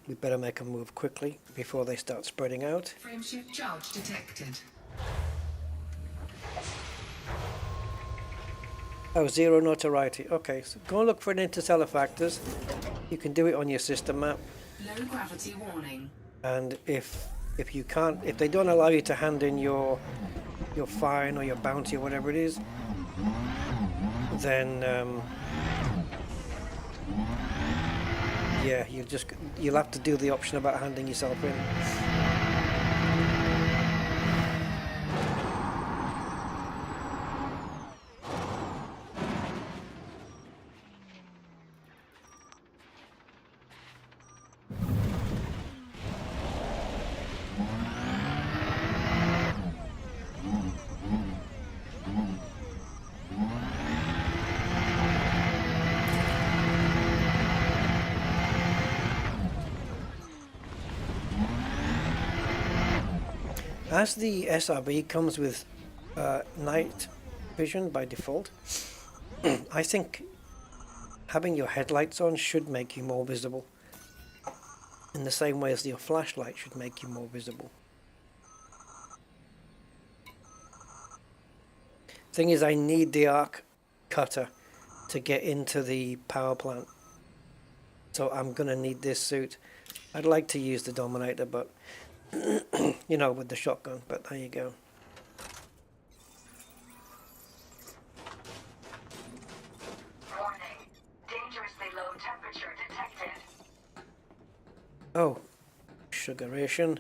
We better make a move quickly before they start spreading out. Frameshift charge detected. Oh, zero notoriety. Okay, so go and look for an Interstellar Factors. You can do it on your system map. Low gravity warning. And if you can't, if they don't allow you to hand in your fine or your bounty or whatever it is, then yeah, you'll have to do the option about handing yourself in. As the SRB comes with night vision by default, I think having your headlights on should make you more visible, in the same way as your flashlight should make you more visible. Thing is, I need the arc cutter to get into the power plant, so I'm gonna need this suit. I'd like to use the Dominator, but you know, with the shotgun, but there you go. Warning. Dangerously low temperature detected. Oh, sugaration.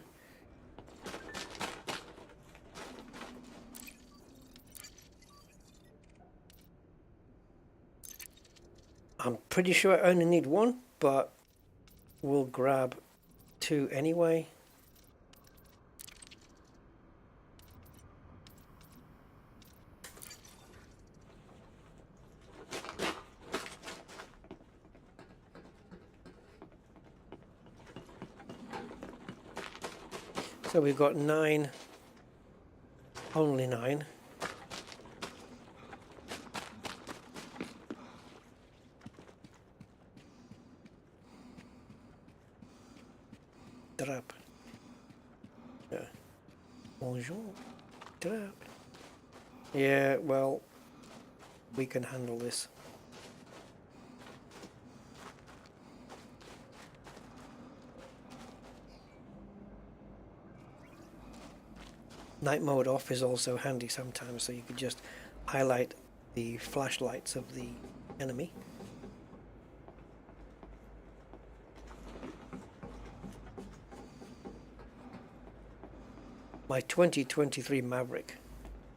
I'm pretty sure I only need one, but we'll grab two anyway. So we've got 9, only 9. Drap. Yeah. Bonjour. Drap. Yeah, well, we can handle this. Night mode off is also handy sometimes, so you could just highlight the flashlights of the enemy. My 2023 Maverick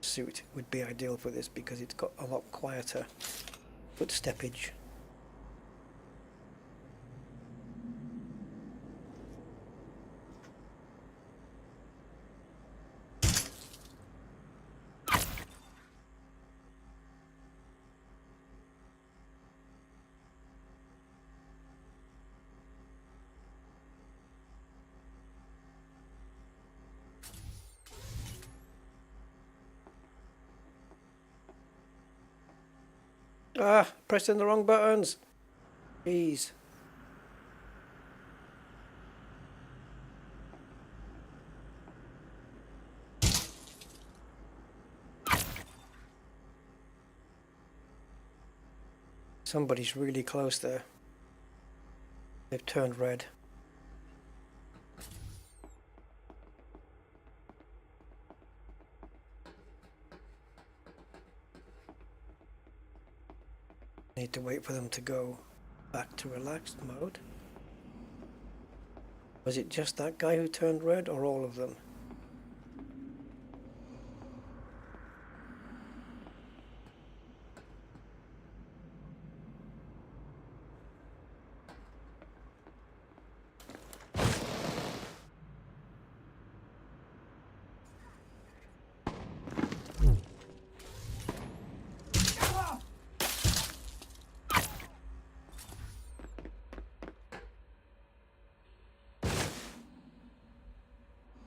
suit would be ideal for this because it's got a lot quieter footsteppage. Ah, pressing the wrong buttons. Jeez. Somebody's really close there. They've turned red. Need to wait for them to go back to relaxed mode. Was it just that guy who turned red, or all of them?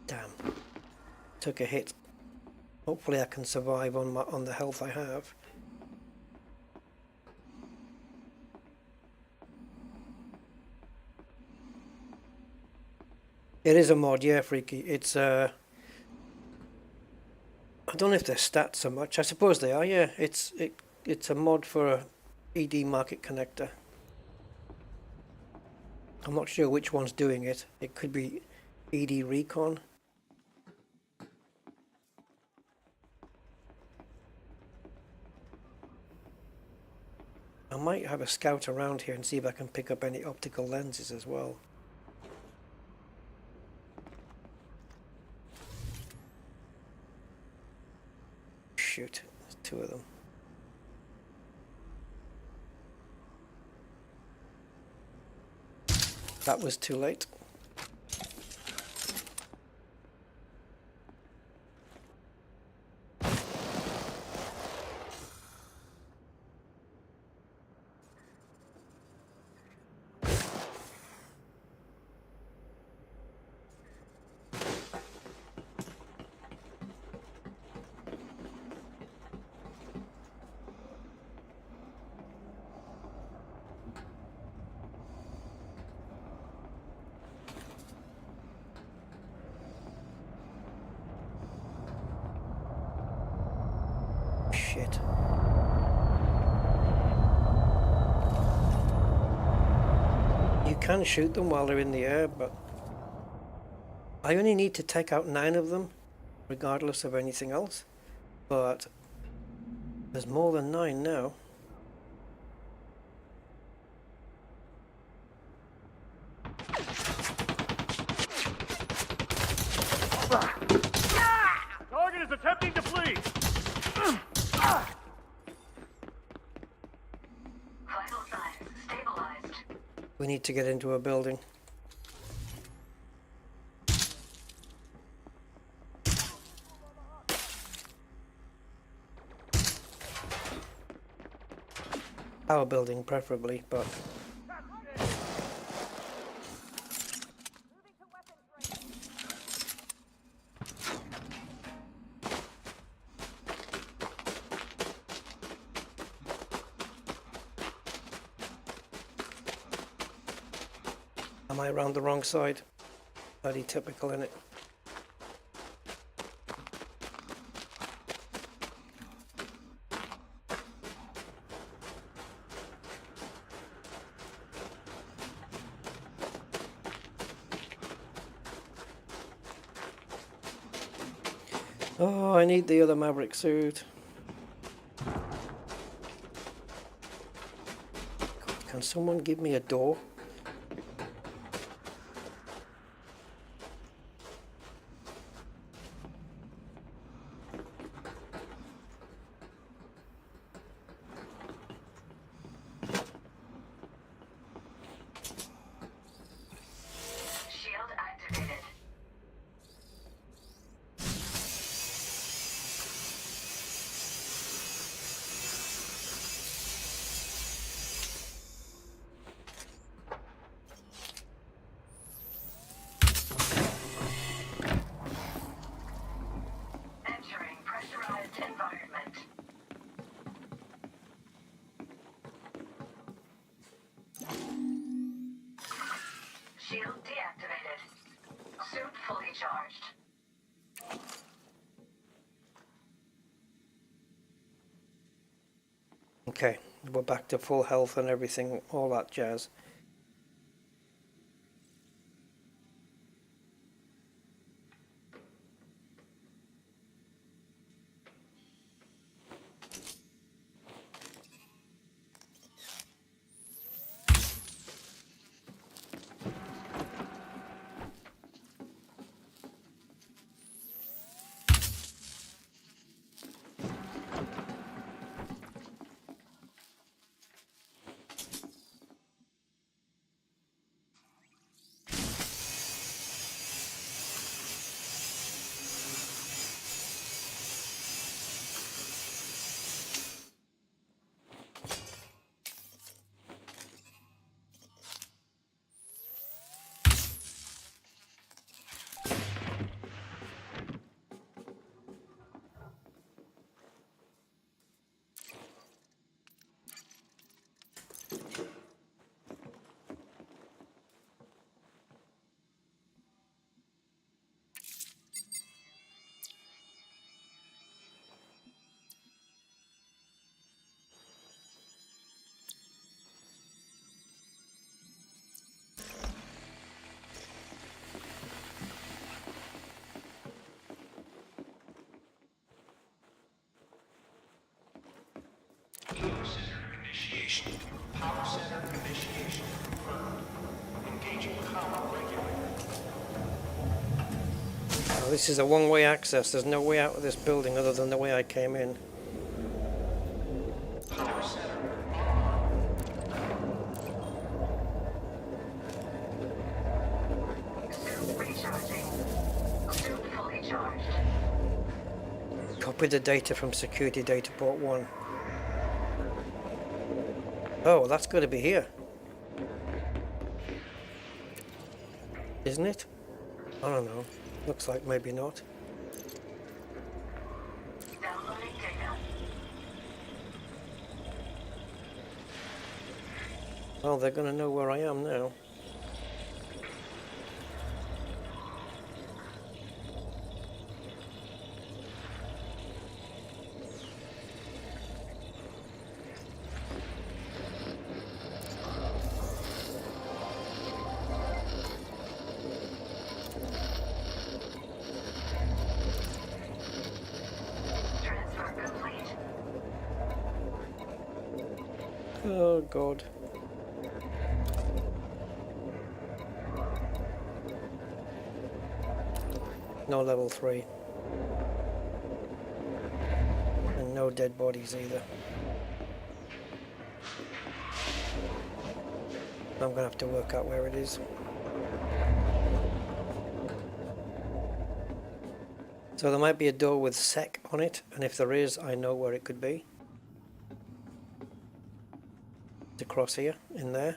Damn. Took a hit. Hopefully I can survive on the health I have. It is a mod, yeah, Freaky. It's I don't know if they're stats so much. I suppose they are, yeah. It's a mod for a ED market connector. I'm not sure which one's doing it. It could be ED Recon. I might have a scout around here and see if I can pick up any optical lenses as well. Shoot, there's two of them. That was too late. Shit. You can shoot them while they're in the air, but I only need to take out 9 of them, regardless of anything else. But there's more than 9 now. Target is attempting to flee! Vital signs stabilized. We need to get into a building. Our building preferably, but am I around the wrong side? Bloody typical, innit? Oh, I need the other Maverick suit. God, can someone give me a door? Shield activated. Entering pressurized environment. Shield deactivated. Suit fully charged. Okay, we're back to full health and everything, all that jazz. Oh, this is a one-way access. There's no way out of this building other than the way I came in. Suit recharging. Suit fully charged. Copy the data from security data port 1. Oh, that's got to be here. Isn't it? I don't know. Looks like maybe not. Downloading data. Well, they're going to know where I am now. Oh god. No level 3. And no dead bodies either. I'm gonna have to work out where it is. So there might be a door with sec on it, and if there is, I know where it could be. It's across here, in there.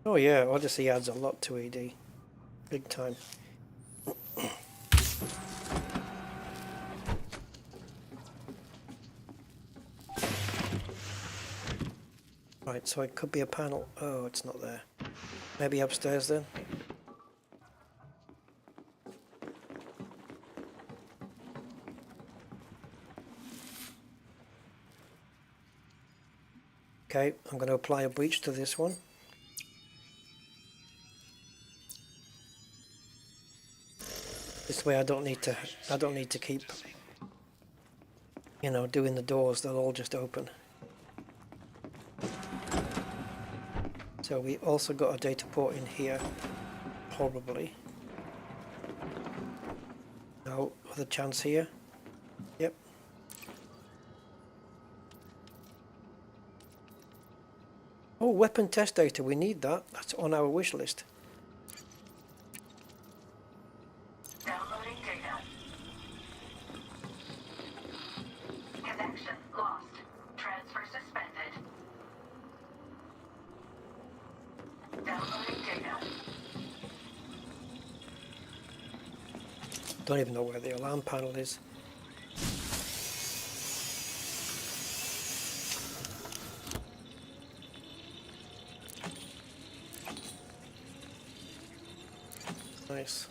Oh yeah, Odyssey adds a lot to ED. Big time. Right, so it could be a panel. Oh, it's not there. Maybe upstairs then? Okay, I'm going to apply a breach to this one. This way I don't need to keep, you know, doing the doors. They'll all just open. So we also got a data port in here, probably. No other chance here. Yep. Oh, weapon test data. We need that. That's on our wish list. Downloading data. Connection lost. Transfer suspended. Downloading data. Don't even know where the alarm panel is. Nice.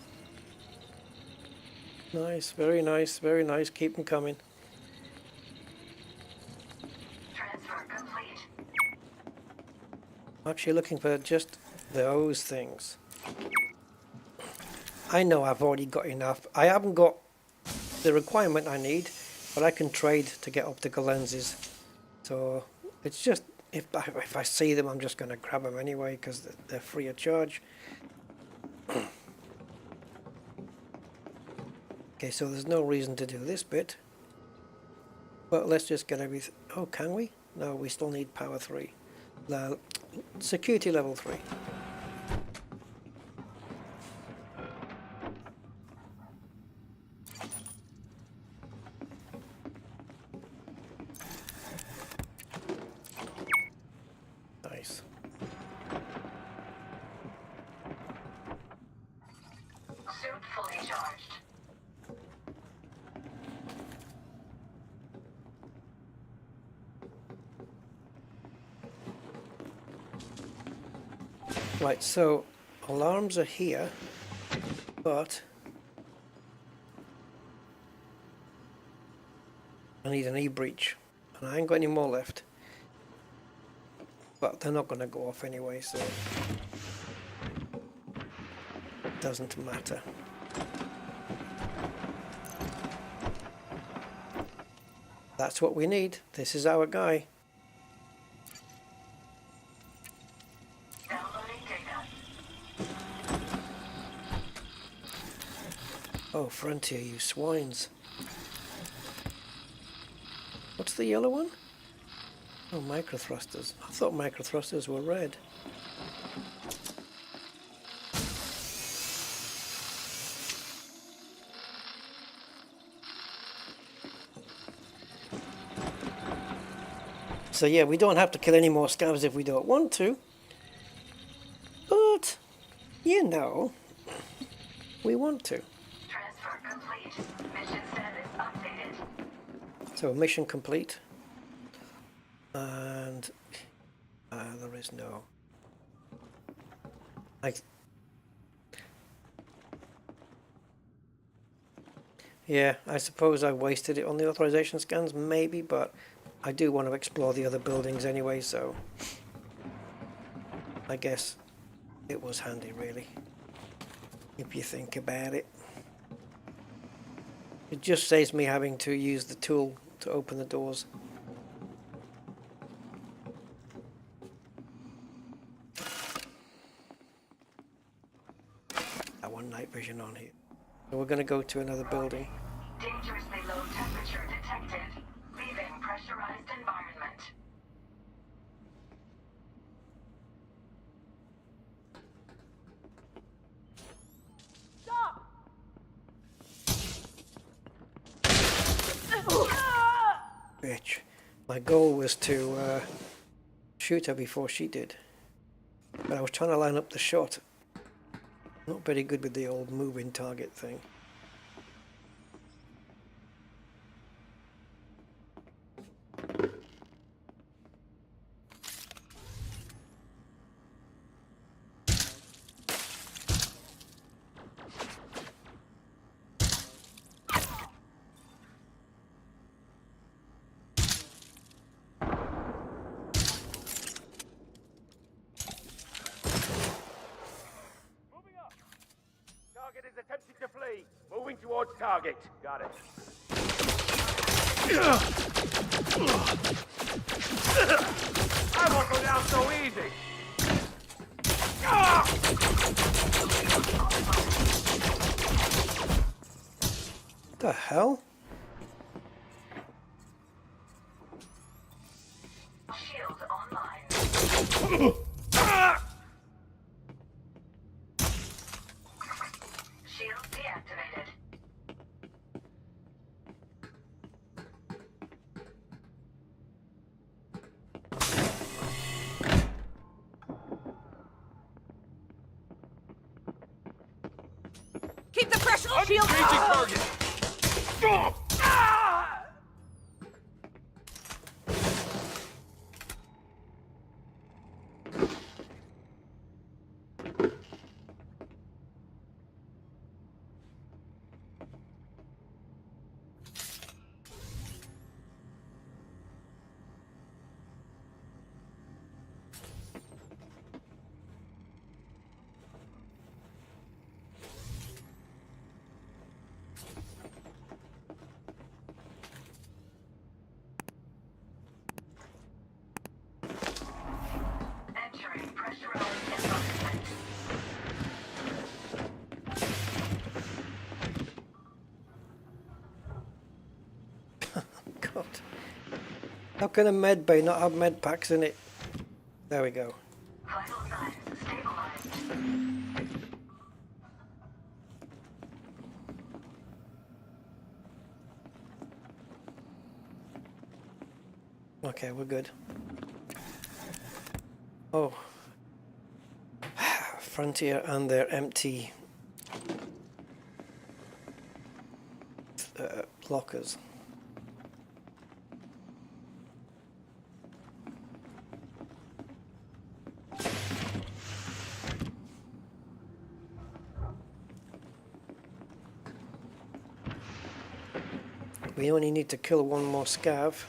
Nice, very nice, very nice. Keep them coming. Transfer complete. I'm actually looking for just those things. I know I've already got enough. I haven't got the requirement I need, but I can trade to get optical lenses. So it's just, if I see them, I'm just going to grab them anyway because they're free of charge. Okay, so there's no reason to do this bit. But let's just get everything. Oh, can we? No, we still need power 3. Security level 3. Nice. Suit fully charged. Right, so alarms are here, but I need an e-breach, and I ain't got any more left. But they're not going to go off anyway, so it doesn't matter. That's what we need. This is our guy. Downloading data. Oh, Frontier, you swines. What's the yellow one? Oh, microthrusters. I thought microthrusters were red. So yeah, we don't have to kill any more scavs if we don't want to. But, you know, we want to. Transfer complete. Mission status updated. So mission complete. And there is no. Like, yeah, I suppose I wasted it on the authorization scans, maybe, but I do want to explore the other buildings anyway, so I guess it was handy, really, if you think about it. It just saves me having to use the tool to open the doors. I want night vision on here. So we're going to go to another building. Dangerously low temperature detected. Leaving pressurized environment. Bitch. My goal was to shoot her before she did. But I was trying to line up the shot. Not very good with the old moving target thing. Target is attempting to flee. Moving towards target. Got it. I won't go down so easy. The hell? Shield online. Shield deactivated. Keep the pressure shield. Engaging target. Entering pressurized environment. God. How can a med bay not have med packs in it? There we go. Vital signs stabilized. Okay, we're good. Oh. Frontier and their empty lockers. We only need to kill one more scav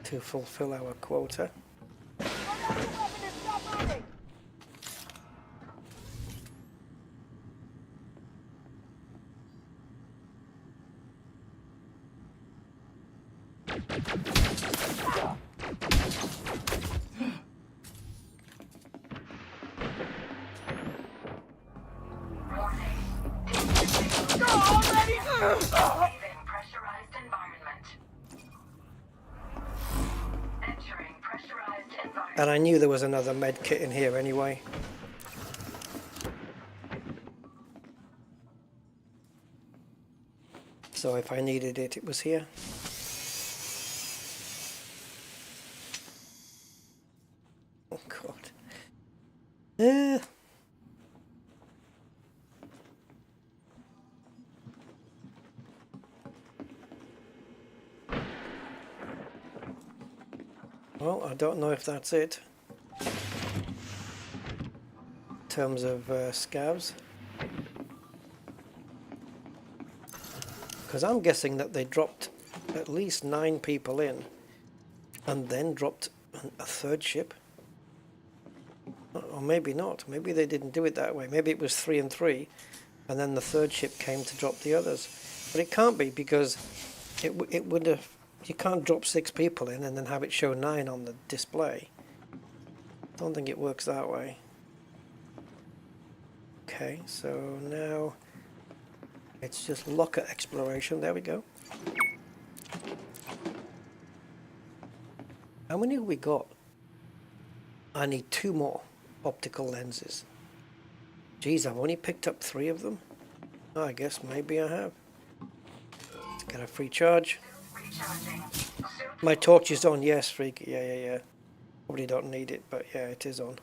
to fulfill our quota. Leaving pressurized environment. Entering pressurized environment. And I knew there was another med kit in here anyway. So if I needed it, it was here. Oh God. Yeah. Well, I don't know if that's it. terms of scavs. Because I'm guessing that they dropped at least 9 people in and then dropped a third ship. Or maybe not. Maybe they didn't do it that way. Maybe it was 3 and 3 and then the third ship came to drop the others. But it can't be, because it would have... You can't drop 6 people in and then have it show 9 on the display. I don't think it works that way. Okay, so now it's just locker exploration. There we go. How many have we got? I need 2 more optical lenses. Geez, I've only picked up 3 of them. Oh, I guess maybe I have. Let's get a free charge. My torch is on, yes, freak. Yeah. Probably don't need it, but yeah, it is on.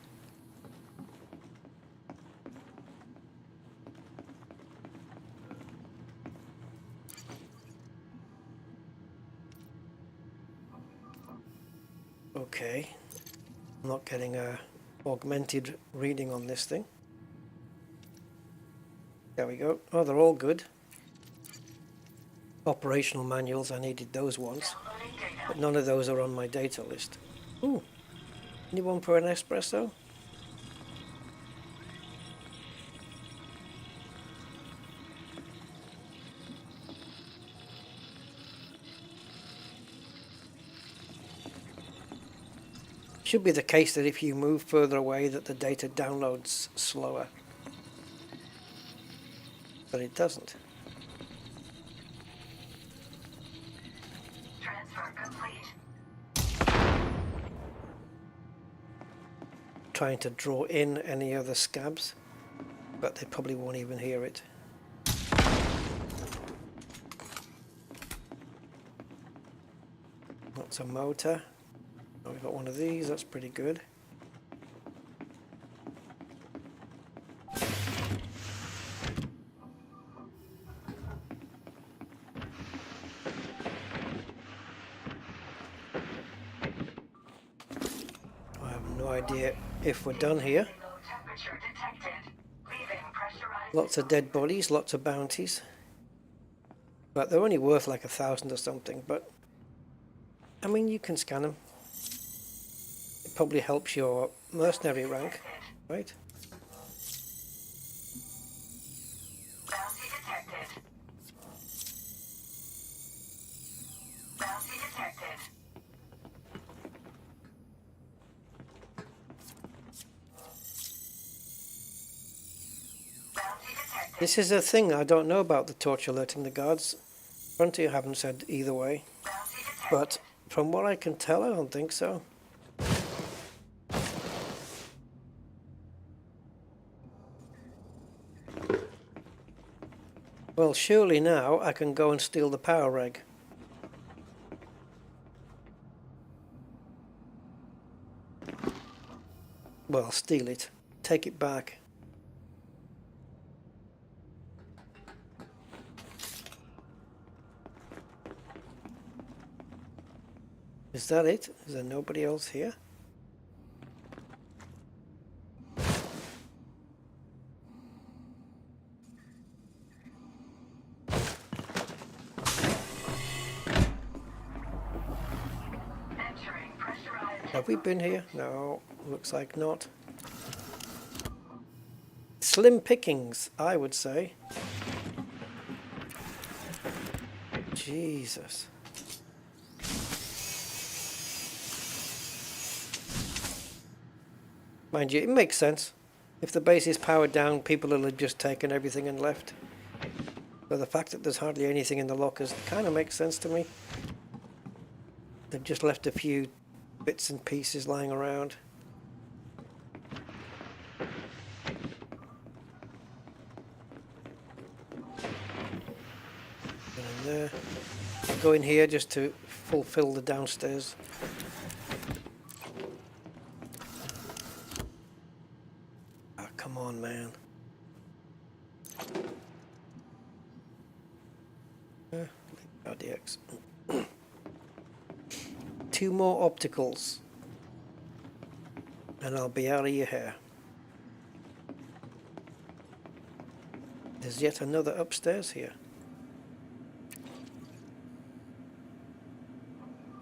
Okay, I'm not getting a augmented reading on this thing. There we go. Oh, they're all good. Operational manuals, I needed those ones, but none of those are on my data list. Ooh, anyone for an espresso? Should be the case that if you move further away that the data downloads slower, but it doesn't. Transfer complete. Trying to draw in any other scabs, but they probably won't even hear it. That's a motor. Oh, we've got one of these, that's pretty good. I have no idea if we're done here. Low temperature detected. Leaving pressurized. Lots of dead bodies, lots of bounties. But they're only worth like 1,000 or something, but I mean, you can scan them. It probably helps your mercenary rank, right? Bounty detected. Bounty detected. Bounty detected. This is a thing I don't know about, the torch alerting the guards. Frontier haven't said either way, Bounty detected. but from what I can tell, I don't think so. Well, surely now I can go and steal the power reg. Well, steal it. Take it back. Is that it? Is there nobody else here? Entering pressurized. Have we been here? No, looks like not. Slim pickings, I would say. Jesus. Mind you, it makes sense. If the base is powered down, people will have just taken everything and left. So the fact that there's hardly anything in the lockers kind of makes sense to me. They've just left a few bits and pieces lying around. And there. Go in here just to fulfill the downstairs. Ah, come on, man. RDX. 2 more opticals and I'll be out of your hair. there's yet another upstairs here.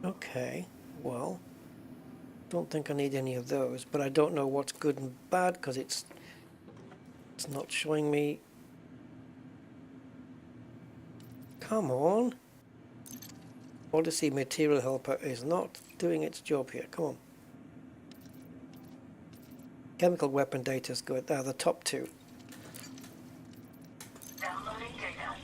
Okay, well, don't think I need any of those, but I don't know what's good and bad because it's not showing me. Come on. Odyssey Material Helper is not doing its job here. Come on. Chemical weapon data is good. The top two. Downloading data.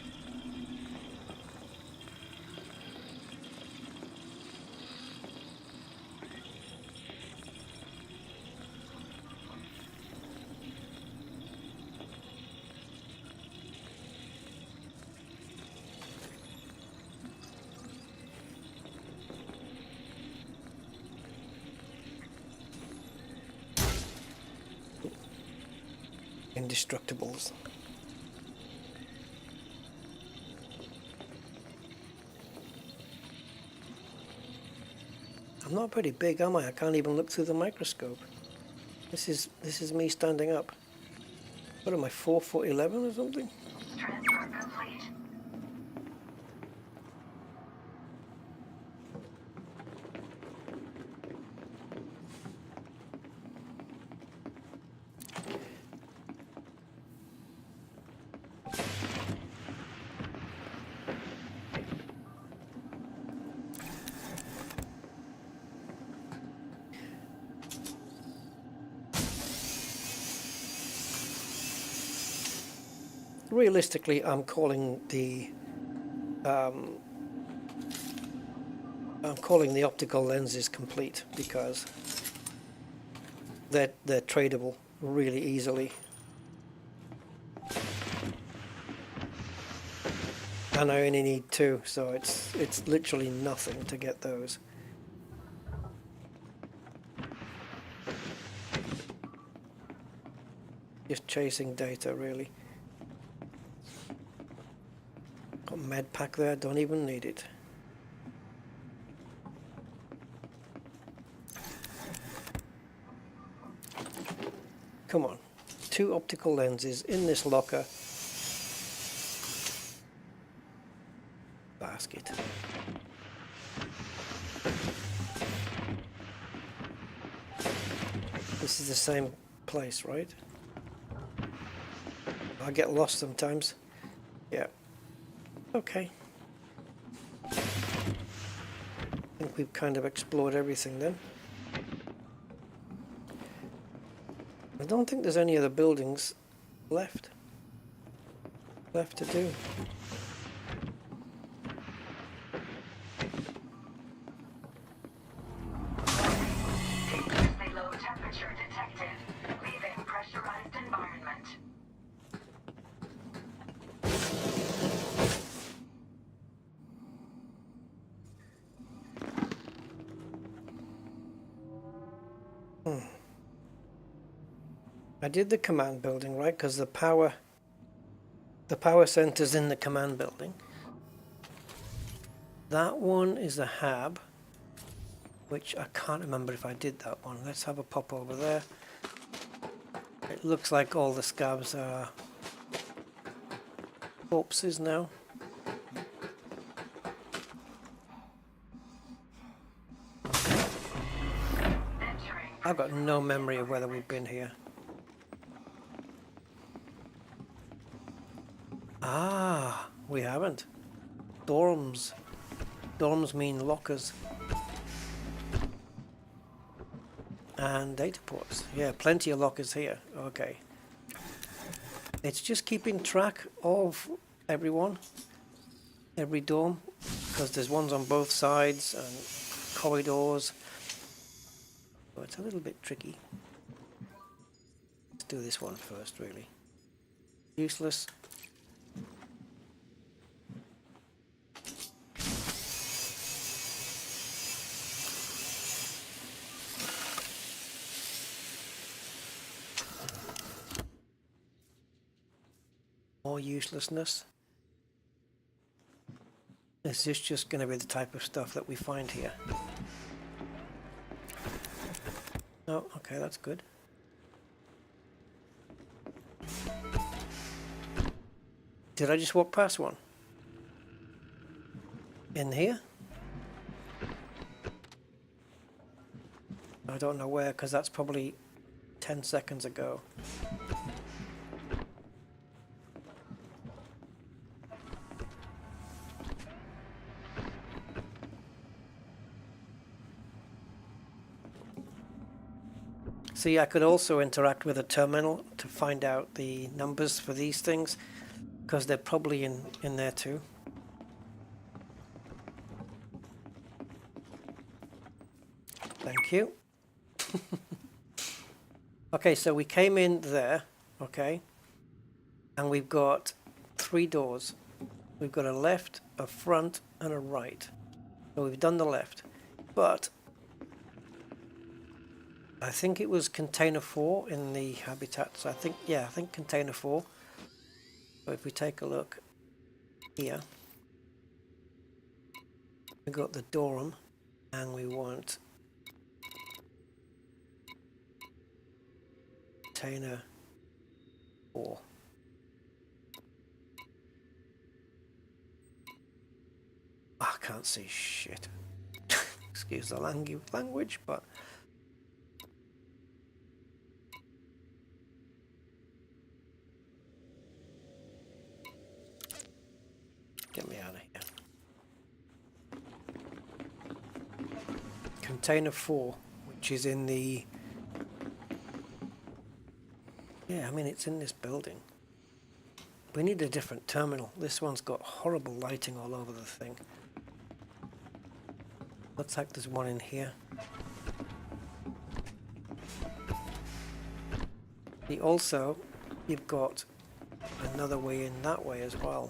Indestructibles. I'm not pretty big, am I? I can't even look through the microscope. This is me standing up. What am I, 4'11" or something? Transfer complete. Realistically, I'm calling the optical lenses complete because they're tradable really easily, and I only need two, so it's literally nothing to get those. Just chasing data, really. Got med pack there, don't even need it. Come on, two optical lenses in this locker. Basket. This is the same place, right? I get lost sometimes. Yeah. Okay. I think we've kind of explored everything then. I don't think there's any other buildings left to do. Dangerously low temperature detected. Leaving pressurized environment. I did the command building, right? Because the power center's in the command building. That one is the hab, which I can't remember if I did that one. Let's have a pop over there. It looks like all the scabs are corpses now. I've got no memory of whether we've been here. Ah, we haven't. Dorms. Dorms mean lockers. And data ports. Yeah, plenty of lockers here. Okay. It's just keeping track of everyone. Every dorm. Because there's ones on both sides and corridors. So it's a little bit tricky. Let's do this one first, really. Useless. More uselessness. Is this just going to be the type of stuff that we find here? Oh, okay, that's good. Did I just walk past one? In here? I don't know where, because that's probably 10 seconds ago. See, I could also interact with a terminal to find out the numbers for these things, because they're probably in there too. Thank you. Okay, so we came in there, okay, and we've got 3 doors. We've got a left, a front, and a right. So we've done the left, but I think it was container 4 in the habitats. I think container 4. So if we take a look here, we've got the dorm, and we want container 4. I can't see shit. Excuse the language, but get me out of here. Container 4, which is in the... Yeah, I mean, it's in this building. We need a different terminal. This one's got horrible lighting all over the thing. Looks like there's one in here. Also, you've got another way in that way as well.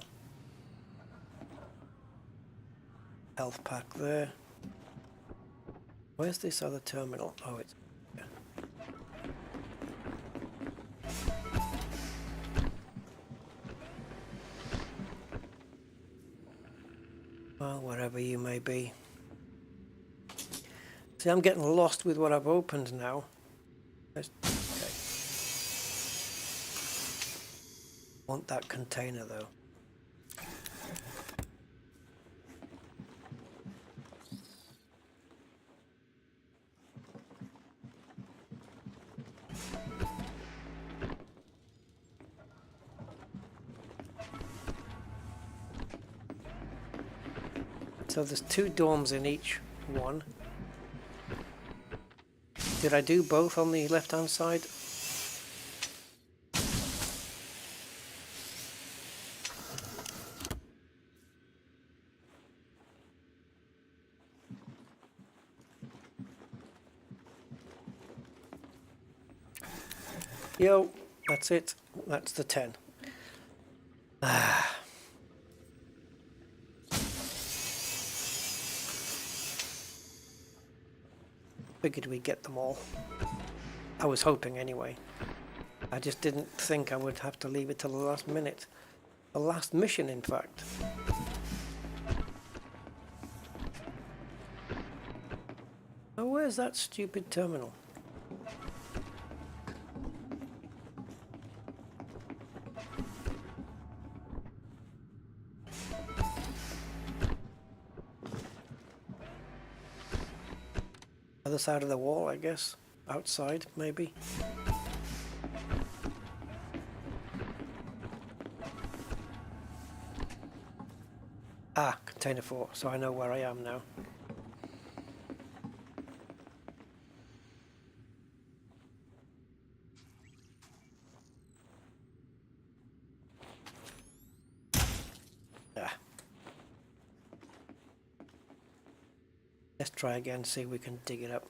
Health pack there. Where's this other terminal? Oh, it's here. Well, wherever you may be. See, I'm getting lost with what I've opened now. Okay. Want that container though. So there's 2 dorms in each one. Did I do both on the left hand side? Yo, that's it. That's the 10. Figured we'd get them all. I was hoping anyway. I just didn't think I would have to leave it till the last minute. The last mission, in fact. Oh, where's that stupid terminal? Other side of the wall, I guess. Outside, maybe. Ah, container 4, so I know where I am now. Ah. Let's try again, see if we can dig it up.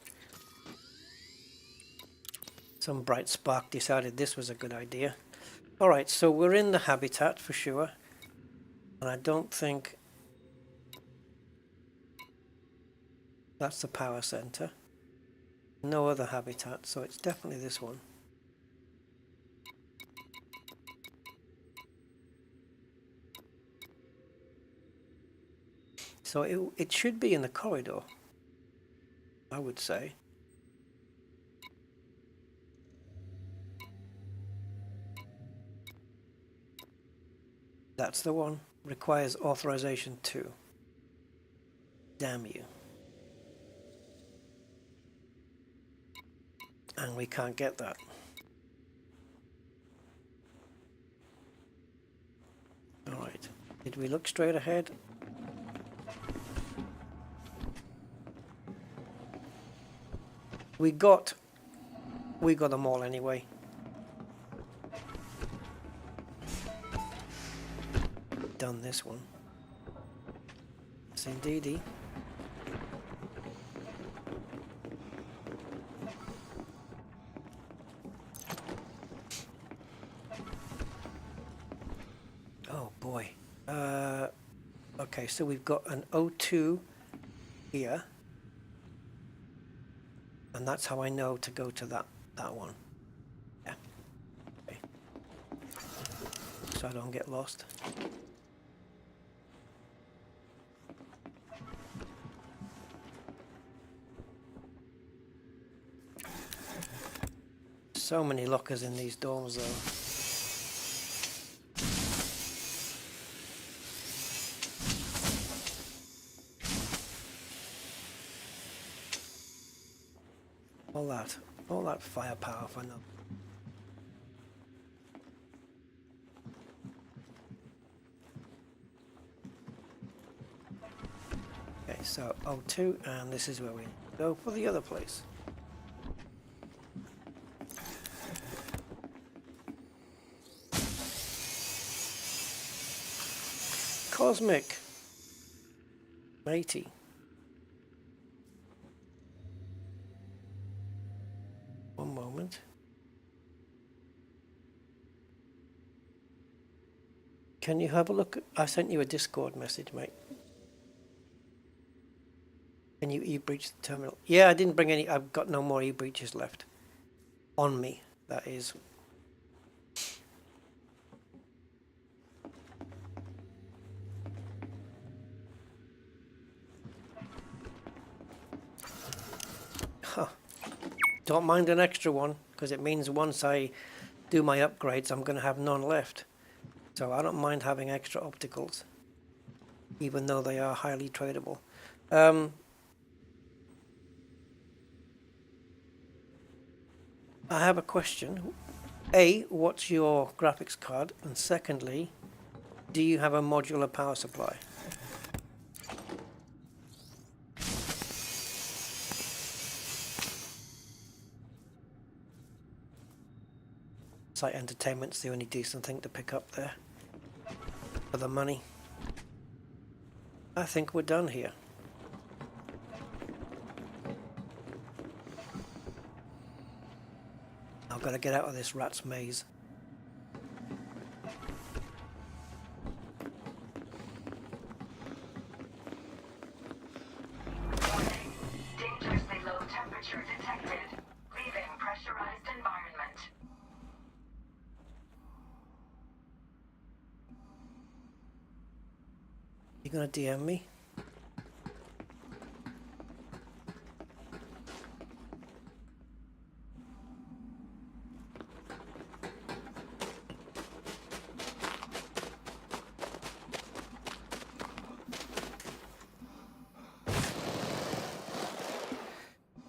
Some bright spark decided this was a good idea. Alright, so we're in the habitat for sure. And I don't think that's the power center. No other habitat, so it's definitely this one. So it should be in the corridor, I would say. That's the one. Requires authorization 2. Damn you. And we can't get that. Alright. Did we look straight ahead? We got them all anyway. Done this one. Yes, indeedy. Oh boy. Okay, so we've got an O2 here. And that's how I know to go to that one. Yeah. Okay. So I don't get lost. So many lockers in these dorms though. All that firepower for nothing. Okay, so O2, and this is where we go for the other place. Cosmic. Matey. One moment. Can you have a look? I sent you a Discord message, mate. Can you e-breach the terminal? Yeah, I didn't bring any. I've got no more e-breaches left. On me, that is. Huh. Don't mind an extra one, because it means once I do my upgrades, I'm going to have none left. So I don't mind having extra opticals, even though they are highly tradable. I have a question. A, what's your graphics card? And secondly, do you have a modular power supply? Site entertainment's the only decent thing to pick up there for the money. I think we're done here. I've got to get out of this rat's maze. Warning. Dangerously low temperature detected. Leaving pressurized environment. You gonna DM me?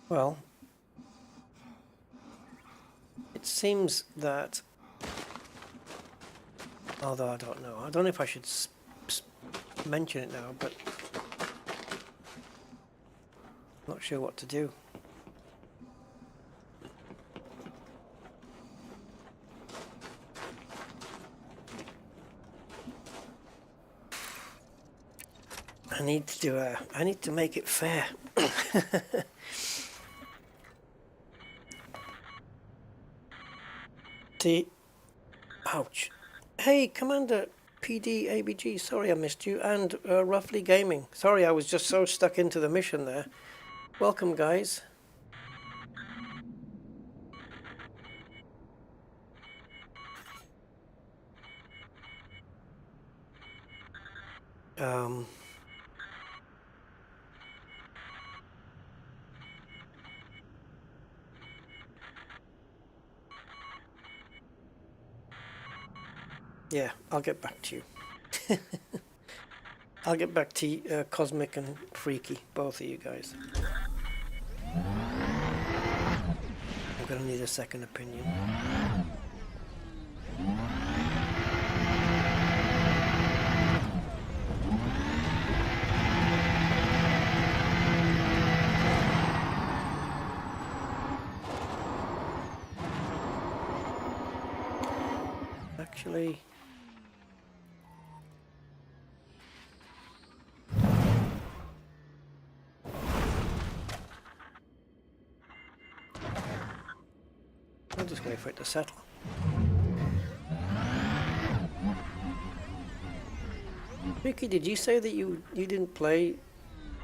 Well, it seems that, although I don't know if I should mention it now, but I'm not sure what to do. I need to make it fair. Ouch. Hey, Commander PD ABG, sorry I missed you, and Roughly Gaming. Sorry, I was just so stuck into the mission there. Welcome, guys. Yeah, I'll get back to you. I'll get back to Cosmic and Freaky, both of you guys. I'm gonna need a second opinion. Actually, I'll just wait for it to settle. Ricky, did you say that you didn't play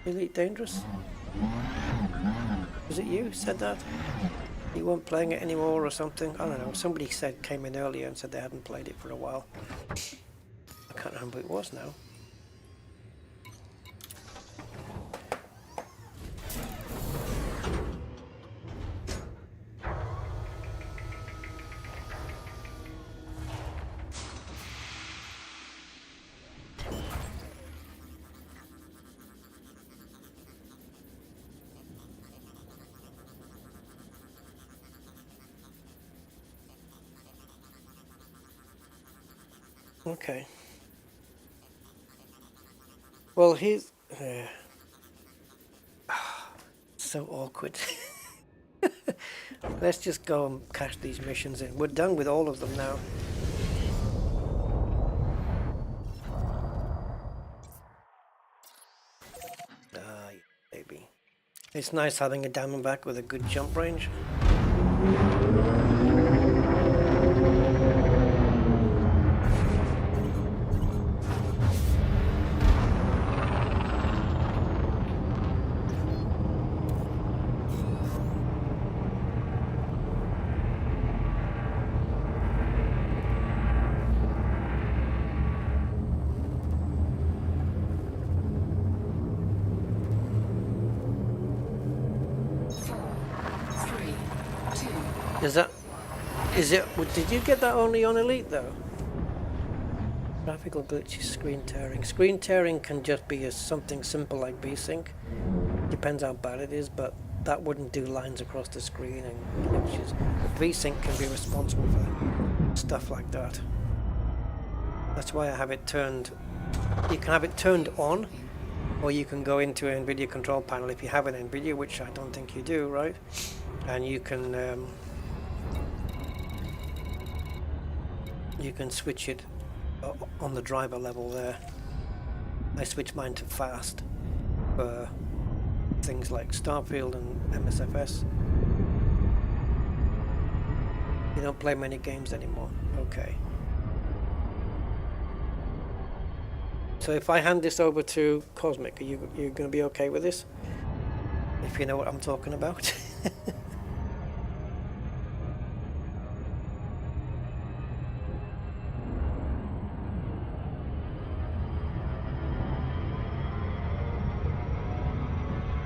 Elite Dangerous? Was it you who said that? You weren't playing it anymore or something? I don't know. Somebody came in earlier and said they hadn't played it for a while. I can't remember who it was now. Okay. Well, here's... so awkward. Let's just go and cash these missions in. We're done with all of them now. Ah, baby. It's nice having a Diamondback with a good jump range. Did you get that only on Elite though? Graphical glitches, screen tearing. Screen tearing can just be something simple like VSync. Depends how bad it is, but that wouldn't do lines across the screen and glitches. But VSync can be responsible for stuff like that. That's why I have it turned. You can have it turned on, or you can go into an Nvidia control panel if you have an Nvidia, which I don't think you do, right? And you can switch it on the driver level there. I switch mine to fast for things like Starfield and MSFS. You don't play many games anymore. Okay. So if I hand this over to Cosmic, are you going to be okay with this? If you know what I'm talking about.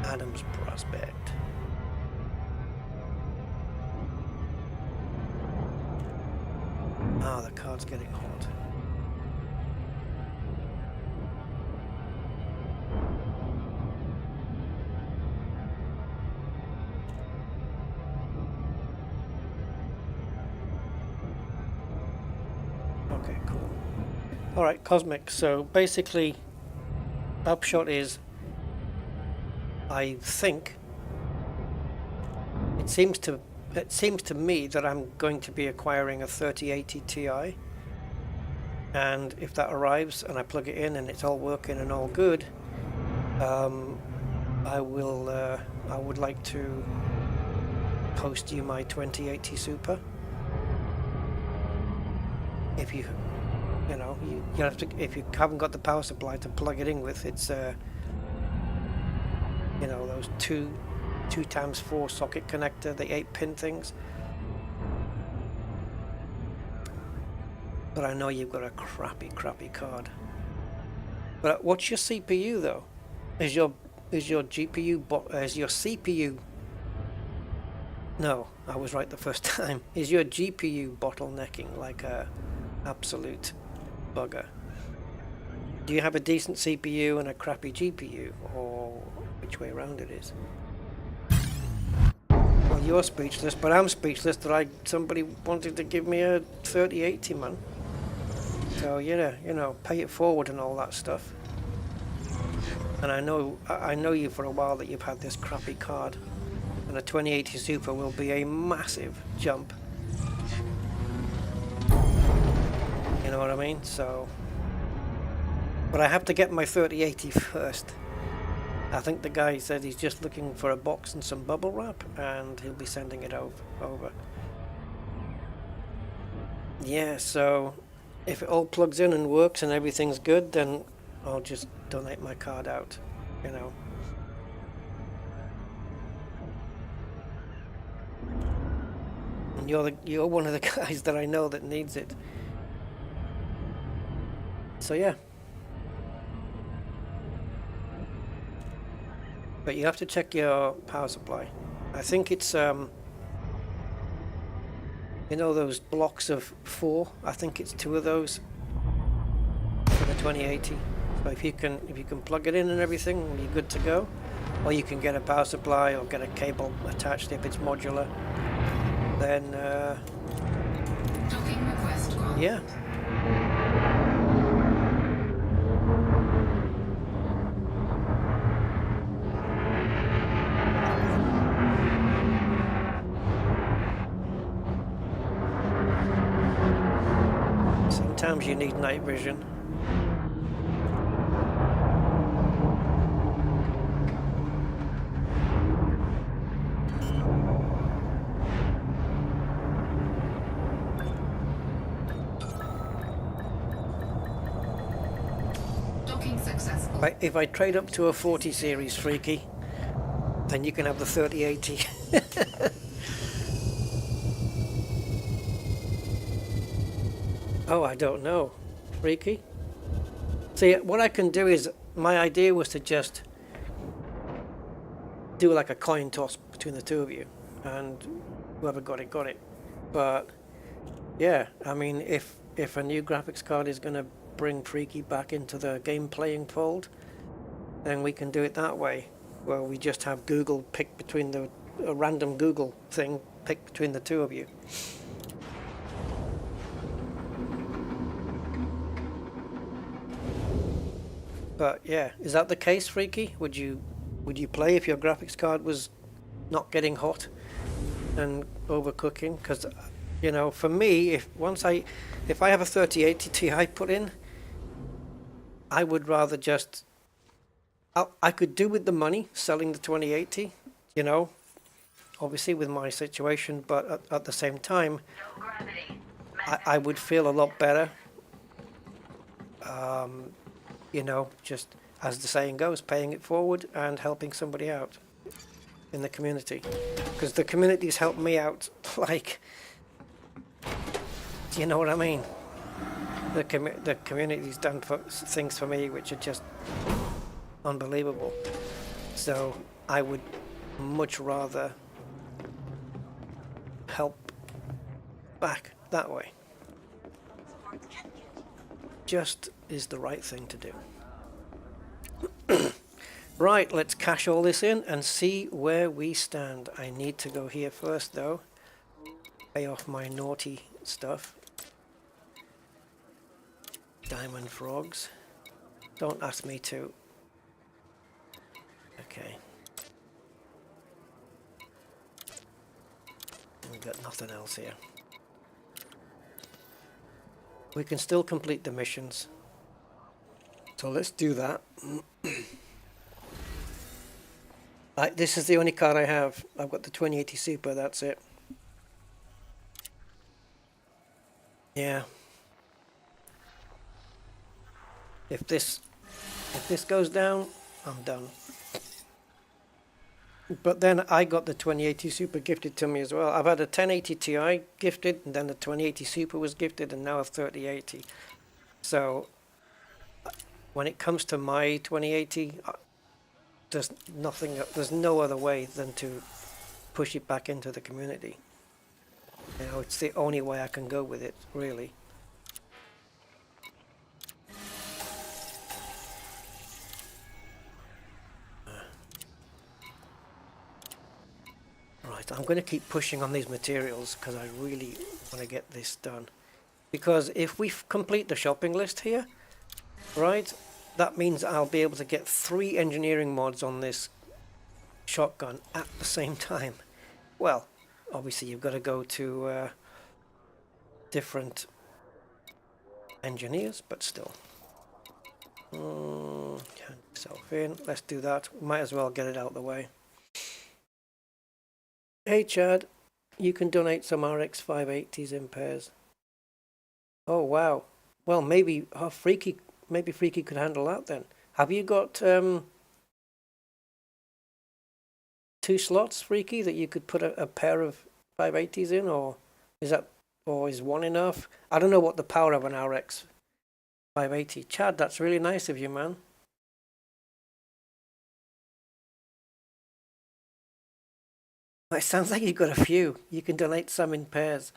Adams Prospect. Ah, the card's getting hot. Okay, cool. Alright, Cosmic. So basically, upshot is I think it seems to me that I'm going to be acquiring a 3080 Ti, and if that arrives and I plug it in and it's all working and all good, I would like to post you my 2080 Super. If you have to, if you haven't got the power supply to plug it in with, it's those 2x4 socket connector, the 8-pin things. But I know you've got a crappy card. But what's your CPU though? Is your CPU? No, I was right the first time. Is your GPU bottlenecking like a absolute bugger? do you have a decent CPU and a crappy GPU, or which way around it is? Well, you're speechless, but I'm speechless that somebody wanted to give me a 3080, man. So yeah, you know, pay it forward and all that stuff. And I know you for a while that you've had this crappy card, and a 2080 Super will be a massive jump. You know what I mean? So, but I have to get my 3080 first. I think the guy said he's just looking for a box and some bubble wrap, and he'll be sending it over. Yeah, so if it all plugs in and works and everything's good, then I'll just donate my card out, you know. And you're one of the guys that I know that needs it. So yeah. But you have to check your power supply. I think it's you know those blocks of 4. I think it's 2 of those for the 2080. So if you can plug it in and everything, you're good to go. Or you can get a power supply or get a cable attached if it's modular. Then yeah. Sometimes you need night vision. Right, if I trade up to a 40 series, Freaky, then you can have the 3080. Oh, I don't know. Freaky? See, what I can do is, my idea was to just do like a coin toss between the two of you, and whoever got it, got it. But, yeah, I mean, if a new graphics card is going to bring Freaky back into the game playing fold, then we can do it that way, where we just have Google pick between a random Google thing, pick between the two of you. But yeah, is that the case, Freaky? Would you play if your graphics card was not getting hot and overcooking? Because, you know, for me, if I have a 3080 Ti put in, I would rather just, I could do with the money selling the 2080, you know, obviously with my situation, but at the same time, I would feel a lot better. You know, just as the saying goes, paying it forward and helping somebody out in the community. Because the community's helped me out, like, do you know what I mean? The community's done things for me which are just unbelievable. So I would much rather help back that way. Just is the right thing to do. Right, let's cash all this in and see where we stand. I need to go here first though. Pay off my naughty stuff. Diamond frogs. Don't ask me to. Okay. We've got nothing else here. We can still complete the missions. So let's do that. This is the only card I have. I've got the 2080 Super, that's it. Yeah. If this goes down, I'm done. But then I got the 2080 Super gifted to me as well. I've had a 1080 Ti gifted, and then the 2080 Super was gifted, and now a 3080. So when it comes to my 2080, there's no other way than to push it back into the community. You know, it's the only way I can go with it, really. list. I'm going to keep pushing on these materials because I really want to get this done. Because if we complete the shopping list here, right, that means I'll be able to get 3 engineering mods on this shotgun at the same time. Well, obviously you've got to go to different engineers, but still. Hand yourself in. Let's do that. Might as well get it out of the way. Hey Chad, you can donate some RX 580s in pairs. Oh wow. Well, maybe Freaky could handle that then. Have you got 2 slots, Freaky, that you could put a pair of 580s in, or is one enough? I don't know what the power of an RX 580. Chad, that's really nice of you, man. It sounds like you've got a few. You can donate some in pairs.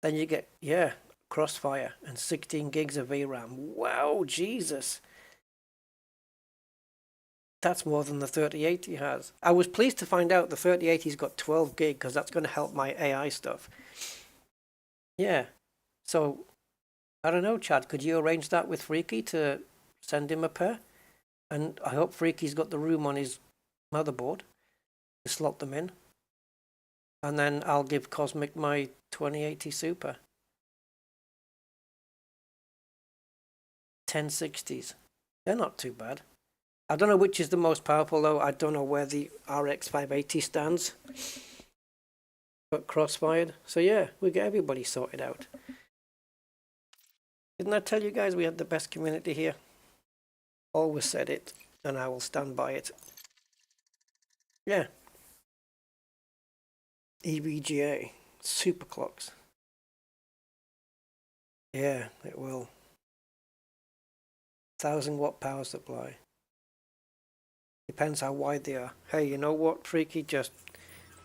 Then you get, yeah, Crossfire and 16 gigs of VRAM. Wow, Jesus. That's more than the 3080 has. I was pleased to find out the 3080's got 12 gig because that's going to help my AI stuff. Yeah. So, I don't know, Chad, could you arrange that with Freaky to send him a pair? And I hope Freaky's got the room on his motherboard to slot them in. And then I'll give Cosmic my 2080 Super. 1060s. They're not too bad. I don't know which is the most powerful though. I don't know where the RX 580 stands. But crossfired. So yeah, we get everybody sorted out. Didn't I tell you guys we had the best community here? Always said it, and I will stand by it. Yeah. EVGA. Super clocks. Yeah, it will. 1000-watt power supply. Depends how wide they are. Hey, you know what, Freaky? Just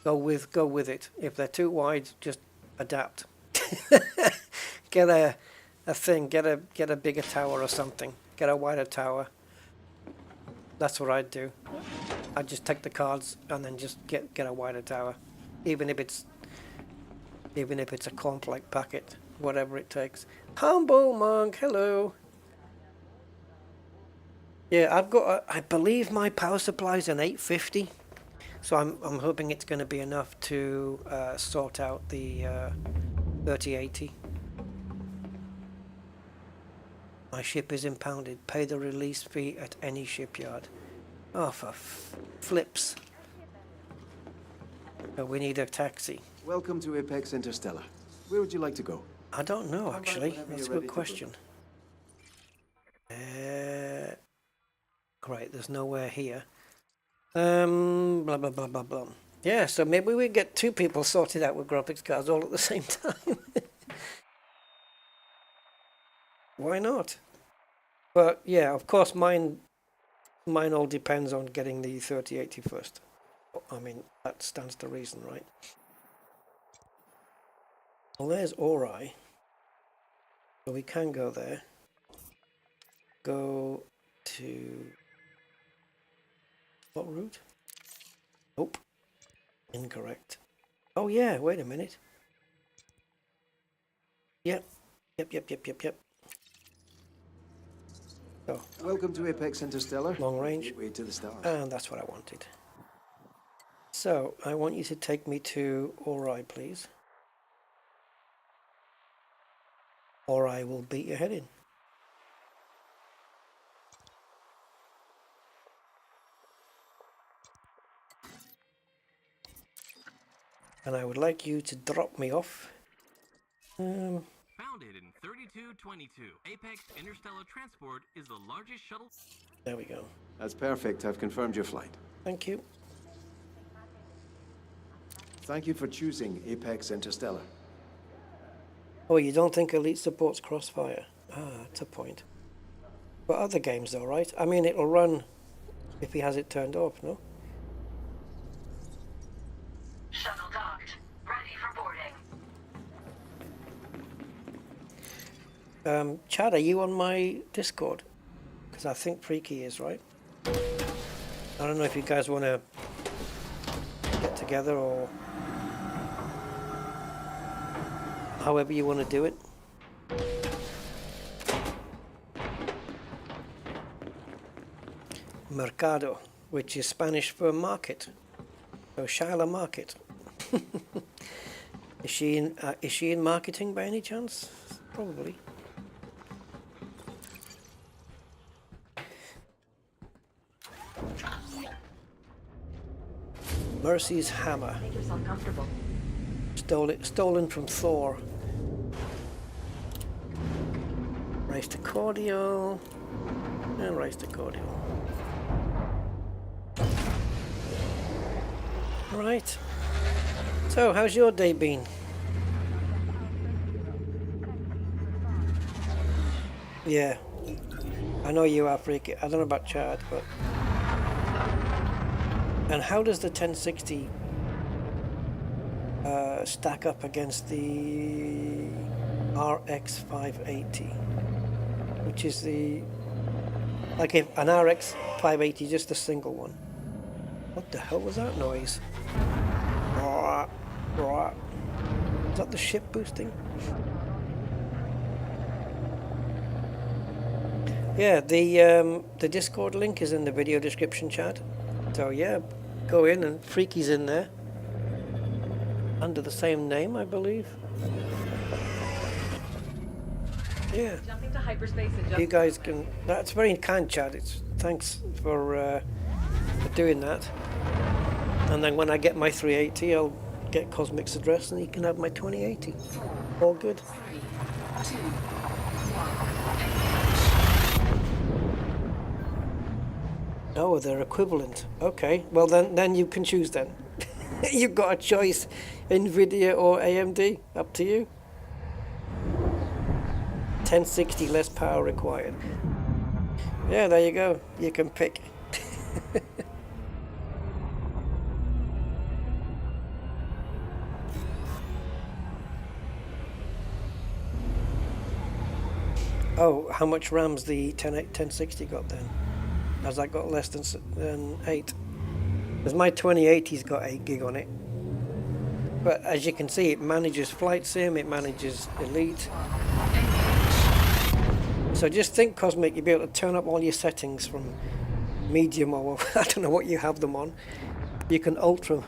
go with it. If they're too wide, just adapt. Get a thing. Get a bigger tower or something. Get a wider tower. That's what I'd do. I'd just take the cards and then just get a wider tower, even if it's a complex packet, whatever it takes. Humble Monk, hello. Yeah, I've got. I believe my power supply is an 850, so I'm hoping it's going to be enough to sort out the 3080. My ship is impounded. Pay the release fee at any shipyard. Oh, for flips. So we need a taxi. Welcome to Apex Interstellar. Where would you like to go? I don't know, actually. That's a good question. Great, there's nowhere here. Blah, blah, blah, blah, blah. Yeah, so maybe we get 2 people sorted out with graphics cards all at the same time. Why not? But yeah, of course, mine all depends on getting the 3080 first. I mean, that stands to reason, right? Well, there's Ori. So we can go there. Go to... what route? Nope. Incorrect. Oh yeah, wait a minute. Yep. So, welcome to Apex Interstellar. Long range. Way to the stars. And that's what I wanted. So, I want you to take me to Ori, please. Or I will beat your head in. And I would like you to drop me off. Founded in 3222, Apex Interstellar Transport is the largest shuttle... There we go. That's perfect. I've confirmed your flight. Thank you. Thank you for choosing Apex Interstellar. Oh, you don't think Elite supports Crossfire? Ah, that's a point. But other games though, right? I mean, it'll run if he has it turned off, no? Shuttle docked. Ready for boarding. Chad, are you on my Discord? Because I think Freaky is, right? I don't know if you guys want to get together, or however you want to do it. Mercado, which is Spanish for market. So Shyla Market. Is she in marketing by any chance? Probably. Mercy's hammer. Make yourself comfortable. Stolen from Thor. Race to cordial. And race to cordial. Right. So, how's your day been? Yeah. I know you are freaking. I don't know about Chad, but... And how does the 1060 stack up against the RX 580? Which is the... Like if an RX 580, just a single one. What the hell was that noise? Is that the ship boosting? Yeah, the Discord link is in the video description, chat. So yeah, go in, and Freaky's in there. Under the same name, I believe. Yeah. Jumping to hyperspace and You guys can... That's very kind, Chad. Thanks for doing that. And then when I get my 380, I'll get Cosmic's address and he can have my 2080. All good. 3, 2, 1. Oh, they're equivalent. Okay. Well, then you can choose then. You've got a choice. Nvidia or AMD. Up to you. 1060 less power required. Yeah, there you go. You can pick. Oh, how much RAM's the 1060 got then? Has that got less than 8? Because my 2080's got 8 gig on it. But as you can see, it manages Flight Sim, it manages Elite. So just think, Cosmic, you'll be able to turn up all your settings from medium, or I don't know what you have them on. You can ultra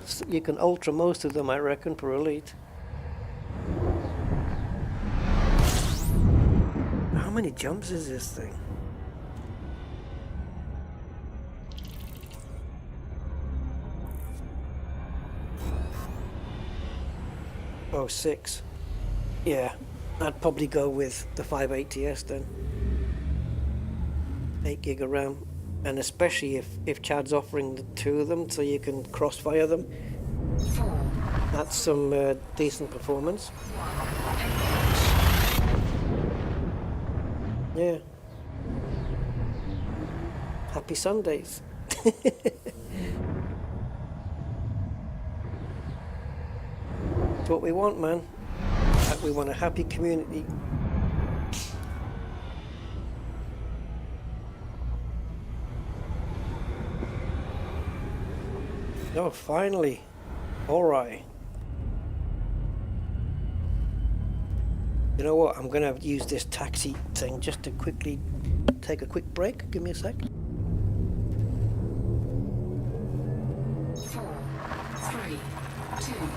most of them, I reckon, for Elite. How many jumps is this thing? Oh, 6. Yeah, I'd probably go with the 580S then. 8 gig of RAM. And especially if Chad's offering the 2 of them so you can crossfire them. That's some decent performance. Yeah. Happy Sundays. It's what we want, man. We want a happy community. Oh, finally. All right. You know what? I'm going to use this taxi thing just to quickly take a quick break. Give me a sec. 4, 3, 2, 1.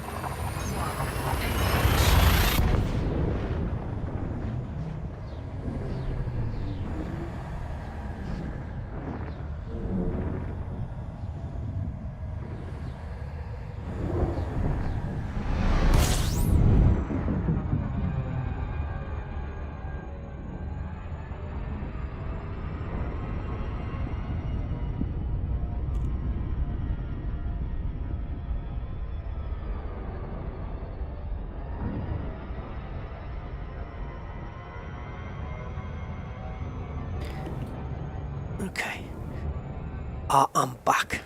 Okay. I'm back.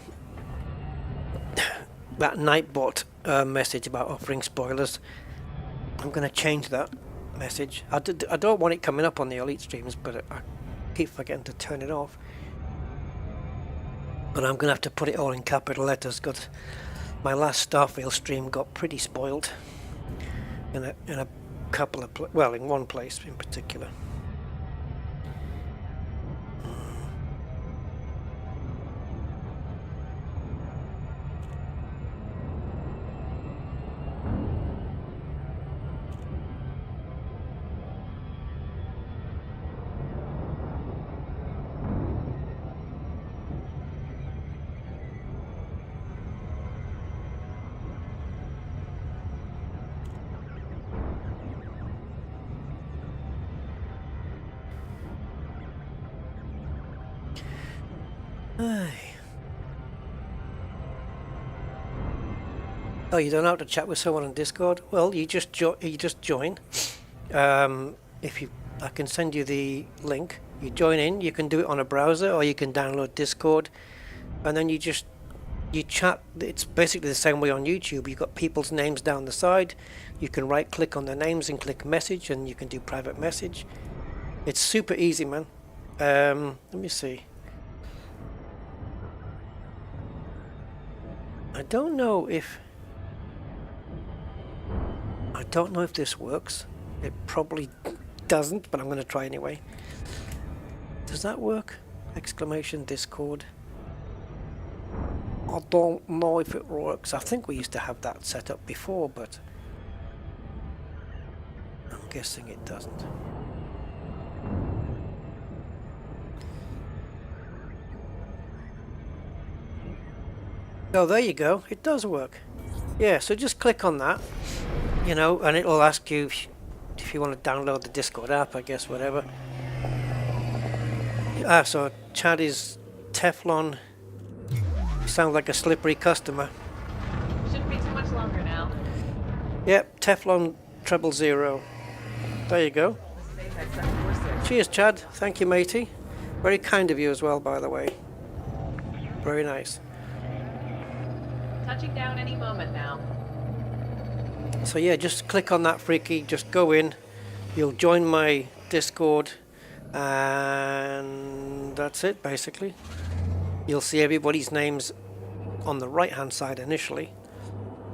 That Nightbot message about offering spoilers, I'm going to change that message. I don't want it coming up on the Elite streams, but I keep forgetting to turn it off. But I'm going to have to put it all in capital letters, because My last Starfield stream got pretty spoiled in a couple of well, in one place in particular. Oh, you don't know how to chat with someone on Discord? Well, you just join. If you, I can send you the link. You join in. You can do it on a browser, or you can download Discord, and then you chat. It's basically the same way on YouTube. You've got people's names down the side. You can right-click on their names and click message, and you can do private message. It's super easy, man. Let me see. I don't know if this works. It probably doesn't, but I'm going to try anyway. Does that work? Exclamation Discord. I don't know if it works. I think we used to have that set up before, but I'm guessing it doesn't. Oh, there you go. It does work. Yeah, so just click on that, you know, and it'll ask you if you want to download the Discord app, I guess, whatever. Ah, so Chad is Teflon. You sound like a slippery customer. Shouldn't be too much longer now. Yep, Teflon 000. There you go. This is Apex at Corsair. Cheers, Chad. Thank you, matey. Very kind of you as well, by the way. Very nice. Touching down any moment now. So yeah, just click on that, freaky. Just go in. You'll join my Discord, and that's it, basically. You'll see everybody's names on the right-hand side initially,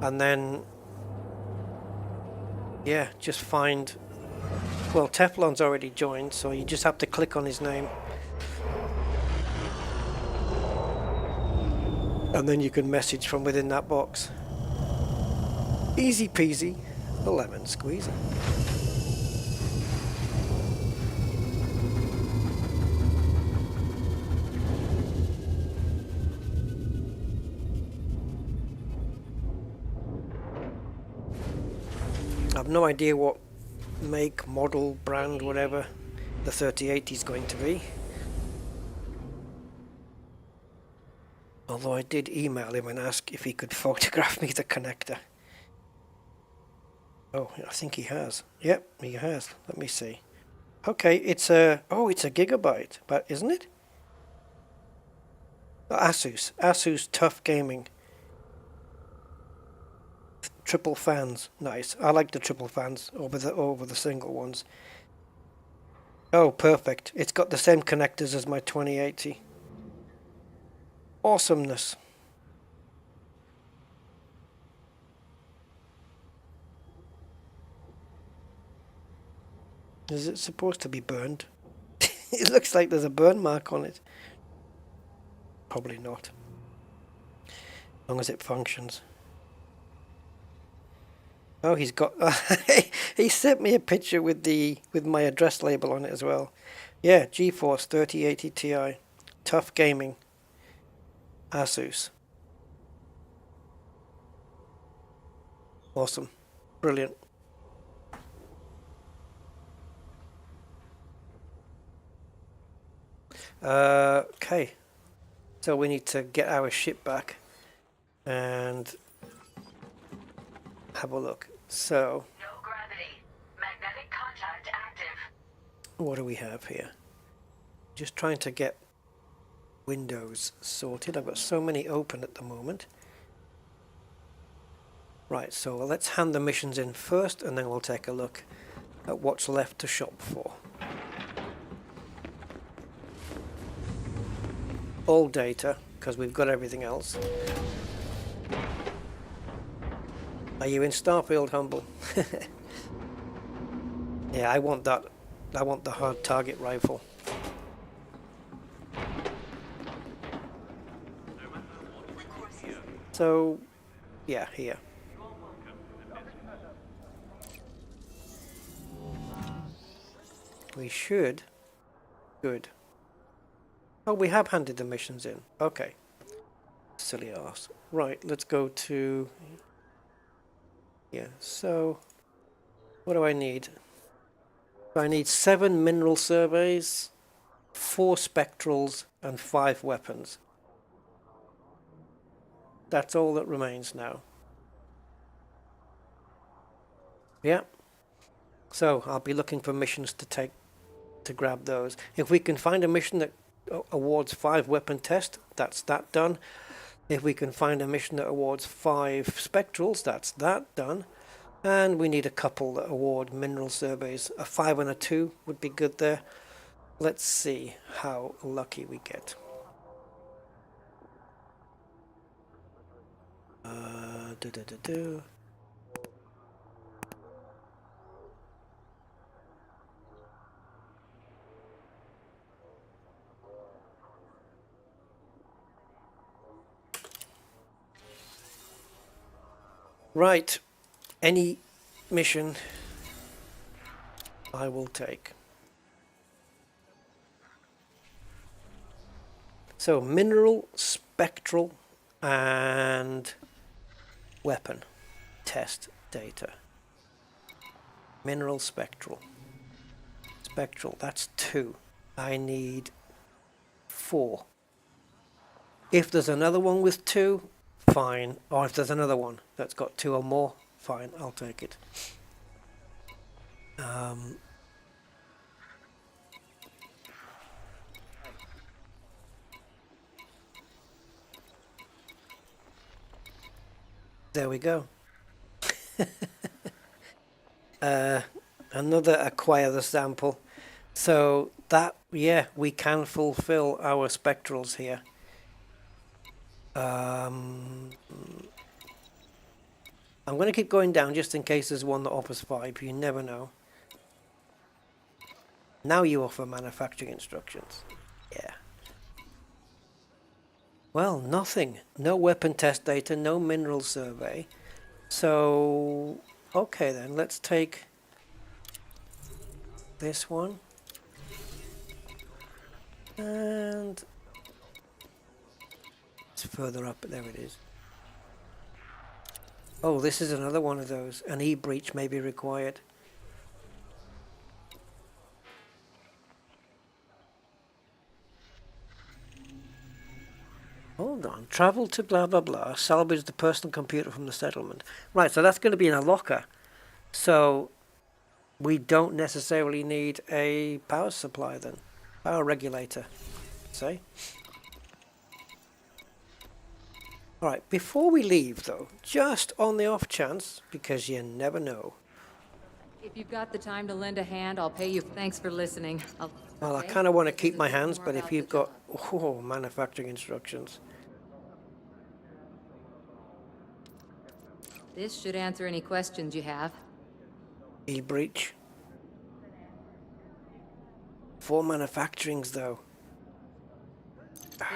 and then yeah, just find. Well, Teflon's already joined, so you just have to click on his name. And then you can message from within that box. Easy peasy, the lemon squeezer. I've no idea what make, model, brand, whatever the 3080 is going to be. Although I did email him and ask if he could photograph me the connector. Oh, I think he has. Yep, he has. Let me see. Okay, it's a Gigabyte, but isn't it? Oh, Asus Tough Gaming. Triple fans, nice. I like the triple fans over the single ones. Oh, perfect. It's got the same connectors as my 2080. Awesomeness. Is it supposed to be burned? It looks like there's a burn mark on it. Probably not. As long as it functions. Oh, he's got. He sent me a picture with my address label on it as well. Yeah, GeForce 3080 Ti, Tough Gaming, Asus. Awesome, brilliant. Okay, so we need to get our ship back and have a look. So, No gravity. Magnetic contact active. what do we have here? Just trying to get Windows sorted. I've got so many open at the moment. Right, so let's hand the missions in first, and then we'll take a look at what's left to shop for. All data, because we've got everything else. Are you in Starfield, Humble? Yeah, I want that. I want the hard target rifle. So, yeah, here. We should. Good. Oh, we have handed the missions in. Okay. Silly arse. Right, let's go to... Yeah, so... What do I need? I need 7 mineral surveys, 4 spectrals, and 5 weapons. That's all that remains now. Yeah. So, I'll be looking for missions to grab those. If we can find a mission that awards 5 weapon test, that's that done. If we can find a mission that awards 5 spectrals, that's that done. And we need a couple that award mineral surveys. A 5 and a 2 would be good there. Let's see how lucky we get. Right. Any mission I will take. So mineral, spectral, and weapon test data. Mineral, spectral. Spectral, that's 2. I need 4. If there's another one with 2, fine. Or if there's another one that's got 2 or more, fine, I'll take it. There we go. Another acquire the sample. So that, yeah, we can fulfill our spectrals here. I'm going to keep going down just in case there's one that offers 5. You never know. Now you offer manufacturing instructions. Yeah. Well, nothing. No weapon test data, no mineral survey. So, okay then, let's take this one. And it's further up, there it is. Oh, this is another one of those. An e-breach may be required. Hold on. Travel to blah, blah, blah. Salvage the personal computer from the settlement. Right, so that's going to be in a locker. So we don't necessarily need a power supply then. Power regulator, say. Alright, before we leave though, just on the off chance, because you never know. If you've got the time to lend a hand, I'll pay you. Thanks for listening. Well, I kind of want to keep my hands, but if you've got manufacturing instructions. This should answer any questions you have. E-breach. 4 manufacturings though.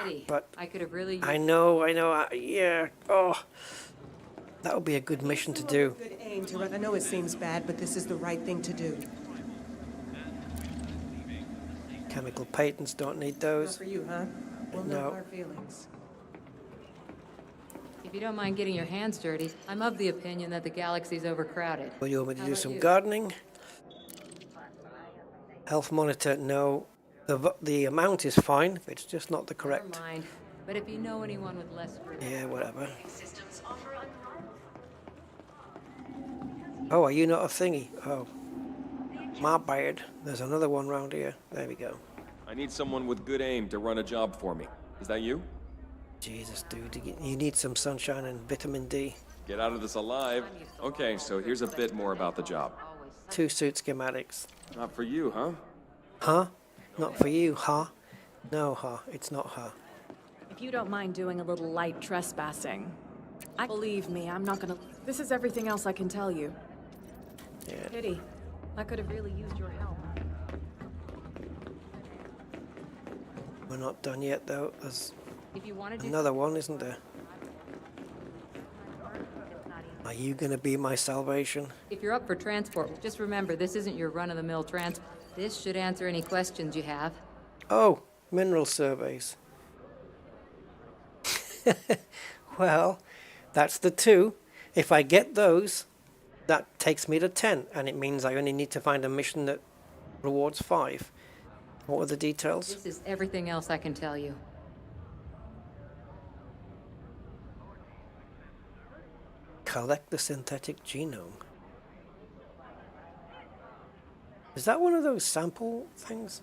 Pity. But I could have really... I know, yeah. Oh, that would be a good mission to do. Good aim to I know it seems bad, but this is the right thing to do. Chemical patents, don't need Not those. for you, huh? Well, No. no hard feelings. If you don't mind getting your hands dirty, I'm of the opinion that the galaxy's overcrowded. Well, you want me to How do about some you? gardening? Health monitor, no. The amount is fine, it's just not the Never correct. mind. But if you know anyone with less... Yeah, whatever. Systems offer unlocked. Oh, are you not a thingy? Oh. My bad. There's another one round here. There we go. I need someone with good aim to run a job for me. Is that you? Jesus, dude, you need some sunshine and vitamin D. Get out of this alive. Okay, so here's a bit more about the job. 2 suit schematics. Not for you, huh? Huh? Not for you, huh? No, huh? It's not huh. If you don't mind doing a little light trespassing. Believe me, I'm not gonna... This is everything else I can tell you. Yeah. Pity. I could have really used your help. We're not done yet, though. There's If you want to do another one, isn't there? Are you going to be my salvation? If you're up for transport, just remember this isn't your run-of-the-mill transport. This should answer any questions you have. Oh, mineral surveys. Well, that's the 2. If I get those, that takes me to 10, and it means I only need to find a mission that rewards 5. What are the details? This is everything else I can tell you. Collect the synthetic genome. Is that one of those sample things?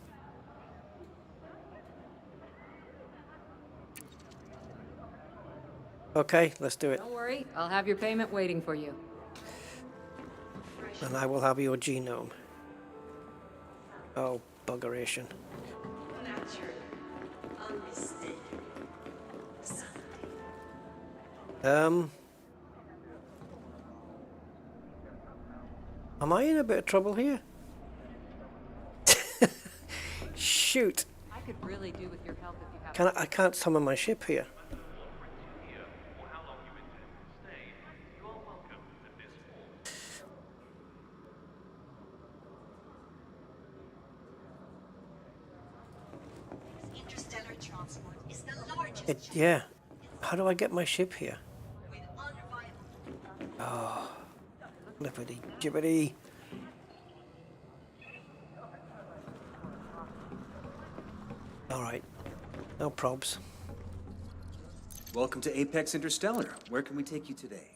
Okay, let's do it. Don't worry, I'll have your payment waiting for you. And I will have your genome. Oh, buggeration. Am I in a bit of trouble here? Shoot. I could really do with your help if you have... I can't summon my ship here. Interstellar transport is the largest. Yeah. How do I get my ship here? Oh. Flippity jibbity. Alright. No probs. Welcome to Apex Interstellar. Where can we take you today?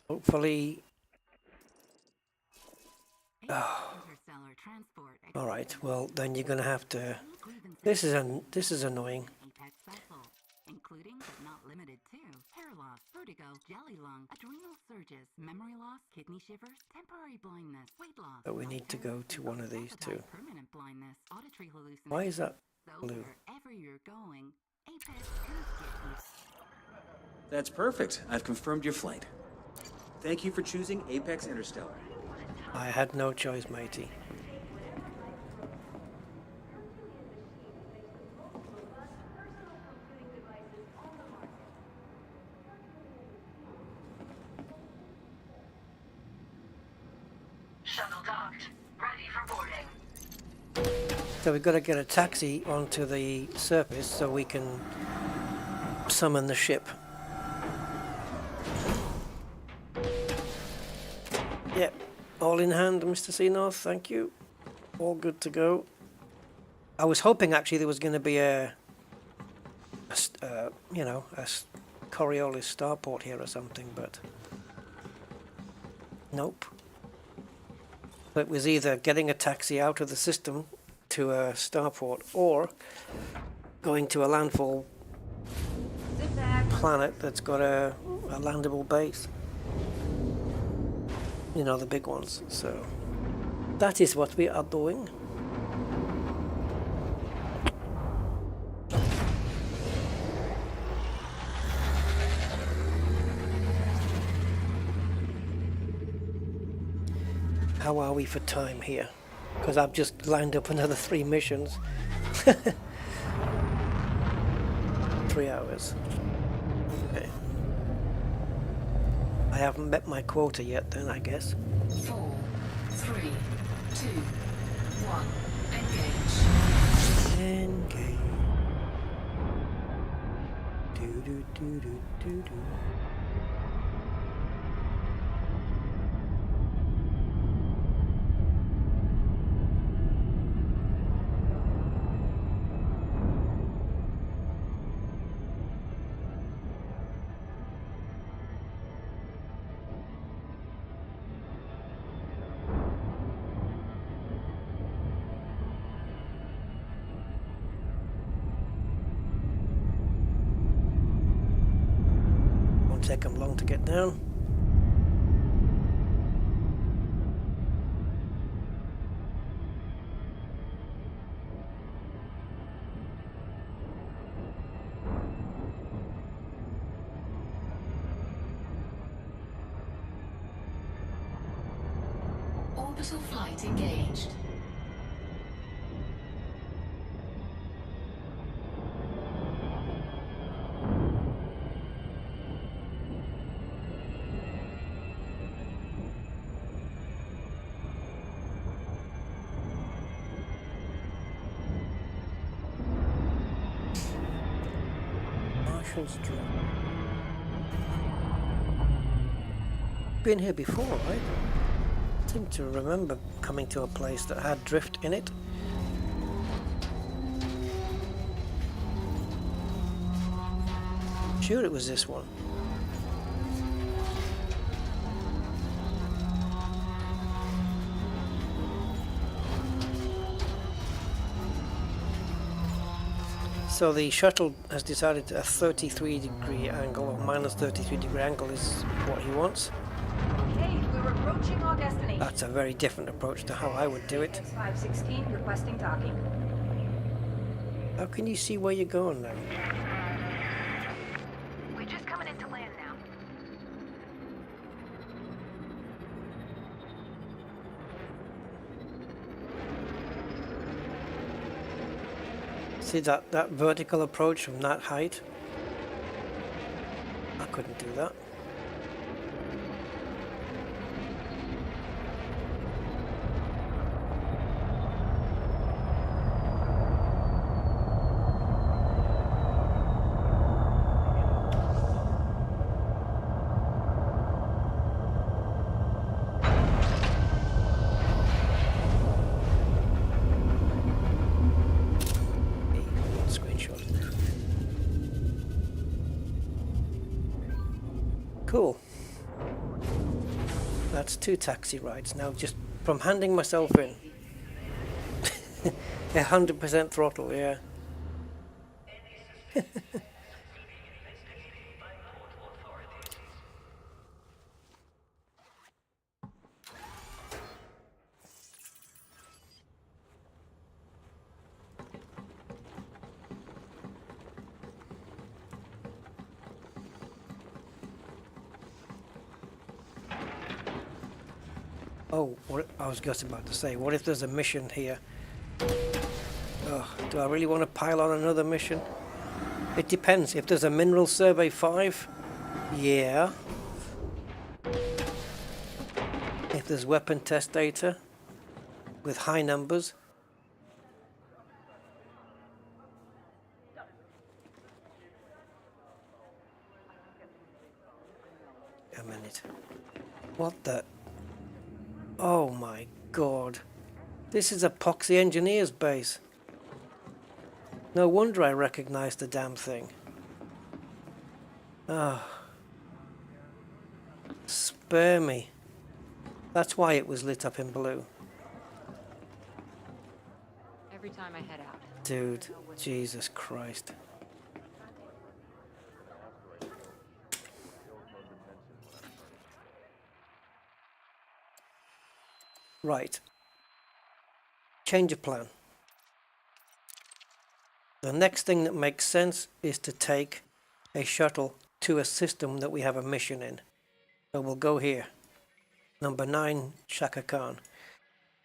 Hopefully... Oh. Alright, well then you're gonna have to... This is annoying. Including but not limited to hair loss, vertigo, jelly lung, adrenal surges, memory loss, kidney shivers, temporary blindness, weight loss. But we need to go to one of these two. Permanent blindness, auditory hallucinations. Why is that So blue? wherever you're going, Apex could get you. That's perfect. I've confirmed your flight. Thank you for choosing Apex Interstellar. I had no choice, matey. Shuttle docked. Ready for boarding. So we've got to get a taxi onto the surface so we can summon the ship. Yep, all in hand, Mr. Seanorth, thank you. All good to go. I was hoping actually there was going to be a Coriolis starport here or something, but nope. It was either getting a taxi out of the system to a starport or going to a landfall planet that's got a landable base. You know, the big ones. So that is what we are doing. How are we for time here? Because I've just lined up another 3 missions. 3 hours. Okay. I haven't met my quota yet then, I guess. 4, 3, 2, 1. Engage. Engage. Do do do do do do. Take them long to get down. Orbital flight engaged. Marshall's Drift. Been here before, right? I seem to remember coming to a place that had drift in it. Sure it was this one. So the shuttle has decided a 33-degree angle, or minus 33-degree angle is what he wants. Okay, we're approaching our destination. That's a very different approach to how I would do it. X516 requesting docking. How can you see where you're going now? We're just coming into land now. See that vertical approach from that height? I couldn't do that. Cool. That's 2 taxi rides. Now just from handing myself in. 100% throttle, yeah. Oh, what I was just about to say, what if there's a mission here? Oh, do I really want to pile on another mission? It depends. If there's a Mineral Survey 5, yeah. If there's weapon test data with high numbers. A minute. What the... Oh my god. This is Epoxy Engineers base. No wonder I recognized the damn thing. Ah. Spare me. That's why it was lit up in blue. Every time I head out. Dude, Jesus Christ. Right. Change of plan. The next thing that makes sense is to take a shuttle to a system that we have a mission in. So we'll go here. Number 9, Shaka Khan.